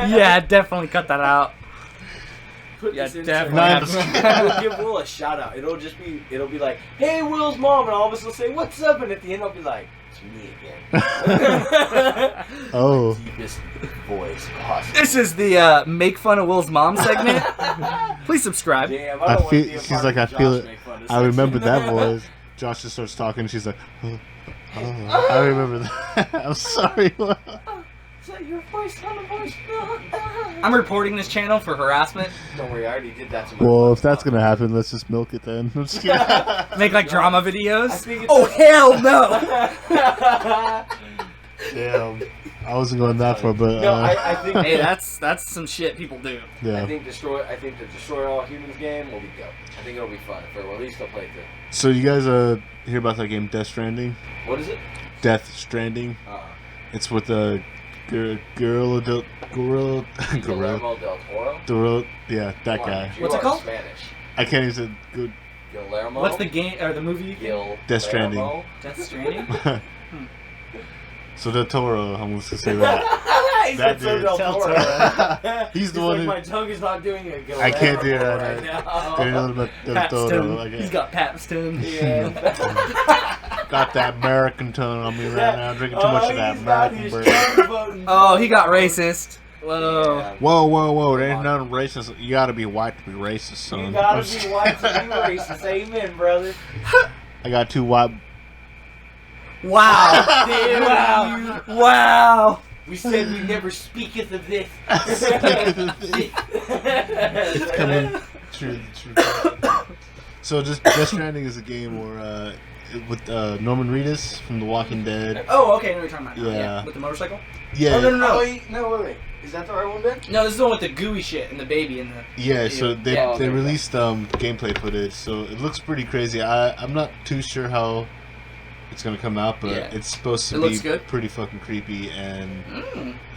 S2: Yeah, definitely cut that out.
S3: Put
S2: Yeah,
S3: this in
S2: definitely.
S1: No, I'm just
S3: We'll give Will a shout out. It'll be like, hey, Will's mom, and all of us will say, what's up? And at the end, I'll be like, it's me again.
S1: Oh.
S3: Deepest voice possible.
S2: This is the make fun of Will's mom segment. Please subscribe.
S3: Damn,
S1: I
S3: don't wanna
S1: feel.
S3: be a
S1: She's
S3: part
S1: like,
S3: of
S1: I
S3: Josh
S1: feel it.
S3: make fun of
S1: I remember
S3: section.
S1: that voice. Josh just starts talking. And she's like, oh, I remember that. I'm sorry.
S3: Is that your voice on the voice?
S2: I'm reporting this channel for harassment.
S3: Don't worry, I already did that to my
S1: Well, if
S3: phone.
S1: that's gonna happen, let's just milk it then. I'm just kidding.
S2: Make like drama
S3: I
S2: videos.
S3: think it's
S2: Oh hell no!
S1: Damn, I wasn't going that far, but
S3: No, I think
S2: Hey, that's some shit people do.
S1: yeah.
S3: I think the Destroy All Humans game will be dope. I think it'll be fun. Or at least I'll play through.
S1: So you guys hear about that game Death Stranding?
S3: What is it?
S1: Death Stranding. It's with a Gorilla.
S3: Guillermo del Toro.
S1: Yeah, that
S3: Come on,
S1: guy.
S3: you
S2: What's it
S3: are
S2: called?
S3: Spanish.
S1: I can't even say good.
S3: Guillermo.
S2: What's the game or the movie?
S3: Guillermo.
S1: Death Stranding.
S2: Death Stranding.
S1: So Del Toro, I'm going to say that.
S3: He
S1: That
S3: said so
S1: dude.
S3: del Toro.
S1: He's the
S3: He's
S1: one
S3: like,
S1: who.
S3: my tongue is not doing a Guillermo
S1: I can't do that
S3: right now.
S1: Del
S2: Pat
S1: Toro.
S2: Stone.
S1: Okay.
S2: He's got Pat Stone.
S3: Yeah.
S1: Got that American tongue on me right now. Drinking too much of that
S3: he's got
S1: American
S3: his
S1: bourbon.
S3: tongue voting.
S2: Oh, he got racist. Whoa.
S3: Yeah.
S1: Whoa. There ain't nothing racist. You gotta be white to be racist, son.
S3: You gotta be white to be racist. Amen, brother.
S1: I got two white.
S2: Wow.
S3: Damn
S2: Wow. Wow.
S3: We said we never speaketh of this.
S1: Coming true. So just Death Stranding is a game where with Norman Reedus from The Walking Dead.
S2: Oh, okay. I know what you're talking about. now.
S1: Yeah.
S2: With the motorcycle?
S1: Yeah.
S3: Oh, no, wait. Is that the right one, Ben?
S2: No, this is the one with the gooey shit and the baby and the.
S1: Yeah, so they
S2: Yeah.
S1: they released gameplay footage, so it looks pretty crazy. I'm not too sure how it's gonna come out, but
S2: Yeah.
S1: it's supposed to
S2: It
S1: be
S2: looks good?
S1: pretty fucking creepy, and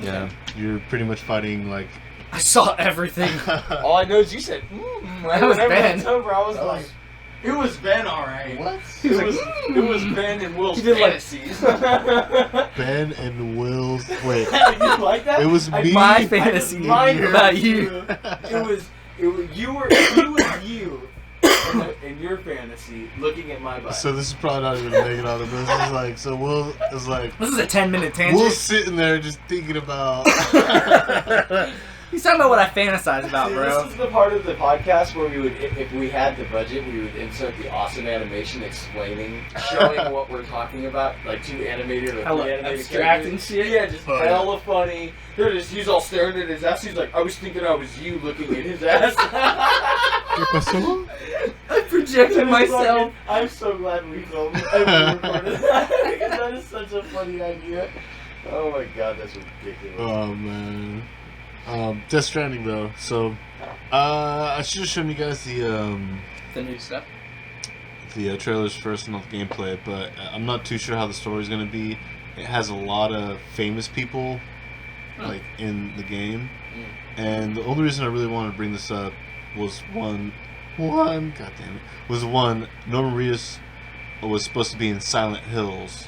S1: yeah,
S2: Okay.
S1: you're pretty much fighting like.
S2: I saw everything.
S3: All I know is you said,
S2: That was
S3: whenever
S2: Ben.
S3: it's over, I was
S4: That
S3: like,
S4: was-
S3: it was Ben, alright.
S4: What?
S3: It was, it was Ben and Will's
S2: He did like-
S3: fantasies.
S1: Ben and Will's. Wait,
S3: you like that?
S1: it was me.
S2: My fantasy
S3: mine
S2: about you.
S3: It was you in your fantasy looking at my butt.
S1: So this is probably not even making it out of this. This is like, so Will is like,
S2: This is a 10-minute tangent.
S1: Will's sitting there just thinking about.
S2: He's talking about what I fantasize about,
S3: See,
S2: bro.
S3: this is the part of the podcast where we would, if we had the budget, we would insert the awesome animation explaining, showing what we're talking about, like 2 animated or 3
S2: Hella
S3: animated
S2: abstract and
S3: characters.
S2: shit.
S3: Yeah, just
S1: Oh, yeah.
S3: hella funny. He's all staring at his ass. He's like, I was thinking I was you looking at his ass.
S2: I projected myself.
S3: I'm so glad we filmed it. I recorded that because that is such a funny idea. Oh my god, that's ridiculous.
S1: Oh man. Death Stranding though. So, I should have shown you guys
S2: The new stuff.
S1: the trailers first and not the gameplay, but I'm not too sure how the story's gonna be. It has a lot of famous people, like in the game, and the only reason I really wanted to bring this up was one. God damn it, was one. Norman Reedus was supposed to be in Silent Hills.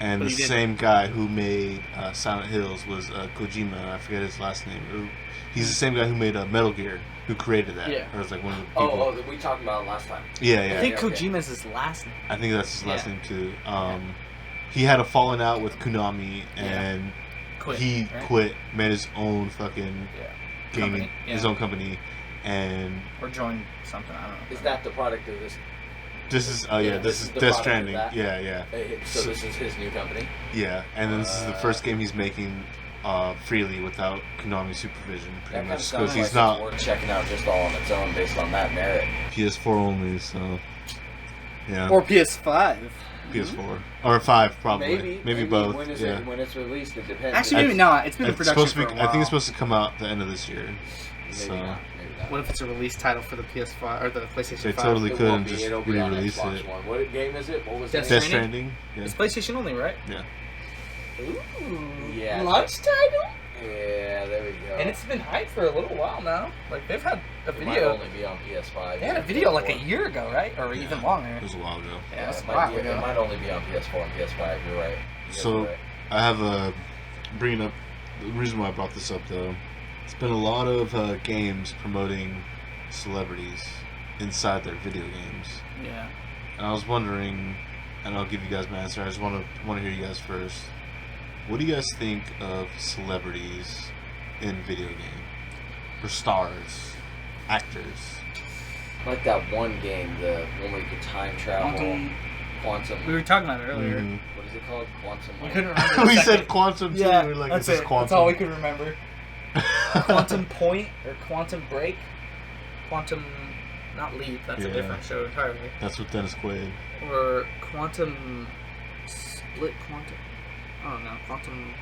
S1: And
S2: But
S1: the
S2: he didn't.
S1: same guy who made Silent Hills was Kojima. I forget his last name. He's the same guy who made Metal Gear, who created that.
S2: Yeah.
S1: Or was like one of the people.
S3: Oh, we talked about it last time.
S1: Yeah,
S2: I
S1: yeah.
S2: think
S3: Yeah, okay.
S2: Kojima's his last name.
S1: I think that's his last
S2: Yeah.
S1: name too. He had a falling out with Konami, and he
S2: right?
S1: quit, made his own fucking gaming,
S2: Company, yeah.
S1: his own company, and
S2: Or joined something, I don't know.
S3: Is that the product of this?
S1: this is this is
S3: the
S1: Death
S3: product of
S1: Stranding.
S3: that?
S1: Yeah.
S3: So this is his new company?
S1: Yeah, and then this is the first game he's making freely without Konami supervision,
S3: That
S1: pretty
S3: kind of
S1: much,
S3: sounds
S1: because
S3: like
S1: he's not
S3: it's worth checking out just all on its own based on that merit.
S1: PS4 only, so yeah,
S2: Or PS5.
S1: PS4 or 5 probably, maybe both.
S3: When is
S1: yeah,
S3: it? When it's released, it depends.
S2: Actually, maybe not. It's been in
S1: it's
S2: production
S1: supposed to
S2: for
S1: be.
S2: a while.
S1: I think it's supposed to come out the end of this year.
S3: maybe
S1: So
S3: not. Maybe not.
S2: What if it's a release title for the PS5 or the PlayStation
S1: they
S2: 5?
S1: totally
S3: It
S1: could
S3: won't
S1: and
S3: be.
S1: just
S3: It'll be on
S1: re-release
S3: Xbox
S1: it.
S3: One. What game is it? What was
S2: Death
S3: it?
S1: Death
S2: Stranding?
S1: Stranding. Yeah.
S2: It's PlayStation only, right?
S1: Yeah.
S2: Ooh.
S3: Yeah.
S2: Launch title?
S3: Yeah, there we go.
S2: And it's been hyped for a little while now. Like, they've had a
S3: It might
S2: video.
S3: only be on PS5.
S2: They had a video like a year ago, right? Or even longer.
S1: It was a while ago.
S2: Yeah, that's
S3: it
S2: a
S3: might,
S2: while
S3: be, it
S2: ago.
S3: might only be on PS4 and PS5. You're right.
S1: So I have a bringing up the reason why I brought this up though. It's been a lot of games promoting celebrities inside their video games,
S2: Yeah.
S1: and I was wondering, and I'll give you guys my answer. I just want to hear you guys first. What do you guys think of celebrities in video game, or stars, actors?
S3: Like that one game, the one where you could time travel. Quantum.
S2: We were talking about it earlier.
S1: Mhm.
S3: What is it called? Quantum.
S2: We
S3: like-
S2: couldn't remember.
S1: we
S2: the
S1: said
S2: second.
S1: quantum too.
S2: Yeah,
S1: We're like,
S2: that's
S1: this is
S2: it.
S1: quantum.
S2: That's all we could remember. Quantum Point or Quantum Break. Quantum, not Leap. That's a
S1: Yeah.
S2: different show entirely.
S1: That's with Dennis Quaid.
S2: Or Quantum Split Quantum. I don't know. Quantum.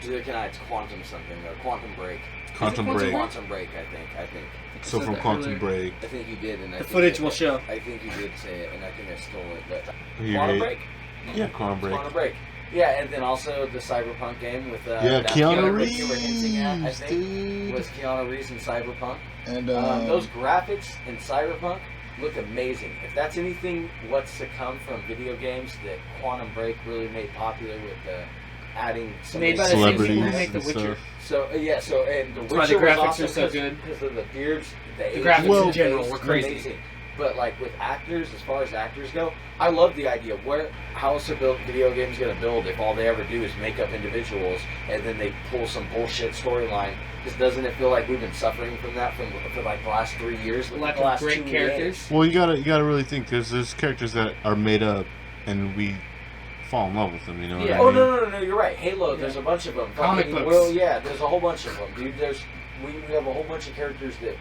S3: Either can it's Quantum something or Quantum Break.
S1: Quantum
S2: Quantum
S1: Break.
S3: Quantum Break, I think.
S1: So
S2: said
S1: from
S2: that
S1: Quantum
S2: earlier.
S1: Break.
S3: I think you did, and I
S2: The
S3: think
S2: footage
S3: that-
S2: will show.
S3: I think you did say it, and I think I stole it. But
S1: You
S3: Quantum
S1: ate-
S3: Break.
S1: Yeah, Quantum Break.
S3: Quantum Break. Yeah, and then also the Cyberpunk game with
S1: Yeah,
S3: that
S1: Keanu
S3: what you were hinting at, I
S1: Reeves,
S3: think,
S1: dude.
S3: was Keanu Reeves in Cyberpunk.
S4: And
S3: Those graphics in Cyberpunk look amazing. If that's anything what's to come from video games that Quantum Break really made popular with adding some
S2: Made by the same people who
S1: Celebrities
S2: make The
S1: and
S2: Witcher.
S1: stuff.
S3: So and the
S2: That's why the
S3: Witcher was
S2: graphics
S3: awesome
S2: are so good.
S3: because of the beards, the
S2: graphics
S1: in
S3: the
S2: general
S3: face
S2: were
S3: was
S2: crazy.
S3: amazing. But like with actors, as far as actors go, I love the idea. How is a video games going to build if all they ever do is make up individuals and then they pull some bullshit storyline? Just doesn't it feel like we've been suffering from that for like the last 3 years?
S2: Lack
S3: the
S2: of
S3: last
S2: great
S3: 2
S2: characters.
S3: years?
S1: Well, you gotta really think because there's characters that are made up, and we fall in love with them. You know
S2: Yeah.
S1: what I
S3: Oh
S1: mean?
S3: no! You're right. Halo. There's a bunch of them.
S2: Comic
S3: Fucking-
S2: books.
S3: Well, yeah. There's a whole bunch of them, dude. We have a whole bunch of characters that.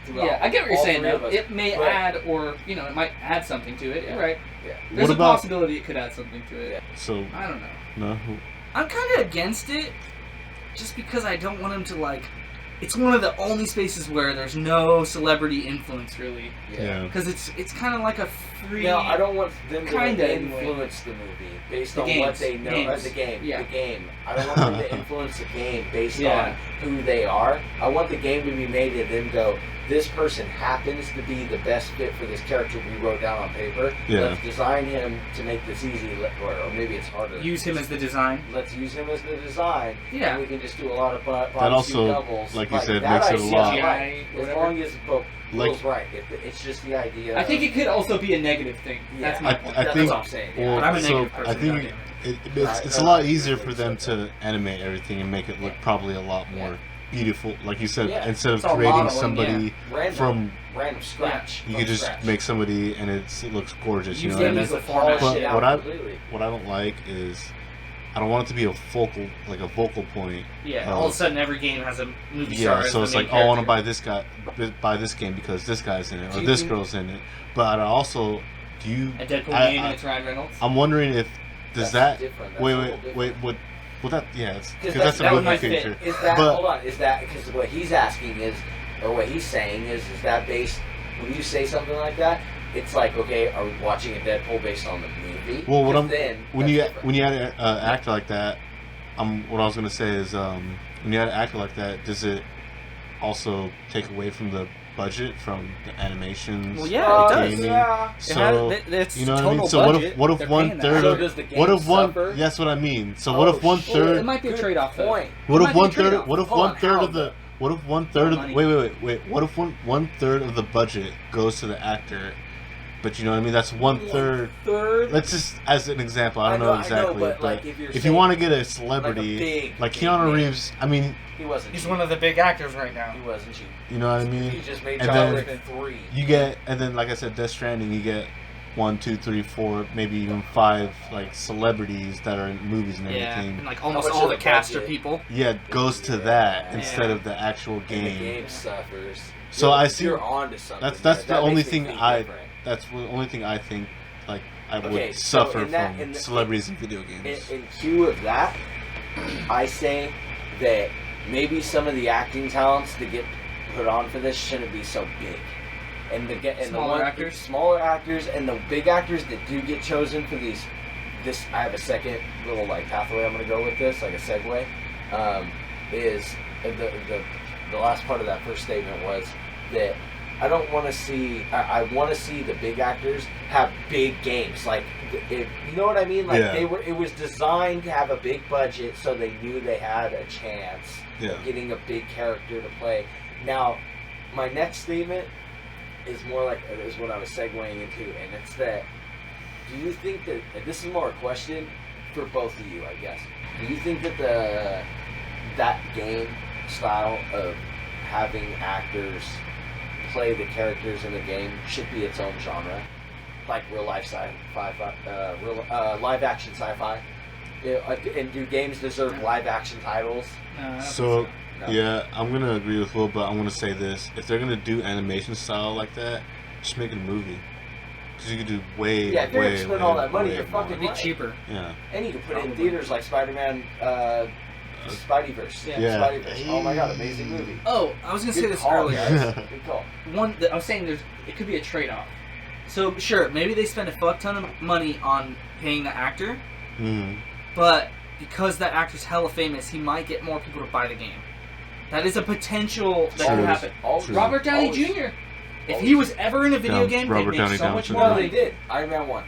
S3: throughout
S2: Yeah, I get what you're
S3: all
S2: saying
S3: three
S2: though.
S3: of us-
S2: It may
S3: Right.
S2: add, or it might add something to it.
S3: Yeah.
S2: You're right.
S3: Yeah.
S2: There's
S1: What
S2: a
S1: about-
S2: possibility it could add something to it.
S3: Yeah.
S1: So
S2: I don't know.
S1: no.
S2: I'm kind of against it, just because I don't want them to like. It's one of the only spaces where there's no celebrity influence really,
S1: Yeah.
S2: because it's kind of like a 3.
S3: Now, I don't want them to
S2: Kinda,
S3: influence the movie based
S2: The
S3: on
S2: games.
S3: what they know.
S2: Games.
S3: The game.
S2: Yeah.
S3: The game. I don't want them to influence the game based
S2: Yeah.
S3: on who they are. I want the game to be made and then go, this person happens to be the best fit for this character we wrote down on paper.
S1: Yeah.
S3: Let's design him to make this easy, or maybe it's harder.
S2: Use him as the design.
S3: Let's use him as the design.
S2: Yeah.
S3: And we can just do a lot of body
S1: also,
S3: doubles.
S1: like you said,
S3: that
S1: makes
S3: I
S1: it a
S3: see
S1: lot-
S3: right. As
S2: whatever.
S3: long as
S1: Like-
S3: Will's right. It's just the idea.
S2: I think it could also be a negative thing. That's my point.
S1: I
S3: That's
S1: think-
S3: what I'm saying.
S1: Well,
S2: But I'm a
S1: so
S2: negative person,
S1: I think
S2: goddamn
S1: it's a lot easier for them to animate everything and make it look probably a lot more beautiful. Like you said,
S3: Yeah.
S1: instead of
S2: It's all
S1: creating
S2: modeling,
S1: somebody
S3: Random,
S1: from,
S3: random scratch.
S1: you
S3: from
S1: could just
S3: scratch.
S1: make somebody and it looks gorgeous. You
S2: Use
S1: know what I
S2: them
S1: mean?
S2: as a
S3: Polish
S2: format.
S1: But
S3: it out
S1: what I-
S3: completely.
S1: What I don't like is I don't want it to be a focal point.
S2: Yeah, all of a sudden every game has a movie star.
S1: Yeah,
S2: as
S1: so
S2: the
S1: it's
S2: main
S1: like, oh, I want to
S2: character.
S1: buy this game because this guy's in it
S3: Do
S1: or
S3: you
S1: this
S3: think-
S1: girl's in it. But I also, do you?
S2: A Deadpool
S1: I-
S2: game
S1: I-
S2: and it's Ryan Reynolds.
S1: I'm wondering if does
S3: That's
S1: that
S3: different. That's
S1: wait
S3: a
S1: wait
S3: little different.
S1: wait what? Well, that yeah, it's because
S3: Because
S1: that's a
S2: that
S1: movie
S2: might fit.
S1: feature.
S3: Is that
S1: But-
S3: hold on? Is that because what he's asking is, or what he's saying is that based when you say something like that, it's like, okay, are we watching a Deadpool based on the movie?
S1: Well, what
S3: 'Cause
S1: I'm
S3: then
S1: when
S3: that's
S1: you
S3: different.
S1: when you add an actor like that, what I was gonna say is when you add an actor like that, does it also take away from the budget from the animations?
S2: Well, yeah, it does.
S1: gaming?
S3: Yeah.
S1: So
S2: it's
S1: you know what I
S2: total
S1: mean. So
S2: budget.
S1: what if
S2: They're
S1: one
S2: paying that.
S1: third
S3: So
S1: of
S3: does the game
S1: what if one?
S3: suffer?
S1: That's what I mean. So what if one
S3: shit.
S2: Well,
S1: third?
S2: it might be a
S3: Good
S2: trade-off. though.
S3: point.
S1: What
S2: It
S1: if
S2: might
S1: one
S2: be a
S1: third?
S2: trade-off.
S1: What if
S3: Hold
S1: one
S3: on,
S1: third
S3: how
S1: of the?
S3: though?
S1: What if one third of?
S2: Money.
S1: Wait. What if one third of the budget goes to the actor, but you know what I mean? That's one third.
S2: Third.
S1: Let's just as an example. I don't know exactly,
S3: but like if you're
S1: if you
S3: saying,
S1: want to get a
S3: like a
S1: celebrity
S3: big,
S1: like
S3: big
S1: Keanu
S3: name.
S1: Reeves, I mean,
S3: he wasn't.
S2: He's
S3: cheap.
S2: one of the big actors right now.
S3: He wasn't cheap.
S1: you know what I
S3: He
S1: mean.
S3: just made
S1: And
S3: John
S1: then-
S3: Wick 3.
S1: You get, and then like I said, Death Stranding, you get 1, 2, 3, 4, maybe even 5 like celebrities that are in movies and
S2: Yeah,
S1: everything.
S2: and like
S3: How
S2: almost
S3: much
S2: all
S3: of
S2: the
S3: the
S2: cast are
S3: budget?
S2: people.
S1: Yeah, it goes to that
S3: Yeah.
S1: instead of the actual
S3: And the
S1: game.
S3: game suffers.
S1: So
S3: You're-
S1: I see-
S3: You're on to something.
S1: That's
S3: there.
S1: the
S3: That
S1: only
S3: makes me
S1: thing
S3: think
S1: I
S3: different.
S1: that's the only thing I think like I
S3: Okay,
S1: would
S3: so
S1: suffer
S3: in that-
S1: from
S3: in the-
S1: celebrities in video games.
S3: In cue of that, I say that maybe some of the acting talents that get put on for this shouldn't be so big. And
S2: Smaller actors?
S3: smaller actors, and the big actors that do get chosen for these. This I have a second little like pathway I'm gonna go with this, like a segue. Is the last part of that first statement was that I don't want to see. I want to see the big actors have big games. Like, you know what I mean? Like
S1: Yeah.
S3: It was designed to have a big budget, so they knew they had a chance
S1: Yeah.
S3: of getting a big character to play. Now, my next statement is more like is what I was segueing into, and it's that. Do you think that and this is more a question for both of you, I guess? Do you think that that game style of having actors play the characters in the game should be its own genre, like real life sci-fi, live action sci-fi? And do games deserve live action titles?
S2: No, I don't
S1: So
S2: think
S3: No.
S1: yeah, I'm gonna agree with Will, but I'm gonna say this: if they're gonna do animation style like that, just make it a movie. Because you could do way,
S3: Yeah, if you're
S1: way,
S3: gonna spend
S1: way,
S3: all that money,
S1: way
S3: you're
S1: more.
S3: fucking
S2: It'd be
S3: right.
S2: cheaper.
S1: Yeah.
S3: And you can put it in
S2: Probably.
S3: theaters like Spider-Man, Spideyverse.
S2: Yeah.
S3: Spideyverse. Oh my god, amazing movie.
S2: Oh, I was gonna say
S3: Good
S2: this
S3: call,
S2: earlier.
S3: guys. Good call.
S2: I was saying it could be a trade-off. So sure, maybe they spend a fuck ton of money on paying the actor,
S1: Mm.
S2: but because that actor's hella famous, he might get more people to buy the game. That is a potential that
S1: True.
S2: could happen.
S1: True.
S2: Robert Downey
S3: Always.
S2: Jr. If he was ever in a video
S1: Yeah,
S2: game,
S1: Robert
S2: they'd
S1: Downey
S2: make so much
S1: Johnson.
S2: more
S3: Well, they
S2: money.
S3: did. Iron Man 1.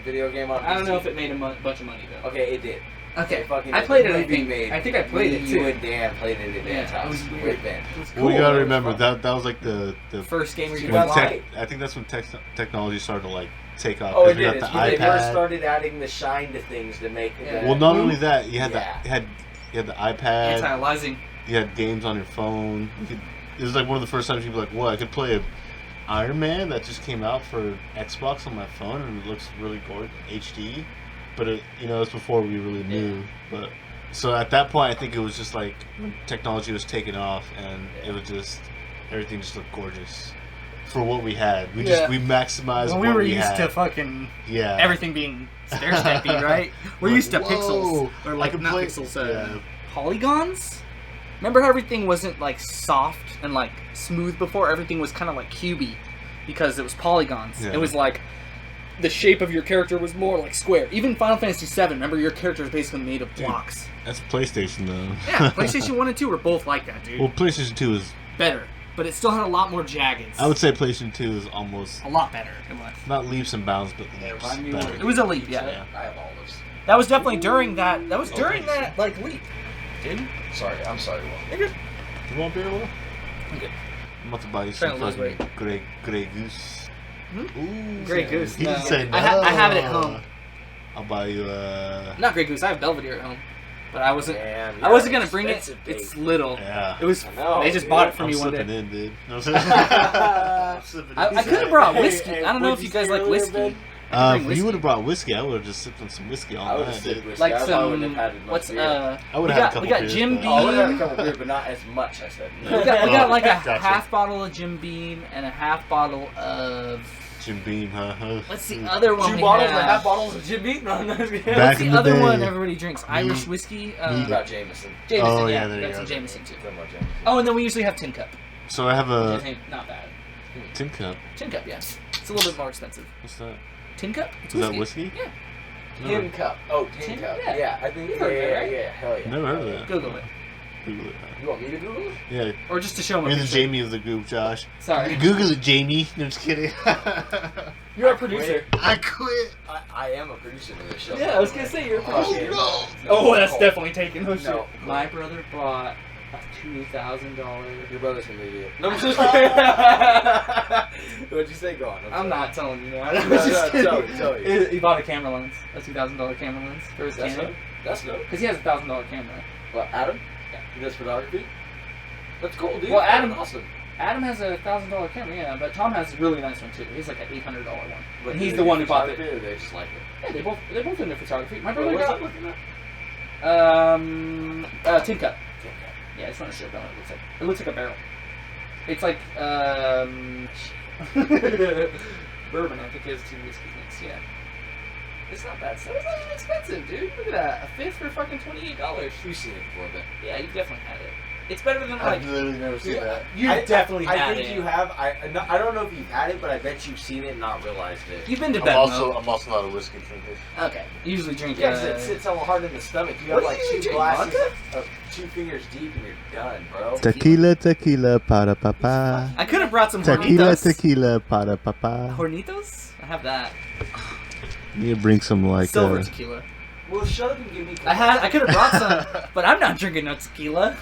S3: Video game on PC.
S2: I don't know if it made a bunch of money though.
S3: Okay, it did.
S2: Okay,
S3: It fucking
S2: I
S3: did.
S2: played
S3: The
S2: it. I
S3: movie
S2: think.
S3: made-
S2: I think I played it
S3: You
S2: too.
S3: and Dan played it at Dan's
S2: Yeah, it
S3: house.
S2: was weird.
S3: Great band.
S2: It was
S1: Well, you
S2: cool.
S1: gotta
S3: It was
S1: remember
S3: fun.
S1: that was like the
S2: First game where you
S3: When
S2: got
S3: got
S2: locked.
S3: light.
S1: I think that's when technology started to like take off.
S3: Oh,
S1: 'cause
S3: it
S1: we
S3: did.
S1: got
S3: It's
S1: the
S3: when they first
S1: iPad.
S3: started adding the shine to things to make
S2: Yeah.
S3: the...
S1: Well, not only that, you had
S3: Yeah.
S1: you had the iPad.
S2: Anti-aliasing.
S1: You had games on your phone. It was like one of the first times you'd be like, "Whoa, I could play a Iron Man that just came out for Xbox on my phone and it looks really gorgeous, HD." But it's before we really knew. But so at that point, I think it was just like when technology was taking off and it was just everything just looked gorgeous for what we had. We maximized
S2: Well,
S1: what
S2: we were
S1: we
S2: used
S1: had.
S2: to fucking
S1: Yeah.
S2: everything being stair-steppy, right? We're
S1: Like,
S2: used to
S1: whoa,
S2: pixels, or
S1: I
S2: like
S1: can
S2: not
S1: play-
S2: pixels,
S1: yeah.
S2: polygons. Remember how everything wasn't like soft and like smooth before? Everything was kind of like cubey because it was polygons.
S1: Yeah.
S2: It was like the shape of your character was more like square. Even Final Fantasy VII, remember your character is basically made of blocks.
S1: That's PlayStation though.
S2: Yeah, PlayStation 1 and 2 were both like that, dude.
S1: Well, PlayStation 2 is
S2: Better, but it still had a lot more jaggeds.
S1: I would say PlayStation 2 is almost
S2: a lot better. It was.
S1: not leaps and bounds, but
S3: Yeah,
S1: leaps
S3: remind me
S1: better.
S3: what
S2: It was a leap, yeah.
S3: I have olives.
S2: That was definitely during that. That was during that like leap. Dude,
S3: Sorry, I'm sorry, Will.
S2: you're good.
S1: You want beer, Will?
S2: I'm good.
S1: I'm about to buy you
S2: Trying
S1: some
S2: to lose
S1: fucking Grey Goose.
S2: Hmm? Grey Goose.
S1: He
S2: No.
S1: didn't say no.
S2: I have it at home.
S1: I'll buy you
S2: Not Grey Goose. I have Belvedere at home, but I wasn't.
S3: Damn,
S2: I wasn't gonna
S3: you're
S2: bring it.
S3: expensive,
S2: It's
S3: babe.
S2: little.
S1: Yeah.
S2: It was.
S3: I know,
S2: They just
S3: dude.
S2: bought it for
S1: I'm
S2: me one
S1: slipping
S2: day.
S1: in, dude. You know what I'm saying?
S2: I could have brought
S3: Hey,
S2: whiskey.
S3: hey,
S2: I don't know
S3: what'd
S2: if you
S3: you
S2: guys
S3: say
S2: like
S3: earlier,
S2: whiskey.
S3: Ben?
S2: I could bring
S1: If you
S2: whiskey.
S1: would have brought whiskey, I would have just sipped on some whiskey all
S3: I would
S1: night,
S3: have sipped
S1: dude.
S3: whiskey.
S2: Like
S3: I probably wouldn't have had as much
S2: what's
S3: beer.
S1: I would
S2: we
S1: have had a
S2: got
S1: couple
S2: we got
S1: beers,
S2: Jim
S1: but-
S2: Beam.
S3: Oh, I would have had a couple beer, but not as much, I said.
S2: We got like a
S1: Gotcha.
S2: half bottle of Jim Beam and a half bottle of
S1: Jim Beam, huh?
S2: what's the other one?
S3: 2
S2: we
S3: bottles
S2: have?
S3: or half bottles of Jim Beam? No, no.
S1: Back
S2: What's
S1: in
S2: the
S1: the
S2: other
S1: day.
S2: one everybody drinks? Irish whiskey.
S3: What about Jameson?
S2: Jameson.
S1: Oh,
S2: yeah,
S1: yeah, there
S2: we
S1: you
S2: got
S1: go.
S2: some Jameson too.
S3: What about Jameson?
S2: Oh, and then we usually have Tin Cup.
S1: So I have
S2: Which
S1: a
S2: ain't not bad.
S1: tin cup.
S2: Tin Cup, yeah. It's a little bit more expensive.
S1: What's that?
S2: Tin Cup? It's
S1: Is that whiskey?
S2: Yeah.
S3: Tin cup. Oh, tin cup.
S2: Yeah.
S3: Yeah, I think.
S2: You've heard of it, right?
S3: Yeah, hell yeah.
S1: Never heard of that.
S2: Google it.
S1: Google it.
S3: You want me to Google it?
S1: Yeah.
S2: Or just to show them.
S1: You're the Jamie of the group, Josh.
S2: Sorry.
S1: Google it, Jamie. No, I'm just kidding.
S2: You're a producer.
S1: I quit.
S3: I am a producer of this show.
S2: Yeah, I was gonna say you're a producer.
S3: Oh,
S2: Oh, that's definitely taken. Oh, shit.
S3: No.
S2: My brother bought a $2,000.
S3: Your brother's an idiot. No, I'm just kidding. What'd you say? Go on.
S2: I'm not telling you now. I
S3: No,
S2: was just
S3: no,
S2: kidding.
S3: tell you.
S2: He bought a camera lens, a $2,000 camera lens for his
S3: That's
S2: Canon.
S3: no. That's no.
S2: Because he has a $1,000 camera.
S3: Well, Adam?
S2: Yeah.
S3: He does photography? That's cool, dude.
S2: Well, Adam-
S3: awesome.
S2: Adam has a $1,000 camera, yeah, but Tom has a really nice one too. He's like an $800 one.
S3: But
S2: And
S3: do
S2: he's
S3: they
S2: the
S3: do
S2: one who bought it.
S3: photography, or they just like it?
S2: Yeah, they both into photography. My
S3: Well,
S2: brother
S3: what's
S2: got
S3: it looking at?
S2: Tin Cup. Yeah, it's not a ship. It looks like a barrel. It's like bourbon. I think is 2 whiskey mix. Yeah, it's not bad stuff. It's not even expensive, dude. Look at that. A fifth for fucking $28.
S3: We've seen it before, but
S2: Yeah, you've definitely had it. It's better than like
S1: I've literally never seen that.
S2: you've definitely had
S3: I think
S2: it.
S3: you have. I don't know if you've had it, but I bet you've seen it and not realized it.
S2: You've been to
S1: I'm
S2: bed.
S1: also not a whiskey drinker.
S2: Okay. You usually drink.
S3: Yeah, 'cause it sits so hard in the stomach. You
S2: What
S3: have
S2: do
S3: like
S2: you
S3: 2
S2: drink,
S3: glasses,
S2: vodka?
S3: of 2 fingers deep, and you're done, bro.
S1: Tequila, tequila, para papa.
S2: I could have brought some
S1: Tequila,
S2: Hornitos.
S1: tequila, para papa.
S2: Hornitos? I have that.
S1: You need to bring some like
S2: Silver tequila.
S3: Well, shut up and give me.
S2: I could have brought some, but I'm not drinking no tequila.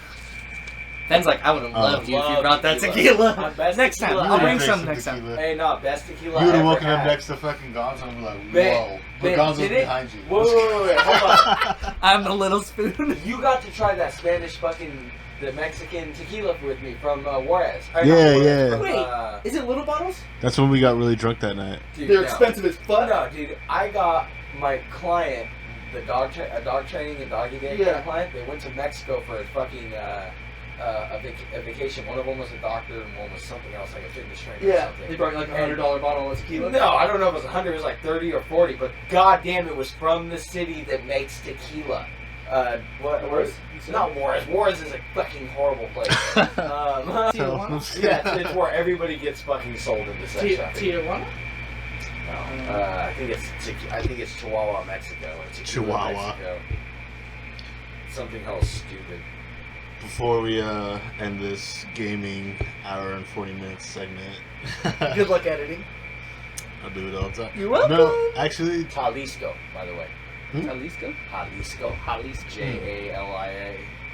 S2: Ben's like, I would have loved you if you
S3: love
S2: brought that
S3: tequila.
S2: tequila.
S3: My best
S2: Next time,
S3: tequila
S2: I'll
S3: ever.
S2: bring some next time.
S3: Hey, no, best tequila.
S1: You would have
S3: I
S1: woken
S3: ever
S1: up
S3: had.
S1: next to fucking Gonzo and be like,
S3: Ben,
S1: whoa. But
S3: Ben,
S1: Gonzo's
S3: did it?
S1: behind you.
S3: Wait, hold on.
S2: I'm the little spoon.
S3: You got to try that Spanish the Mexican tequila with me from Juarez. Or not
S1: Yeah,
S3: Juarez,
S1: yeah.
S3: from,
S2: Wait, is it little bottles?
S1: That's when we got really drunk that night.
S3: dude,
S2: They're
S3: no.
S2: expensive as fuck.
S3: No, dude, I got my client, the dog training and doggy day kind
S2: Yeah.
S3: of client. They went to Mexico for a fucking a vacation. One of them was a doctor, and one was something else, like a fitness trainer or
S2: Yeah,
S3: something.
S2: they brought like a $100 bottle of tequila.
S3: No, I don't know if it was 100. It was like 30 or 40. But goddamn, it was from the city that makes tequila. What?
S2: Juarez?
S3: Not Juarez. Juarez is a fucking horrible place.
S2: Tijuana?
S3: Yeah, it's where everybody gets fucking sold into sex trafficking.
S2: Tijuana?
S3: No, I think it's Chihuahua, Mexico. Or Tequila,
S1: Chihuahua.
S3: Mexico. Something else stupid.
S1: Before we end this gaming hour and 40 minutes segment,
S2: Good luck editing.
S1: I'll do it all the time.
S2: You're welcome.
S1: No, actually,
S3: Jalisco, by the way.
S2: Jalisco?
S3: Jalisco.
S2: Jalisco.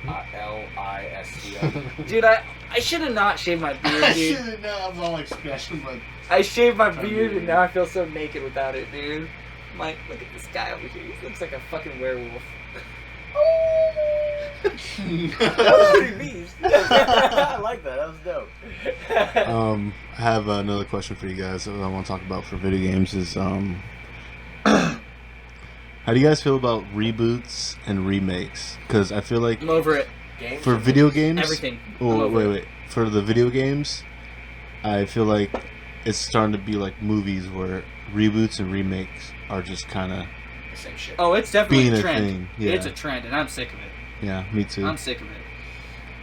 S3: Jalisco.
S2: Dude, I should have not shaved my beard, dude.
S1: have known. I was all like scratching, but
S2: I shaved my beard and now I feel so naked without it, dude. I'm like, look at this guy over here. He looks like a fucking werewolf.
S3: That was pretty beast. I like that. That was dope.
S1: I have another question for you guys that I want to talk about for video games is how do you guys feel about reboots and remakes? Because I feel like
S2: I'm over it.
S3: Games
S1: for video games,
S2: Everything. I'm
S1: Oh,
S2: over it.
S1: wait. For the video games, I feel like it's starting to be like movies where reboots and remakes are just kind of
S3: the same shit.
S2: Oh, it's definitely
S1: being
S2: a
S1: a
S2: trend.
S1: thing. Yeah,
S2: It's a trend, and I'm sick of it.
S1: yeah, me too.
S2: I'm sick of it.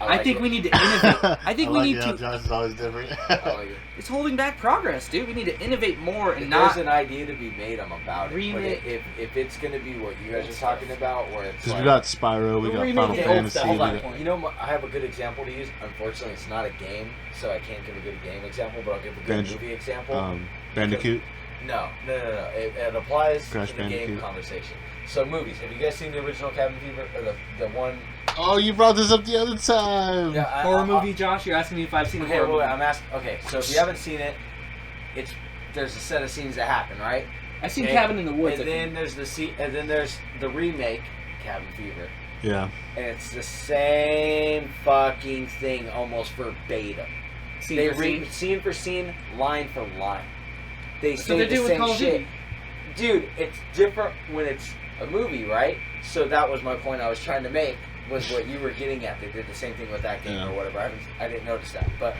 S2: I think we need to innovate. I think we need to.
S1: Josh is always different.
S3: I like it.
S2: It's holding back progress, dude. We need to innovate more and
S3: If
S2: not.
S3: there's an idea to be made, I'm about it.
S2: Remake.
S3: But if it's gonna be what you guys are talking about, where it's
S1: Because
S3: like,
S1: we got Spyro, we got
S2: Remake
S1: Final
S2: the old
S1: Fantasy.
S2: stuff.
S1: we
S2: Hold on.
S1: got-
S3: you know, I have a good example to use. Unfortunately, it's not a game, so I can't give a good game example, but I'll give a good movie example.
S1: Bandicoot.
S3: No. It applies
S1: Crash
S3: to the game
S1: Bandicoot.
S3: conversation. So movies. Have you guys seen the original Cabin Fever or the one?
S1: Oh, you brought this up the other time.
S3: Yeah,
S2: Horror movie, Josh? You're asking me if I've seen a
S3: Okay,
S2: horror
S3: wait,
S2: movie.
S3: I'm asking. Okay, so if you haven't seen it, there's a set of scenes that happen, right?
S2: I've seen
S3: Okay,
S2: Cabin in the Woods.
S3: And then there's the remake, Cabin Fever,
S1: Yeah.
S3: and it's the same fucking thing, almost verbatim. They read scene for scene, line for line. They
S2: So
S3: say
S2: they're
S3: the
S2: doing
S3: same
S2: Call of
S3: shit.
S2: Duty.
S3: Dude, it's different when it's a movie, right? So that was my point I was trying to make, was what you were getting at. They did the same thing with that game
S1: Yeah.
S3: or whatever. I didn't notice that. But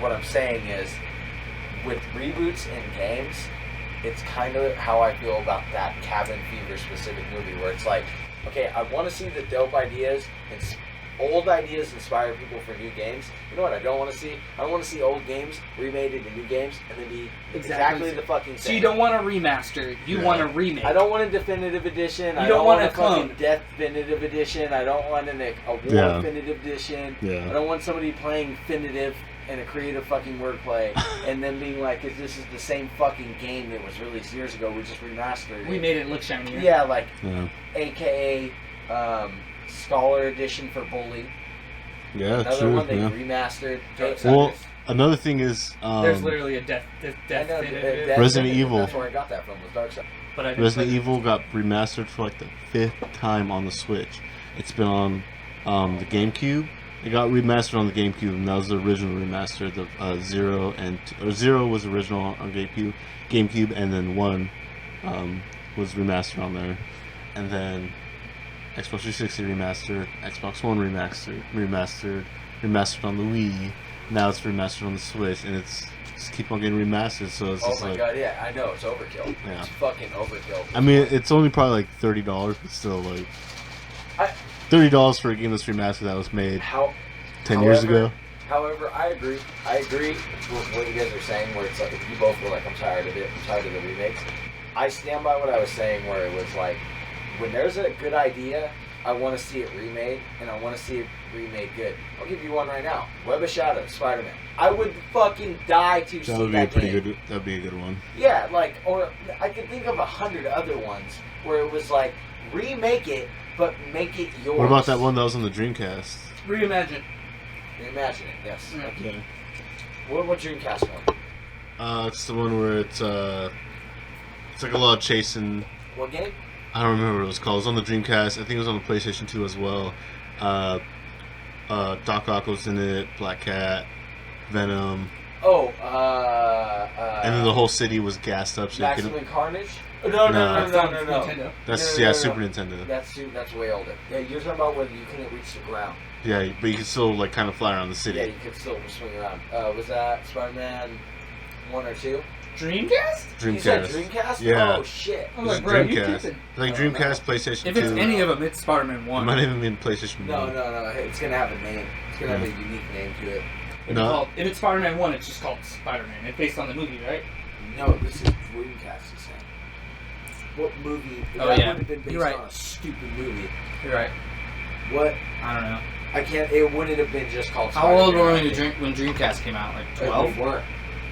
S3: what I'm saying is, with reboots and games, it's kind of how I feel about that Cabin Fever specific movie, where it's like, okay, I want to see the dope ideas and old ideas inspire people for new games. You know what I don't want to see? I don't want to see old games remade into new games and then be exactly the fucking same.
S2: So you don't want a remaster. You want a remake.
S3: I don't want a definitive edition.
S2: You
S3: I
S2: don't
S3: don't
S2: want
S3: want
S2: a
S3: a fucking
S2: clone.
S3: death definitive edition. I don't want a war
S1: Yeah.
S3: definitive edition. I
S1: Yeah.
S3: don't want somebody playing definitive and a creative fucking wordplay and then being like, this is the same fucking game that was released years ago. We just remastered it.
S2: We made it look shinier.
S3: Yeah, like
S1: Yeah.
S3: AKA Scholar Edition for Bully.
S1: Yeah.
S3: Another
S1: True.
S3: one they
S1: Yeah.
S3: remastered.
S1: Well, another thing is,
S2: There's literally a death
S3: I know,
S2: definitive.
S1: Resident Evil.
S3: That's where I got that from. Was Dark
S2: But I didn't
S1: Resident
S2: play
S1: Evil got remastered for like the 5th time on the Switch. It's been on the GameCube. It got remastered on the GameCube, and that was the original remaster. The Zero was original on GameCube, and then 1 was remastered on there, and then Xbox 360 remastered, Xbox One remastered on the Wii. Now it's remastered on the Switch, and it's just keep on getting remastered. So it's
S3: Oh
S1: just
S3: my
S1: like,
S3: god, yeah, I know, it's overkill.
S1: Yeah.
S3: It's fucking overkill.
S1: I mean, it's only probably like $30, but still like
S3: I-
S1: $30 for a game that's remastered that was made
S3: How
S1: 10 years ago.
S3: However, I agree with what you guys are saying, where it's like, if you both were like, I'm tired of it, I'm tired of the remakes. I stand by what I was saying, where it was like, when there's a good idea, I want to see it remade, and I want to see it remade good. I'll give you one right now. Web of Shadows, Spider-Man. I would fucking die to see
S1: That would be
S3: that
S1: a pretty
S3: game.
S1: good. That'd be a good one.
S3: Yeah, like, or I could think of 100 other ones where it was like, remake it, but make it yours.
S1: What about that one that was on the Dreamcast?
S2: Reimagine.
S3: Reimagine it, yes.
S2: Yeah.
S3: Thank you. What Dreamcast one?
S1: It's the one where it's like a lot of chasing.
S3: What game?
S1: I don't remember what it was called. It was on the Dreamcast. I think it was on the PlayStation 2 as well. Doc Ock was in it. Black Cat, Venom,
S3: Oh,
S1: and then the whole city was gassed up. So you
S3: Maximum
S1: could,
S3: Carnage? Oh, no.
S2: Nintendo.
S1: that's
S3: No.
S1: Super Nintendo.
S3: That's way older. Yeah, you're talking about when you couldn't reach the ground.
S1: Yeah, but you could still like kind of fly around the
S3: Yeah,
S1: city.
S3: you could still swing around. Was that Spider-Man 1 or 2?
S2: Dreamcast?
S3: You said
S1: Dreamcast.
S3: Dreamcast?
S1: Yeah.
S3: Oh, shit.
S2: I'm
S1: It's
S2: like, bro, you
S1: Dreamcast.
S2: tripping.
S1: Like
S3: I don't
S1: Dreamcast, PlayStation 2.
S2: If it's any of them, it's Spider-Man
S1: it
S2: 1.
S1: might even be in PlayStation 1.
S3: No. It's going to have a name. It's going to have a unique name to it.
S1: No.
S2: If it's Spider-Man 1, it's just called Spider-Man. It's based on the movie, right?
S3: No, this is Dreamcast, he's saying. What movie?
S2: Oh,
S3: that
S2: yeah.
S3: would have been based
S2: You're right.
S3: on a stupid movie.
S2: You're right.
S3: What?
S2: I don't know.
S3: I can't. It wouldn't have been just called
S2: How old were
S3: Spider-Man,
S2: we
S3: I think.
S2: when Dreamcast came out? Like
S3: We
S2: 12?
S3: weren't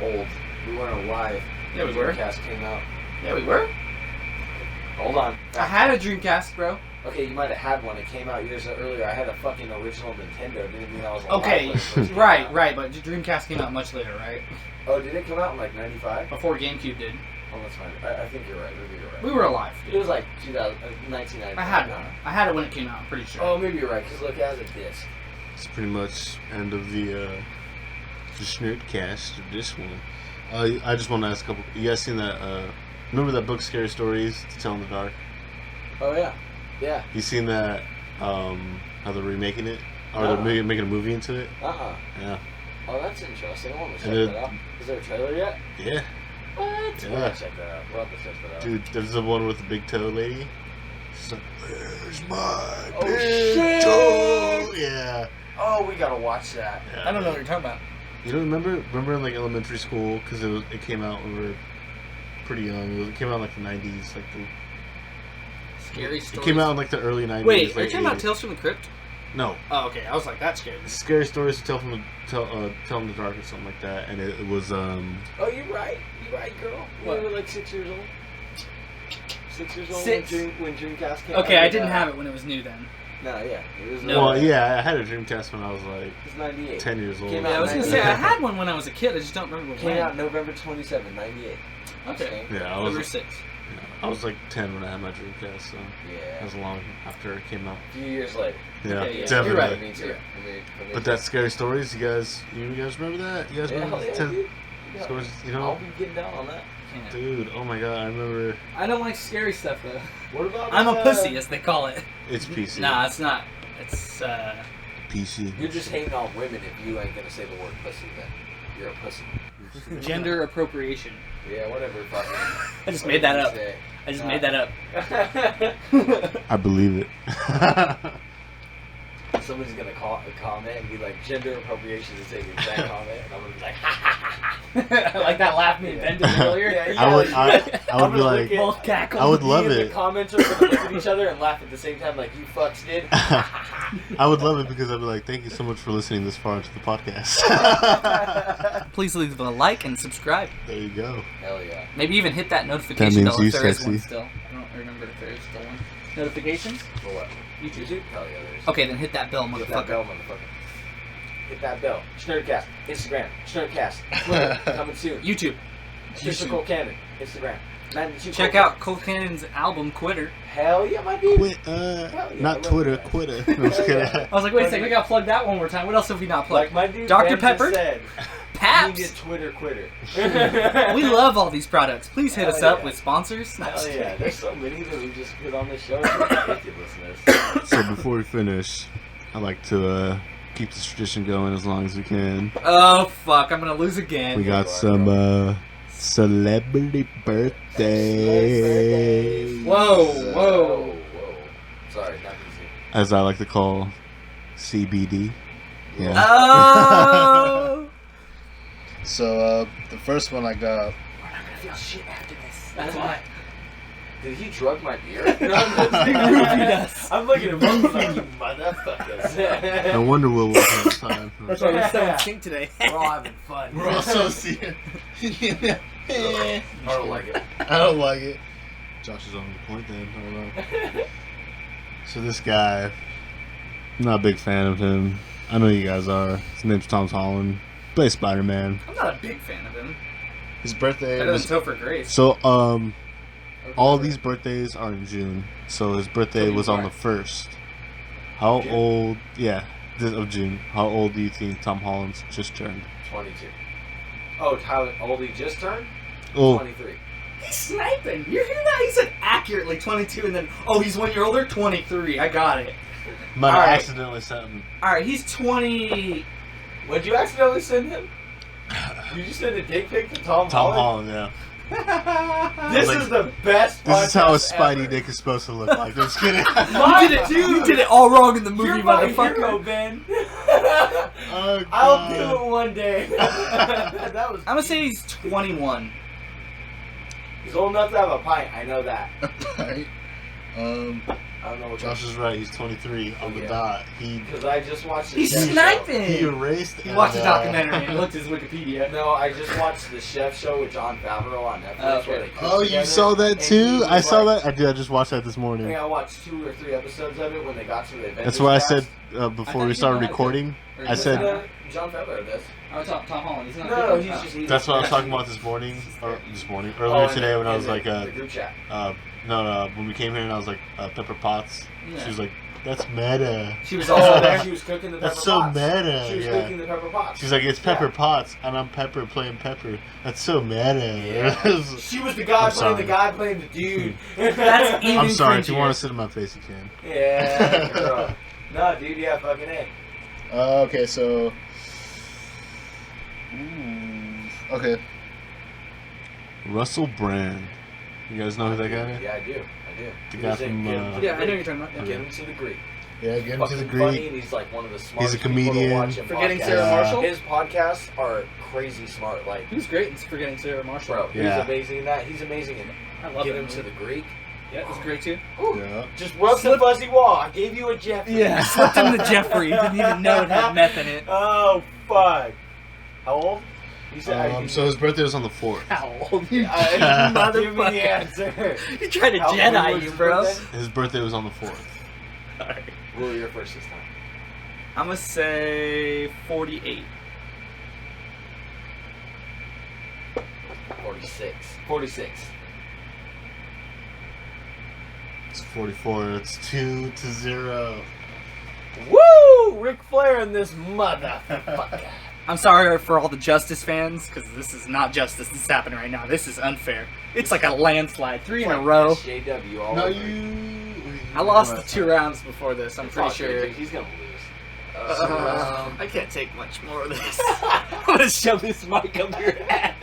S3: old. We weren't alive.
S2: Yeah, we
S3: when
S2: were.
S3: Dreamcast came out.
S2: Yeah, we were.
S3: Hold on.
S2: I had a Dreamcast, bro.
S3: Okay, you might have had one. It came out years earlier. I had a fucking original Nintendo. Didn't mean I was alive.
S2: Okay,
S3: when it first came
S2: right,
S3: out.
S2: right, but the Dreamcast came out much later, right?
S3: Oh, did it come out in like '95?
S2: Before GameCube did.
S3: Oh, that's fine. I think you're right. Maybe you're right.
S2: We were alive.
S3: It was like 1995.
S2: I had one. I had it when it came out, I'm pretty sure.
S3: Oh, maybe you're right. Because look, it has a disc.
S1: It's pretty much end of the Shnerdcast of this one. I just want to ask a couple. You guys seen that? Remember that book, Scary Stories to Tell in the Dark?
S3: Oh yeah, yeah.
S1: You seen that? How they're remaking it, or
S3: Uh-uh.
S1: they're making a movie into it? Yeah.
S3: Oh, that's interesting. I want to check
S1: And
S3: that out. Is there a trailer yet?
S1: Yeah,
S3: What?
S1: Yeah.
S3: We'll have to check that out. We'll have to check that out.
S1: dude. There's the one with the big toe lady. She's like, "Where's my
S3: Oh,
S1: big
S3: shit!"
S1: toe?" Yeah.
S3: gotta watch that.
S2: I don't know what you're talking about.
S1: You don't remember in like elementary school because it came out when we were pretty young. It came out in like the 90s, like the
S2: Scary stories.
S1: It came out in like the early 90s.
S2: Wait, are
S1: like
S2: you talking about
S1: 80s.
S2: Tales from the Crypt?
S1: No,
S2: Oh, okay. I was like, that's scary.
S1: scary stories to tell in the dark or something like that, and it was
S3: Oh, you're right, girl.
S2: What?
S3: You were like 6 years old. 6 years old
S2: Six.
S3: when Dreamcast came out.
S2: Okay, I didn't have it when it was new then.
S3: No, yeah, it was.
S2: No.
S1: Well, yeah, I had a Dreamcast when I was like
S3: It's 98.
S1: 10 years old.
S3: Came
S2: Yeah, I was gonna say I had one when I was a kid. I just don't remember
S3: Came
S2: when.
S3: out November 27, 98.
S2: Okay.
S1: Yeah, I
S2: Number
S1: was
S2: 6.
S1: I was like 10 when I had my Dreamcast, so that
S3: Yeah.
S1: was long after it came out.
S3: A few years later.
S1: Yeah,
S2: Yeah,
S1: definitely.
S3: You're right. Me too.
S1: But that scary stories, you guys remember that? You guys
S3: Yeah,
S1: remember
S3: hell yeah,
S1: 10
S3: dude. Yeah.
S1: stories? You
S3: I'll
S1: know,
S3: be getting down on that.
S2: Can't.
S1: dude. Oh my god, I remember.
S2: I don't like scary stuff though.
S3: What about?
S2: I'm a pussy, as they call it.
S1: It's PC.
S2: Nah, it's not. It's
S1: PC.
S3: You're just hating on women if you ain't gonna say the word pussy. Then you're a pussy.
S2: gender appropriation.
S3: Yeah, whatever. Fucking.
S2: I just made that up. I just made that up.
S1: I believe it.
S3: Somebody's gonna comment and be like, "Gender appropriation" is the exact comment, and I'm gonna be like, "Ha ha ha ha!"
S2: Like that laugh me invented earlier.
S3: Yeah,
S1: I would
S3: I'm
S1: be
S3: gonna
S1: like,
S3: look at-
S2: Both cackle.
S1: I would
S3: Me
S1: love
S3: and
S1: it.
S3: The comments are gonna look at each other and laugh at the same time, like you fucks did.
S1: I would love it because I'd be like, thank you so much for listening this far into the podcast.
S2: Please leave a like and subscribe.
S1: There you go.
S3: Hell yeah.
S2: Maybe even hit that notification
S1: means
S2: bell
S1: you
S2: if there is
S1: sexy.
S2: one still. I don't remember if there is still one. Notifications?
S3: For what?
S2: YouTube.
S3: Hell yeah, there's.
S2: Okay, then hit that bell,
S3: Hit that bell,
S2: motherfucker.
S3: motherfucker. Hit that bell. Shnerdcast, Instagram. Shnerdcast, Twitter, coming soon.
S2: YouTube.
S3: Physical Canon, Instagram. 92
S2: Check
S3: Cold
S2: out Cole Cannon's album Quitter.
S3: Hell yeah, my dude.
S1: Quit,
S3: yeah, I
S1: not
S3: love
S1: Twitter,
S3: that.
S1: quitter. No, I'm just
S3: Hell
S1: kidding.
S3: yeah.
S2: I was like, wait a second, we gotta plug that one more time. What else have we not
S3: Like
S2: plugged?
S3: my dude
S2: Dr.
S3: Ben
S2: Pepper?
S3: just said,
S2: Paps.
S3: you need a Twitter quitter.
S2: We love all these products. Please hit
S3: Hell
S2: us up
S3: yeah.
S2: with sponsors.
S3: Hell yeah, there's so many that we just put on the show. It's ridiculousness.
S1: So before we finish, I'd like to keep this tradition going as long as we can.
S2: Oh fuck, I'm gonna lose again.
S1: We got some celebrity birthdays.
S2: Whoa,
S3: Whoa,
S2: whoa.
S3: whoa. Sorry, not easy.
S1: As I like to call CBD. Yeah.
S2: Oh!
S1: So the first one I got.
S2: We're not gonna feel shit after this. That's why.
S3: Did he drug my beer?
S2: Roofied us.
S3: I'm looking at both of you motherfuckers.
S1: No wonder we'll work on time.
S2: That's why we're so in sync today.
S3: We're all having fun.
S1: We're also seeing.
S3: I don't like it.
S1: I don't like it. Josh is on the point then. I don't know. So this guy, I'm not a big fan of him. I know you guys are. His name's Tom Holland. Plays Spider-Man.
S2: I'm not a big fan of him.
S1: His birthday
S2: Better than
S1: was
S2: Topher Grace.
S1: so all these birthdays are in June. So his birthday
S2: Tobey
S1: was on the
S2: Maguire.
S1: 1st. How
S3: June?
S1: old? Yeah, of June. How old do you think Tom Holland's just turned?
S3: 22. Oh, how old he just turned?
S1: Oh,
S3: 23.
S2: He's sniping. You hear that? He said accurately 22 and then, oh, he's 1 year older? 23. I got it.
S1: might have
S2: All right.
S1: accidentally sent him.
S2: Alright, he's 20.
S3: Would you accidentally send him? Did you send a dick pic to Tom
S1: Tom
S3: Holland?
S1: Holland, yeah.
S3: This
S1: Like,
S3: is the best
S1: This is how a
S3: podcast
S1: Spidey
S3: ever.
S1: dick is supposed to look like. Just kidding.
S3: My
S2: You did it,
S3: dude.
S2: you did it all wrong in the movie,
S3: You're my
S2: motherfucker.
S3: hero, Ben.
S1: Oh,
S3: I'll
S1: God.
S3: do it one day. That was.
S2: I'm gonna say he's 21.
S3: He's old enough to have a pint. I know that.
S1: Right.
S3: I don't know what.
S1: Josh is right. He's 23 on the
S3: Yeah.
S1: dot.
S3: Because I just watched. The
S2: He's
S3: Chef Show.
S2: sniping.
S1: He erased.
S2: He watched a
S1: and,
S2: documentary and looked at his Wikipedia.
S3: No, I just watched the Chef Show with John Favreau on Netflix.
S2: Oh, okay.
S3: Where they cook
S1: Oh, you
S3: together,
S1: saw that
S3: and he
S1: too?
S3: was
S1: I saw
S3: like-
S1: that. I did. I just watched that this
S3: I
S1: morning.
S3: think I watched 2 or 3 episodes of it when they got to the Avengers.
S1: That's what I
S3: cast.
S1: said
S2: I
S1: before
S2: thought
S1: we
S2: you
S1: started
S2: didn't know
S1: recording.
S2: Or
S1: I
S2: is
S1: said-
S2: it
S3: John Favreau does.
S2: Oh, Tom Holland. He's not.
S3: No, he's just.
S1: That's what I was talking about this morning. Or earlier
S3: and
S1: today when I was
S3: the,
S1: like,
S3: the group chat.
S1: no, when we came here and I was like, Pepper Potts.
S2: Yeah.
S1: She was like, that's meta.
S2: She was also there.
S3: She was cooking the pepper
S1: That's so
S3: pots.
S1: meta.
S3: She was
S1: Yeah.
S3: cooking the pepper pots.
S1: She's like, it's Pepper
S3: Yeah.
S1: Potts, and I'm Pepper playing Pepper. That's so meta.
S3: Yeah. She was the guy
S1: I'm
S3: playing
S1: sorry.
S3: the guy playing the dude.
S2: That's even
S1: I'm sorry. If you
S2: cringier.
S1: want to sit in my face, you can.
S3: Yeah, girl. No, dude, yeah, fucking A.
S1: Okay, so. Okay. Russell Brand. You guys know who that guy is?
S3: Yeah, I do.
S1: The
S3: He
S1: guy
S3: was in
S1: from,
S3: Get Him to the
S2: Yeah, I know
S3: Greek.
S2: you're talking about.
S3: Get him to the Greek.
S1: Yeah, get into the
S3: fucking funny,
S1: Greek.
S3: and he's like one of the
S1: He's a
S3: smartest people
S1: comedian.
S3: to watch in
S2: Forgetting
S3: podcasts.
S2: Sarah Marshall?
S3: His podcasts are crazy smart. Like,
S2: He was great in Forgetting Sarah Marshall.
S3: bro,
S1: Yeah.
S3: he's amazing in that. He's amazing in
S2: I love
S3: Get
S2: it.
S3: Him to the Greek.
S2: Yeah, it was great too.
S3: Ooh,
S1: Yeah.
S3: just rub the fuzzy wall. I gave you a Jeffrey.
S2: Yeah, slipped him the Jeffrey. Didn't even know it had meth in it.
S3: Oh, fuck. How old? You said
S1: So his birthday was on the 4th.
S2: How old you
S3: Give me the
S2: motherfucker?
S3: answer.
S2: You tried to
S3: How old
S2: Jedi
S3: was
S2: you,
S3: his
S2: bro.
S3: birthday?
S1: His birthday was on the 4th.
S2: Alright.
S3: Will, you're first this time.
S2: I'm gonna say 48.
S3: 46. 46.
S1: It's 44. It's 2-0.
S3: Woo! Ric Flair in this motherfucker.
S2: I'm sorry for all the Justice fans, because this is not justice that's happening right now. This is unfair. It's like a landslide. 3 in a row.
S3: JW all
S1: No,
S3: over.
S2: I lost the 2 rounds before this, I'm
S3: It's
S2: pretty
S3: all
S2: sure.
S3: good. He's gonna lose.
S2: I can't take much more of this. I'm gonna shove this mic up your head.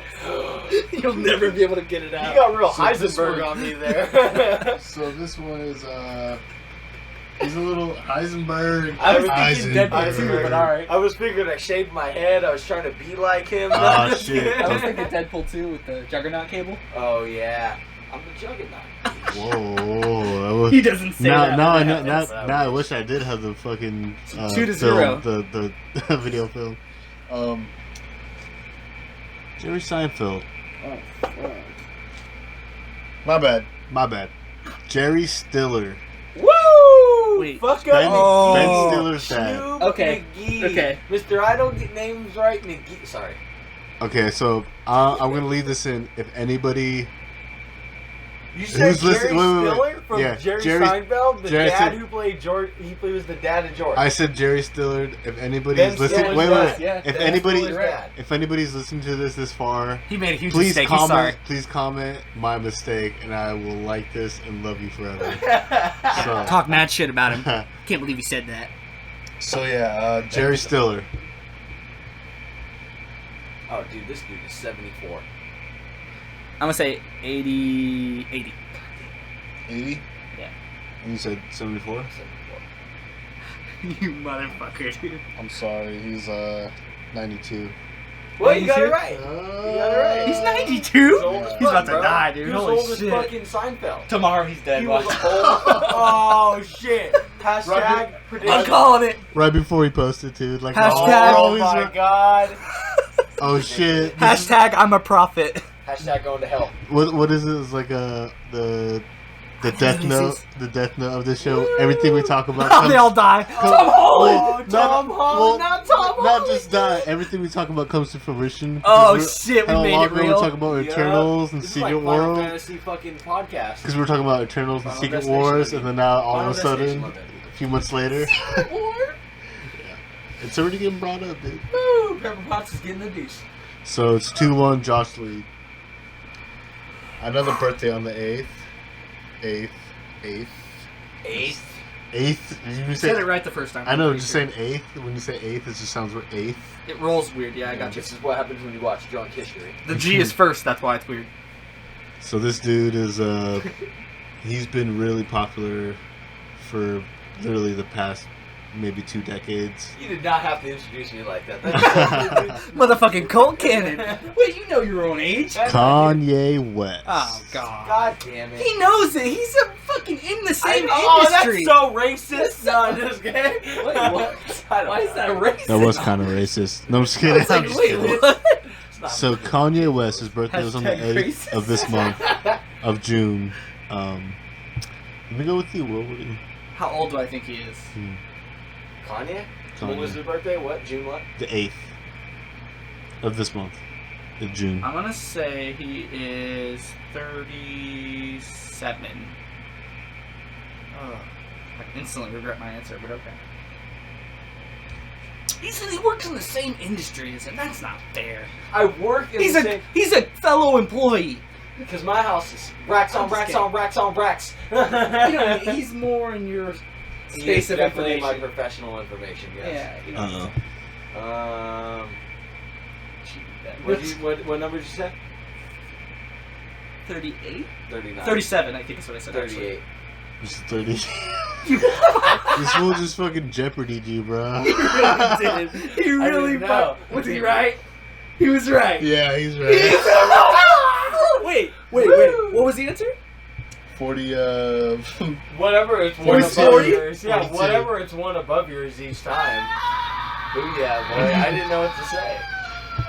S2: You'll never be able to get it
S3: You
S2: out.
S3: got real
S1: So this
S3: Heisenberg
S1: one-
S3: on me there.
S1: So this one is, he's a little Heisenberg.
S3: I was thinking
S2: Deadpool too, but alright.
S3: I was figuring I shaved my head. I was trying to be like him.
S1: Oh, shit.
S2: I was thinking Deadpool 2 with the Juggernaut cable.
S3: Oh yeah, I'm the Juggernaut.
S1: Whoa.
S2: He doesn't say that.
S1: Now
S3: happens.
S1: I wish I did have the fucking
S2: 2-0.
S1: film, the video film. Jerry Seinfeld.
S4: My bad.
S1: My bad. Jerry Stiller.
S3: Woo!
S2: Wait.
S3: Fuck
S1: Ben,
S3: up,
S2: Oh.
S1: Ben
S3: McGee.
S1: Stiller's dad.
S3: Snoop
S2: Okay.
S3: McGee.
S2: Okay.
S3: Mr. I don't get names right. McGee. Sorry.
S1: Okay, so I'm gonna leave this in. If anybody,
S3: You said
S1: Who's
S3: Jerry
S1: listening- wait, wait, wait.
S3: Stiller from
S1: Yeah,
S3: Jerry
S1: Jerry-
S3: Seinfeld, the
S1: Jerry
S3: dad
S1: said-
S3: who played George. He was the dad of George.
S1: I said Jerry Stiller. If anybody's
S3: Ben
S1: listening,
S3: Stiller's
S1: wait.
S3: dad.
S2: Yeah.
S1: If
S3: Ben
S1: anybody,
S3: Stiller's dad.
S1: if anybody's listening to this far,
S2: He made a huge
S1: please
S2: mistake. He's sorry.
S1: comment. Please comment my mistake, and I will like this and love you forever. So,
S2: Talk mad shit about him. Can't believe he said that.
S4: So yeah,
S1: Jerry Stiller.
S3: Oh, dude, this dude is 74.
S2: I'm gonna say 80. 80.
S4: 80.
S2: Yeah.
S1: And you said 74.
S3: 74.
S2: You motherfucker, dude.
S4: I'm sorry. He's
S1: 92.
S3: Well, you got it
S2: 92?
S3: right. You got it right.
S2: He's 92?
S3: old as
S2: He's
S3: fuck,
S2: about to
S3: bro.
S2: die, dude.
S3: He was
S2: Holy
S3: old as
S2: shit.
S3: fucking Seinfeld.
S2: Tomorrow he's dead.
S3: He was
S2: Watch.
S3: old. Oh shit! Hashtag
S1: Right.
S3: prediction.
S2: I'm calling it.
S1: Right before he posted, dude. Like,
S2: Hashtag-
S3: Oh my god!
S1: oh shit. This is-
S2: Hashtag I'm a prophet.
S3: Hashtag going to hell.
S1: what is it? It's like the death
S2: These
S1: note.
S2: things.
S1: The death note of the show. Everything we talk about.
S2: Oh, they all die.
S1: Come-
S2: Tom Holland.
S3: Oh, Tom Holland, not Tom Holland.
S1: Not just that. Everything we talk about comes to fruition.
S2: Oh
S1: Because
S2: shit, we
S1: hell
S2: made
S1: long
S2: it
S1: ago we
S2: real.
S1: talk about
S3: Yeah.
S1: Eternals and
S3: This is
S1: Secret
S3: like Final
S1: World.
S3: Fantasy fucking podcast.
S1: Because we were talking about Eternals and
S3: Final
S1: Secret
S3: Destination,
S1: Wars,
S3: I
S1: and
S3: mean.
S1: then now all
S3: Final
S1: of a
S3: Destination,
S1: sudden,
S3: my bad.
S1: a few months later,
S3: War?
S1: it's already getting brought up, dude.
S3: Woo! Pepper Potts is getting the deuce.
S1: So it's 2-1 Josh lead.
S4: another birthday on the 8th. 8th.
S3: Eighth.
S1: 8th? Did you
S2: You
S1: say
S2: said it right the first time.
S1: I know,
S2: I'm
S1: just
S2: pretty
S1: saying 8th. When you say 8th, it just sounds weird. 8th.
S2: sure. It rolls weird. Yeah, I got you.
S3: This is what happens when you watch Drunk History.
S2: The G is first. That's why it's weird.
S1: So this dude is he's been really popular for literally the past maybe 2 decades.
S3: You did not have to introduce me like that. That's
S2: Motherfucking Colt Cannon. Wait, you know your own age.
S1: Kanye West.
S2: Oh god.
S3: God damn it.
S2: He knows it. He's a fucking in the same
S3: Oh,
S2: industry.
S3: that's so racist. No, I'm just kidding.
S2: Wait, what? Why is that racist?
S1: That was kind of racist. No, I'm just
S2: I
S1: kidding.
S2: was
S1: I'm
S2: like,
S1: just
S2: wait,
S1: kidding.
S2: what?
S3: It's not
S1: So Kanye West, his birthday was on the
S2: Hashtag
S1: 8th
S2: racist.
S1: of this month of June. Let me go with you, Will. What do you?
S2: How old do I think he is?
S3: Kanye?
S1: Kanye.
S3: When was his birthday? What? June what?
S1: The 8th of this month, of June.
S2: I'm gonna say he is 37. Ugh. I instantly regret my answer, but okay. He said he works in the same industry as him. That's not fair.
S3: I work in
S2: He's
S3: the
S2: a
S3: same...
S2: he's a fellow employee.
S3: Because my house is racks on
S2: I'm just
S3: racks
S2: kidding.
S3: on racks on racks.
S2: You know, he's more in your
S3: He
S2: space
S3: is
S2: of
S3: definitely my
S2: information.
S3: professional information, yes.
S2: Yeah. You know.
S1: Uh-oh.
S3: What number did you say?
S2: 38?
S3: 39.
S2: 37, I think is what I said.
S3: 38.
S1: Just 30. This fool just fucking Jeopardy'd you, bro.
S2: He really did. He really
S3: know.
S2: Was he right? He was right.
S1: Yeah, he's
S2: He's
S1: right.
S2: Wait. What was the answer?
S1: 40,
S3: Whatever it's one above
S2: 40?
S3: yours. Yeah,
S1: 42.
S3: whatever it's one above yours each time. Booyah, boy. I didn't know what to say.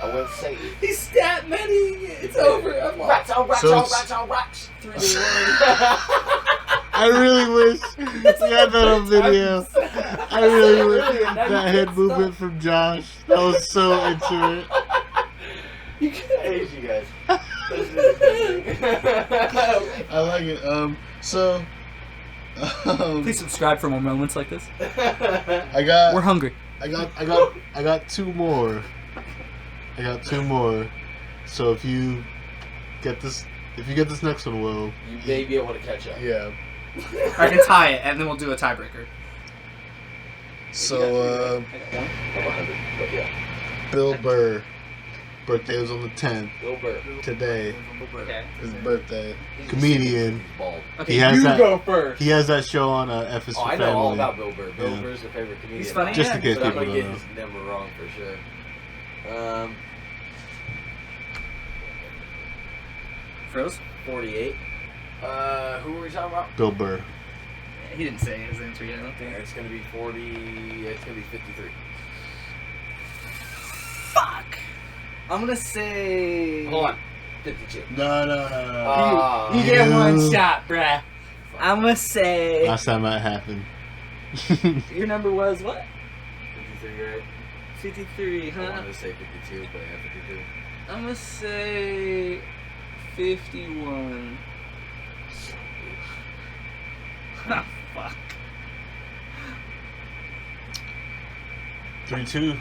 S3: I wouldn't say it.
S2: He's stat meting. It's over. I'm
S3: Rats
S2: lost.
S3: on rats
S1: So
S3: on
S1: it's-
S3: rats on rats.
S2: 3 to 1.
S1: I really wish we had that on video. I really wish that head movement from Josh. That was so into it.
S2: You could.
S3: I hate you guys. This is
S1: I like it. So,
S2: Please subscribe for more moments like this.
S1: I got.
S2: We're hungry.
S1: I got 2 more. I got 2 more. So if you get this next one, Will.
S3: You may be able to catch up.
S1: Yeah.
S2: I can tie it, and then we'll do a tiebreaker.
S1: So,
S3: I'm 100, but yeah.
S1: Bill Burr. Birthday was on the 10th.
S3: Bill Burr.
S1: Today.
S2: Okay.
S1: His birthday.
S3: He's
S1: Comedian.
S3: bald.
S2: Okay,
S1: He has
S2: you
S1: that-
S2: go first.
S1: He has that show on F is for
S3: Oh, I
S1: Family.
S3: know all about Bill Burr. Bill
S1: Yeah.
S3: Burr's the favorite comedian.
S2: He's funny.
S1: Just in case
S3: So I'm
S1: people
S3: gonna
S1: don't
S3: get
S1: know.
S3: his number wrong for sure.
S2: Froze?
S3: 48. Who were we talking about?
S1: Bill Burr.
S2: He didn't say his answer yet, I don't think.
S3: It's gonna be 40. It's gonna be 53.
S2: Fuck! I'm gonna say...
S3: Hold on. 52.
S1: No.
S2: You get one shot, bruh. I'm gonna say...
S1: Last time that happened.
S2: Your number was what?
S3: 53, right?
S2: 53,
S3: I
S2: huh?
S3: wanted to say 52, but yeah, 52.
S2: I'm gonna say... 51. Ah, fuck.
S1: 3-2.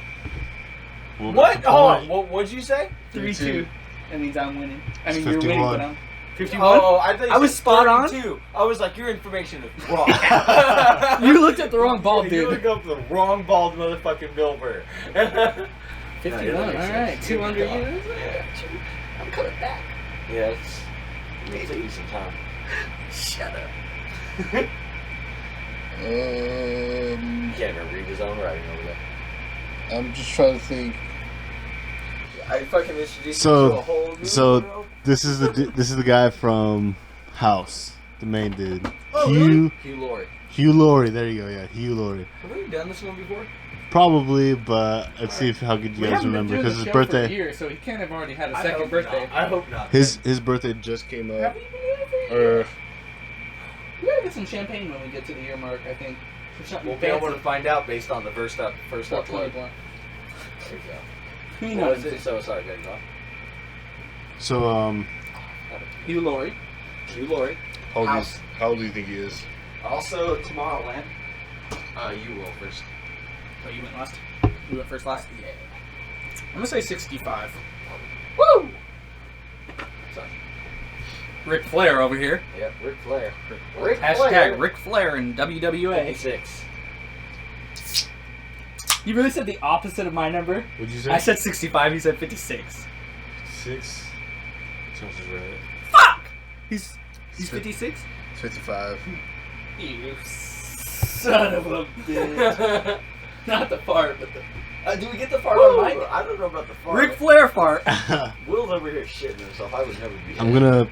S1: We'll
S3: What?
S1: get the
S3: Hold on.
S1: point.
S3: What'd you say?
S2: 3-2. That means I'm winning. I mean,
S1: It's
S2: you're winning,
S1: 51.
S2: but I'm... 51?
S3: Oh, I thought you
S2: I was
S3: said
S2: spot on?
S3: 32. I was like, your information is wrong.
S2: You looked at the wrong ball,
S3: You
S2: dude.
S3: looked up the wrong bald motherfucking Bill Burr.
S2: 51, alright. 2 under you.
S3: Yeah.
S2: I'm coming back.
S3: Yeah, it's gonna take you some time.
S2: Shut up.
S3: You can't even read his own writing over there.
S1: I'm just trying to think.
S3: I fucking introduced
S1: So-
S3: you to a whole new
S1: so-
S3: world.
S1: This is the guy from House, the main dude.
S3: Oh,
S1: Hugh
S3: Hugh Laurie.
S1: Hugh Laurie. There you go. Yeah, Hugh Laurie.
S3: Have we done this one before?
S1: Probably, but let's see how good you guys remember because his birthday.
S2: year, so he can't have already had a
S3: I
S2: second
S3: hope
S2: birthday.
S3: not. I hope not.
S1: His birthday just came
S2: Have
S1: up.
S2: we been here for a year?
S1: Or
S2: We gotta get some champagne when we get to the year mark, I think. For something
S3: We'll be able to
S2: fancy.
S3: find out based on the first upload.
S2: 420 blunt.
S3: There you go.
S2: You
S3: What
S2: know
S3: was it? So sorry, guys.
S1: so
S2: Hugh Laurie.
S3: Hugh Laurie.
S1: how old do you think he is?
S3: Also, Tomorrowland. You will first.
S2: Oh, you went last? You went first last?
S3: Yeah.
S2: I'm gonna say 65.
S3: Woo! Sorry.
S2: Ric Flair over here.
S3: Yep, Ric Flair. Ric
S2: Hashtag
S3: Flair.
S2: Ric Flair in WWA.
S3: 56.
S2: You really said the opposite of my number?
S1: What'd you say?
S2: I said 65, he said 56.
S1: 6. Sounds right.
S2: Fuck! He's 56?
S1: 55.
S2: You son of a bitch. Not the fart, but the... do we get the fart on mic?
S3: I don't know about the fart.
S2: Ric Flair fart.
S3: Will's over here shitting himself. I would never be.
S1: I'm gonna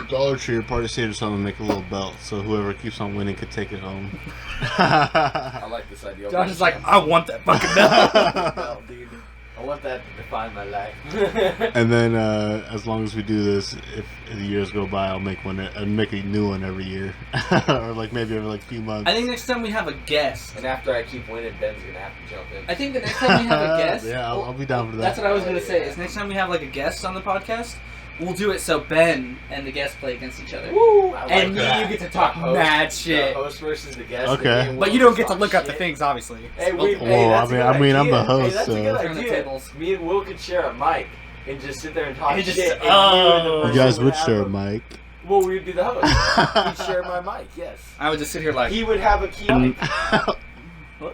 S1: Dollar Tree or Party City or something, make a little belt so whoever keeps on winning could take it home.
S3: I like this idea.
S2: Josh is like, I want that fucking belt.
S3: Well, dude, I want that to define my life.
S1: And then as long as we do this, if the years go by, I'll make one. I'll make a new one every year, or like maybe every like few months.
S2: I think next time we have a guest.
S3: And after I keep winning, Ben's gonna have to jump in.
S2: I think the next time we have a guest.
S1: Yeah, I'll be down for that.
S2: That's what I was gonna say. Is next time we have like a guest on the podcast, we'll do it so Ben and the guest play against each other.
S3: Woo! I like
S2: And
S3: that.
S2: you get to talk
S3: The host-
S2: mad shit.
S3: The host versus the guest.
S1: Okay.
S3: and me
S2: But
S3: and
S2: you
S3: Will
S2: don't get to
S3: talk
S2: look up the
S3: shit.
S2: things, obviously.
S3: Hey,
S2: Well,
S3: that's a good
S1: I mean, I'm the
S3: idea.
S1: host,
S3: Hey, that's
S1: so-
S3: a good
S2: Turn the
S3: idea.
S2: tables.
S3: Me and Will could share a mic and just sit there and talk
S2: And just-
S3: shit. And
S2: oh.
S3: you and the
S1: You
S3: person
S1: guys would
S3: have
S1: share
S3: a-
S1: a mic.
S3: Well, we would be the host. He'd share my mic, yes.
S2: I would just sit here like.
S3: He would have a key mic.
S1: Ooh.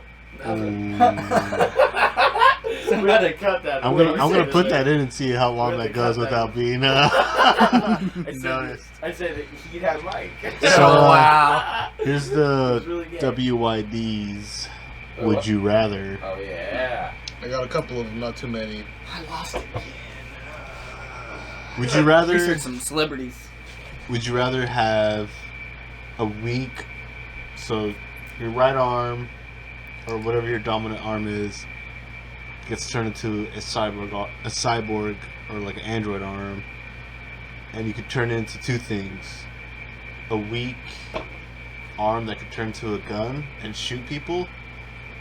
S3: We had to cut that.
S1: I'm gonna put that in and see how long
S3: We have
S1: that
S3: to
S1: goes
S3: cut
S1: without being noticed.
S3: I said that he'd have Mike.
S1: So,
S2: wow.
S1: Here's
S3: It
S1: the
S3: was really gay.
S1: WYDs.
S3: Oh,
S1: Would
S3: what?
S1: you rather?
S3: Oh yeah.
S1: I got a couple of them, not too many.
S2: I lost it again.
S1: Would you rather?
S2: Research some celebrities.
S1: Would you rather have a weak, so your right arm or whatever your dominant arm is gets turned into a cyborg or like an android arm, and you could turn it into two things: a weak arm that could turn into a gun and shoot people,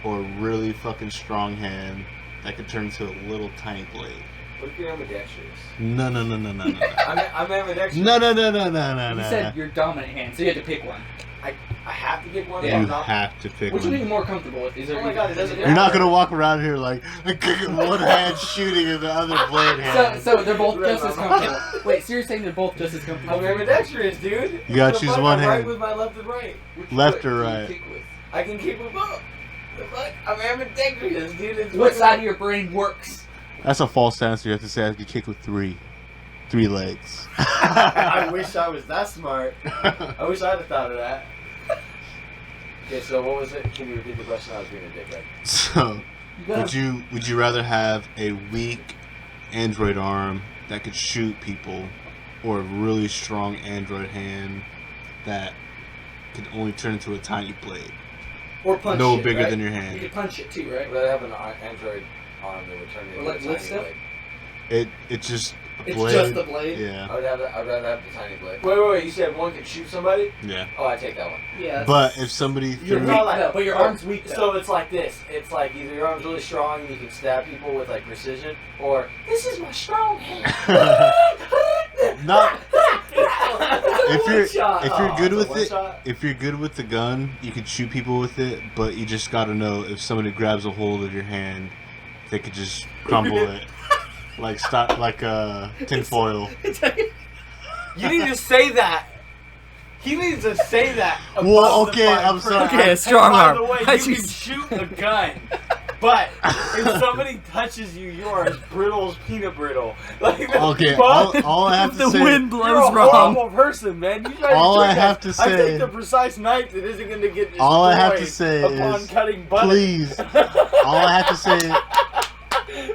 S1: or a really fucking strong hand that could turn into a little tiny blade.
S3: What if you're ambidextrous?
S1: No.
S3: I'm ambidextrous.
S1: No.
S2: You said your dominant hand, so you had to pick one.
S3: I have to get one.
S2: Yeah.
S1: You
S3: I'm not-
S1: have to pick
S2: Which one are you
S1: one.
S2: more comfortable with? Is there
S3: Oh my God, it doesn't
S1: You're not gonna walk around here like one hand shooting and the other blade hand.
S2: So they're both just as comfortable. Wait, so you're saying they're both just as
S3: I'm
S2: comfortable?
S3: ambidextrous, dude.
S1: You gotta
S3: The
S1: choose
S3: fuck?
S1: one
S3: I'm right
S1: hand.
S3: with my left and right.
S1: Left
S2: Foot
S1: or
S2: do you
S1: right?
S2: kick with?
S3: I can keep them both. The fuck? I'm ambidextrous, dude. It's
S2: What
S3: fucking-
S2: side of your brain works?
S1: That's a false answer. You have to say I could kick with three legs.
S3: I wish I was that smart. I wish I'd have thought of that. Okay, so what was it? Can you repeat the question? I was being a dickhead.
S1: So,
S2: You
S1: would you rather have a weak android arm that could shoot people, or a really strong android hand that could only turn into a tiny blade,
S2: Or punch
S1: no
S2: it,
S1: bigger
S2: right?
S1: than your
S2: You
S1: hand?
S2: could punch it too,
S3: I'd
S2: right?
S3: rather have an Android arm that would turn
S2: Or
S3: into
S2: like
S3: a tiny
S2: lift stuff?
S3: blade.
S1: It's just a
S2: It's
S1: blade.
S2: just the blade?
S1: Yeah,
S3: I'd rather have the tiny blade. Wait. You said one could shoot somebody?
S1: yeah.
S3: Oh, I take that one.
S2: Yeah.
S1: But if somebody
S2: You're
S1: threw,
S2: weak,
S3: Not
S2: though, but your arm's weak, though.
S3: So it's like this. It's like either your arm's really strong and you can stab people with like precision, or this is my strong hand.
S1: not if you're
S3: One-shot.
S1: if you're good
S3: Oh,
S1: with
S3: it's a
S1: it,
S3: one-shot?
S1: if you're good with the gun, you could shoot people with it. But you just gotta know if somebody grabs a hold of your hand, they could just crumble it, like tin foil.
S3: You need to say that. He needs to say that.
S1: Well,
S3: above the
S1: okay,
S3: fine
S1: I'm
S3: print.
S1: sorry.
S2: Okay, a strong
S3: And
S2: arm.
S3: by the way,
S2: I
S3: you can
S2: just-
S3: shoot a gun, but if somebody touches you, you are as brittle as peanut brittle. Like the
S1: Okay,
S3: fuck?
S1: all I have to
S2: The
S1: say.
S2: wind
S3: You're
S2: blows
S3: a
S2: wrong.
S3: horrible person, man. You try to
S1: All I
S3: trick
S1: have
S3: us.
S1: to
S3: I
S1: say-
S3: take the precise knife that isn't going to get destroyed.
S1: All I have to say
S3: upon
S1: is,
S3: cutting butter.
S1: Please, all I have to say.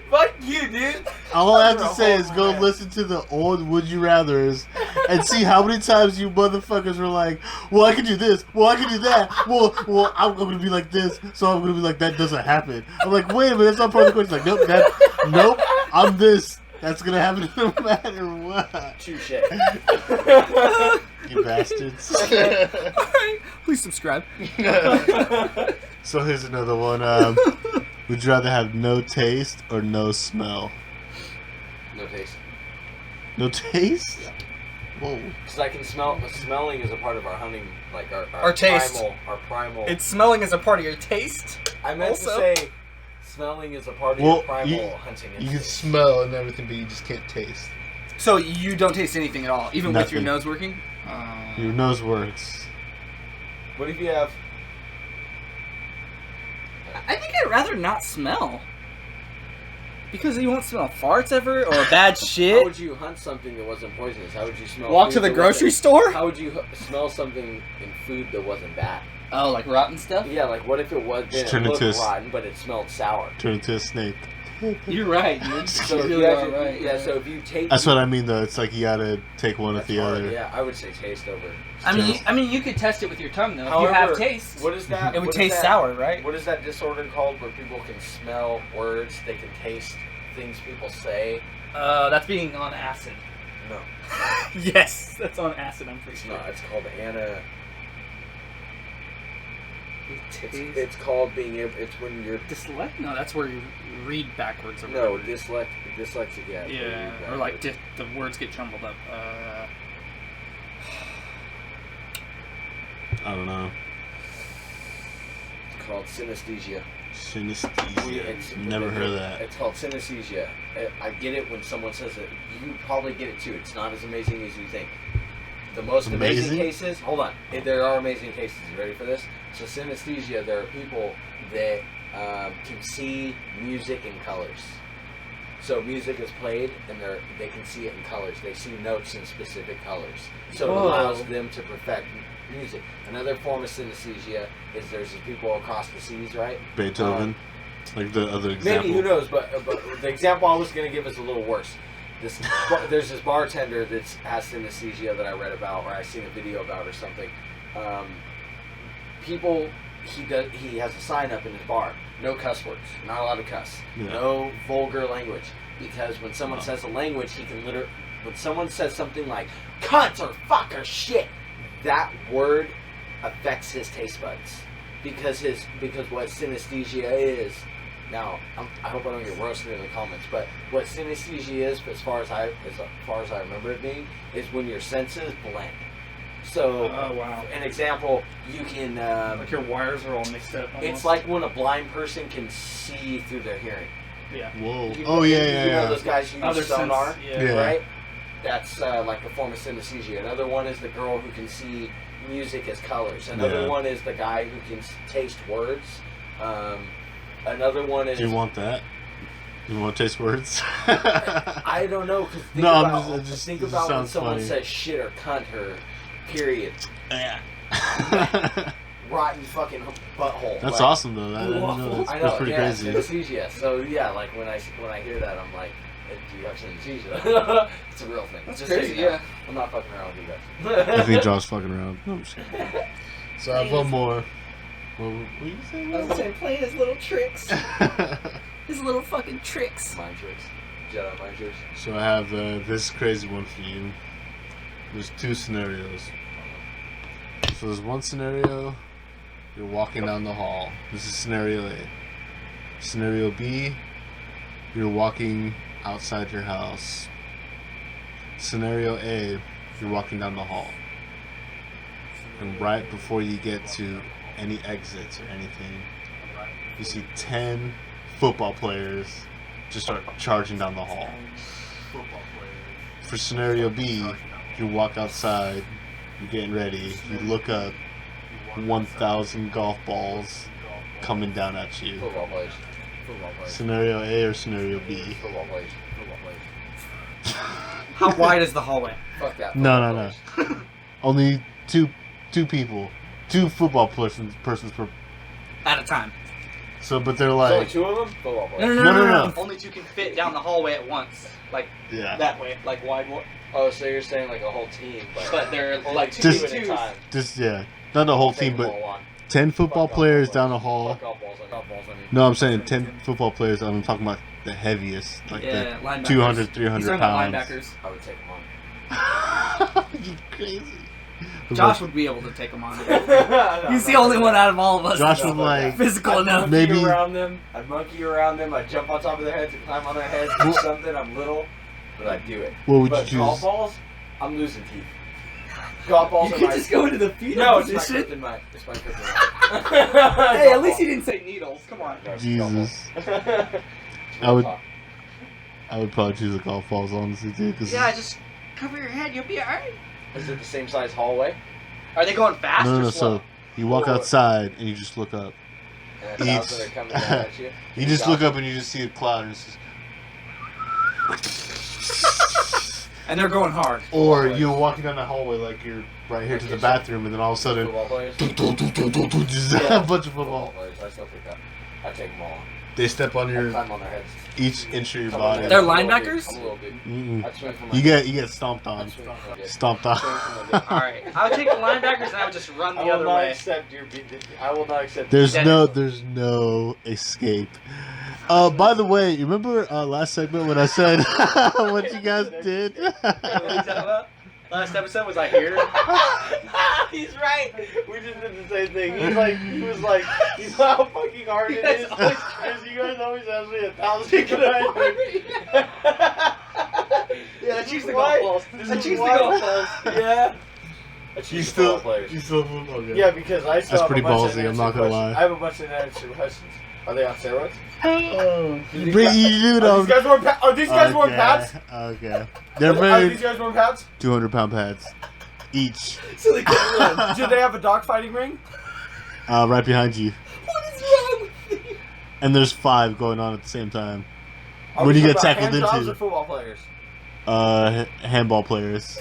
S3: Fuck you, dude.
S1: All I have
S3: You're
S1: to
S3: a
S1: say is
S3: horrible
S1: go
S3: man.
S1: listen to the old Would You Rathers and see how many times you motherfuckers were like, well, I can do this, well, I can do that, well, I'm going to be like this, so I'm going to be like, that doesn't happen. I'm like, wait a minute, that's not part of the question. Like, nope, I'm this. That's going to happen no matter what.
S3: Touche.
S1: You bastards.
S2: Alright, please subscribe.
S1: So here's another one. Would you rather have no taste or no smell?
S3: No taste.
S1: No taste? Whoa.
S3: Because I can smell. Smelling is a part of our hunting, like
S2: Our taste.
S3: Our primal.
S2: It's smelling as a part of your taste.
S3: I meant
S2: also-
S3: to say, smelling is a part of
S1: Well,
S3: your primal
S1: you-
S3: hunting
S1: You can
S3: instinct.
S1: smell and everything, but you just can't taste.
S2: So you don't taste anything at all, even with your
S1: Nothing.
S2: nose working?
S1: Your nose works.
S3: What if you have?
S2: I think I'd rather not smell. Because you won't smell farts ever, or bad
S3: How
S2: shit.
S3: would you hunt something that wasn't poisonous? How would you smell?
S2: Walk
S3: food
S2: to the
S3: that
S2: grocery
S3: wasn't-
S2: store?
S3: How would you smell something in food that wasn't bad?
S2: Oh, like rotten stuff?
S3: Yeah, like what if it was?
S1: Just
S3: It
S1: turn
S3: looked
S1: into a-
S3: rotten, but it smelled sour.
S1: Turn into a snake.
S2: You're right, dude.
S3: So
S2: You
S3: if
S2: really
S3: you
S2: are
S3: have to,
S2: right.
S3: yeah. So if you taste,
S1: That's what I mean, though. It's like you gotta take one with
S3: that's
S1: the
S3: hard.
S1: other.
S3: Yeah, I would say taste over.
S2: I mean, you could test it with your tongue though.
S3: However,
S2: if you have taste,
S3: What is that?
S2: it would
S3: what is
S2: taste
S3: that-
S2: sour, right?
S3: What is that disorder called where people can smell words? They can taste things people say.
S2: That's being on acid.
S3: No,
S2: Yes, that's on acid. I'm pretty
S3: it's
S2: sure.
S3: not. It's called ana.
S2: Taste.
S3: It's called being able. It's when you're
S2: Dyslect? No, that's where you read backwards. Or
S3: no
S2: whatever.
S3: dyslexic. Yeah.
S2: Yeah, or like the words get jumbled up.
S1: I don't know.
S3: It's called synesthesia.
S1: Synesthesia. Never heard of that.
S3: It's called synesthesia. I get it when someone says it. You probably get it too. It's not as amazing as you think. The most amazing
S1: Amazing?
S3: cases. Hold on. There are amazing cases. You ready for this? So synesthesia. There are people that can see music in colors. So music is played, and they can see it in colors. They see notes in specific colors. So it allows them to perfect music. Another form of synesthesia is there's these people across the seas, right?
S1: Beethoven, like the other example.
S3: Maybe, who knows? But the example I was going to give is a little worse. There's this bartender that has synesthesia that I read about, or I seen a video about, or something. He has a sign up in his bar: no cuss words, not allowed to cuss, no vulgar language. Because when someone says a language, he can when someone says something like "cunt" or "fuck" or "shit," that word affects his taste buds. Because what synesthesia is. Now, I hope I don't get roasted in the comments, but what synesthesia is, as far as I remember it being, is when your senses blend. So, an example, you can...
S2: like your wires are all mixed up. Almost.
S3: It's like when a blind person can see through their hearing.
S2: Yeah.
S1: Whoa.
S3: You know those guys who use sonar,
S2: yeah.
S3: right? That's like a form of synesthesia. Another one is the girl who can see music as colors. Another one is the guy who can taste words. Another one is...
S1: Do you want that? You want to taste words?
S3: I don't know, because think about when someone says shit or cunt or period. Rotten fucking butthole.
S1: That's awesome, though. I know, that's pretty crazy.
S3: Synesthesia. So, yeah, like when I hear that, I'm like, do you have synesthesia? It's a real thing.
S2: That's
S3: just
S2: crazy, yeah.
S3: I'm not fucking around with you guys.
S1: I think Josh's fucking around. No, I'm just kidding. So I have one more. What were you saying?
S2: I was saying, playing his little tricks. His little fucking tricks.
S3: Mind tricks. Jedi mind tricks.
S1: So I have this crazy one for you. There's two scenarios. So there's one scenario, you're walking down the hall. This is scenario A. Scenario B, you're walking outside your house. Scenario A, you're walking down the hall. And right before you get to any exits or anything, you see 10 football players just start charging down the hall. For scenario B, you walk outside, you're getting ready, you look up, 1,000 golf balls coming down at you.
S3: Football players.
S1: Scenario A or scenario B?
S3: Football players.
S2: How wide is the hallway?
S3: Fuck that.
S1: No. Only two people. Two football persons per...
S2: At a time.
S1: So, but they're
S3: There's
S1: like...
S3: only two of them? Football players.
S1: No.
S2: Only two can fit down the hallway at once. Like, that way. Like, wide one.
S3: Oh, so you're saying like a whole team,
S2: But they're like
S1: Just-
S2: two at a time.
S1: Just, not the whole team, but 10 football players down the hall.
S3: Golf balls, I mean.
S1: No, I'm saying 10 football players. I'm talking about the heaviest, like the
S2: linebackers.
S1: 200,
S2: He's
S1: 300
S2: talking
S1: pounds.
S2: about linebackers.
S3: I would take them on.
S1: You crazy.
S2: Josh would be able to take them on. He's the only one out of all of us.
S1: Josh would like
S2: physical enough.
S1: maybe-
S3: I'd monkey around them, I'd jump on top of their heads and climb on their heads, do something. I'm little, but I'd do it.
S1: What would
S3: But
S1: you
S3: golf
S1: choose?
S3: balls, I'm losing teeth. Golf balls
S2: You
S3: are
S2: could
S3: my...
S2: just go into the fetal
S3: No, it's my
S2: position.
S3: kryptonite. It's my kryptonite.
S2: Hey, at least he didn't say needles. Come on.
S1: Jesus. I would probably choose the golf balls, honestly, too. Cause
S2: just cover your head. You'll be alright.
S3: Is it the same size hallway?
S2: Are they going fast
S1: no,
S2: or slow?
S1: so you walk outside and you just look up.
S3: And 1,000 are coming down at you?
S1: You just look up and you just see a cloud and it's just...
S2: And they're going hard.
S1: Or you're walking down the hallway like you're right here to the bathroom and then all of a sudden...
S3: Football players?
S1: just a bunch of
S3: Football
S1: football.
S3: players, I still think that. I take them all.
S1: They step on
S3: I
S1: your...
S3: climb on their heads.
S1: each inch of your
S3: Come on,
S1: body.
S2: They're
S3: I'm a little
S2: linebackers?
S3: dude. I'm a little dude.
S1: Mm-mm.
S3: I'd swing from my
S1: You get stomped on.
S3: I'd swing from my dick.
S1: Stomped on.
S3: Swing from my dick.
S2: Alright. I would take the linebackers and I would just run the
S3: I will
S2: other
S3: not
S2: way.
S3: accept your I will not accept
S1: There's
S2: Identical.
S1: no escape. By the way, you remember last segment when I said what you guys did?
S2: What are you talking about? Last episode was I here?
S3: He's right. We just did the same thing. He was like, you know how fucking hard it is? Because you guys always ask me 1,000 times.
S2: Yeah, I choose the golf balls. I choose the golf balls.
S3: Yeah.
S1: You still okay.
S3: Yeah, because I still
S1: That's
S3: have
S1: pretty
S3: a bunch
S1: ballsy,
S3: of
S1: I'm not gonna
S3: questions.
S1: lie.
S3: I have a bunch of unanswered questions. Are they on steroids?
S1: You do
S3: Are these guys wearing pads? Are these guys wearing pads?
S1: Okay. They're
S3: Are
S1: very
S3: these guys wearing pads?
S1: 200-pound pads each.
S2: So they can't run.
S3: Do they have a dogfighting ring?
S1: Right behind you.
S2: What is wrong with me?
S1: and there's 5 going on at the same time.
S3: Are
S1: When
S3: we
S1: you get
S3: talking about
S1: tackled
S3: hand jobs
S1: into.
S3: or football players?
S1: Handball players.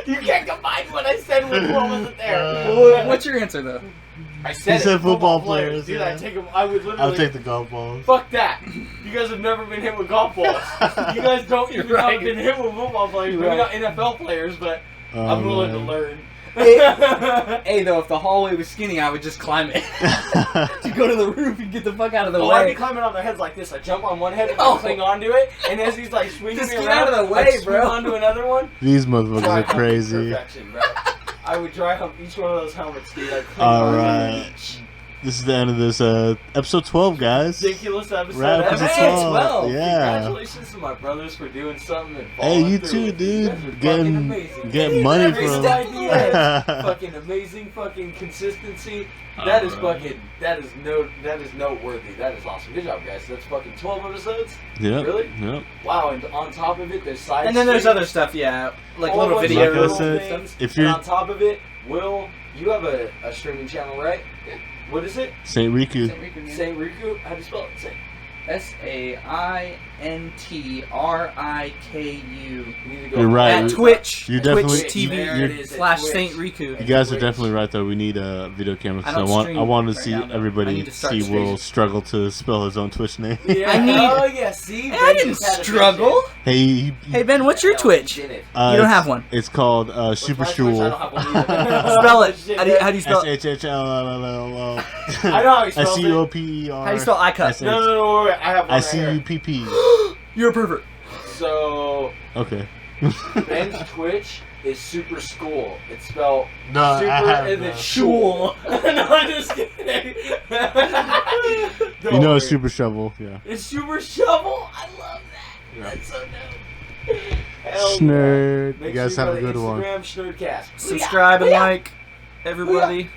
S3: You can't combine what I said with what wasn't there.
S2: Well, what's your answer though?
S3: I said,
S1: He said football players,
S3: Dude,
S1: yeah.
S3: I take them. I would literally.
S1: I'll take the golf balls.
S3: Fuck that. You guys have never been hit with golf balls. You guys don't even
S2: Right.
S3: have been hit with football players. Maybe not NFL players, but I'm willing to learn.
S2: Hey, though, if the hallway was skinny, I would just climb it to go to the roof and get the fuck out of the
S3: Oh, I'd be
S2: way.
S3: climbing on their heads like this. I jump on one head and
S2: Oh.
S3: I cling onto it, and as he's like swinging
S2: Just
S3: me
S2: get
S3: around,
S2: out of the way,
S3: I'd swing
S2: bro.
S3: onto another one.
S1: These motherfuckers
S3: Dry
S1: are
S3: humping
S1: crazy.
S3: perfection, bro. I would dry hump each one of those helmets, dude. I'd cling onto
S1: Alright.
S3: each.
S1: This is the end of this episode 12, guys.
S3: Ridiculous episode.
S1: We're at episode
S2: Hey,
S1: 12.
S2: 12.
S1: Yeah.
S3: Congratulations to my brothers for doing something and
S1: Hey,
S3: following
S1: you
S3: through
S1: too,
S3: with it.
S1: dude.
S3: You guys are fucking
S1: Getting
S3: amazing.
S1: money
S3: Amazing
S1: from.
S3: ideas. Fucking amazing fucking consistency. That is
S1: Alright.
S3: fucking that is noteworthy. That is awesome. Good job, guys. That's fucking 12 episodes.
S1: Yep.
S3: Really?
S1: Yep.
S3: Wow, and on top of it, there's side
S2: And then there's
S3: streams,
S2: other stuff, yeah, like
S3: whole
S2: little
S3: bunch of
S1: Like I
S2: videos.
S3: little
S1: said,
S3: things.
S1: if
S3: And
S1: you're
S3: on top of it, Will, you have a streaming channel, right? What is it?
S1: Saint Riku,
S3: Saint Riku? How do you spell it? Saint.
S2: SAINTRIKU.
S3: You need to go
S1: You're right.
S2: At Twitch.
S1: You
S2: Twitch
S1: definitely-
S2: TV
S3: There it is, at
S2: /
S3: Twitch.
S2: Saint Riku.
S1: you guys are
S3: Twitch.
S1: definitely right though. We need a video camera
S2: I
S1: because
S2: don't
S1: I
S2: stream
S1: want to
S2: right
S1: see
S2: now, though. I
S1: everybody
S2: need to start
S1: see
S2: streaming.
S1: Will struggle to spell his own Twitch name.
S3: Yeah.
S2: I need-
S3: Oh yeah. See,
S2: Hey, I
S3: Ben
S2: didn't
S3: just had a
S2: struggle.
S3: vision.
S2: Hey Ben, what's your
S3: No,
S2: Twitch?
S3: he didn't.
S2: You don't
S1: it's-
S2: have one.
S1: It's called
S3: What's
S1: Super
S3: my Twitch? I don't
S1: Shul.
S3: have one either.
S2: Spell it.
S3: Shit.
S2: How do you spell it?
S1: SHHLLLL.
S3: I know how he spells it.
S1: SCUPER.
S2: How do you spell ICUP?
S3: No, wait. I have one right here.
S1: ICUPP.
S2: You're a pervert.
S3: So
S1: Okay.
S3: Ben's Twitch is Super School. It's spelled
S1: No, I
S3: Super
S1: have
S3: and then
S1: that.
S3: Shul. No, I'm just kidding. Don't
S1: You know
S3: worry.
S1: it's Super Shovel, yeah.
S3: It's Super Shovel. I love that.
S1: Yeah.
S3: That's so dope. Hell
S1: Snerd.
S3: yeah.
S1: You guys
S3: Make
S1: have
S3: sure
S1: a good one.
S3: Instagram Shnerdcast.
S2: Subscribe and like, everybody.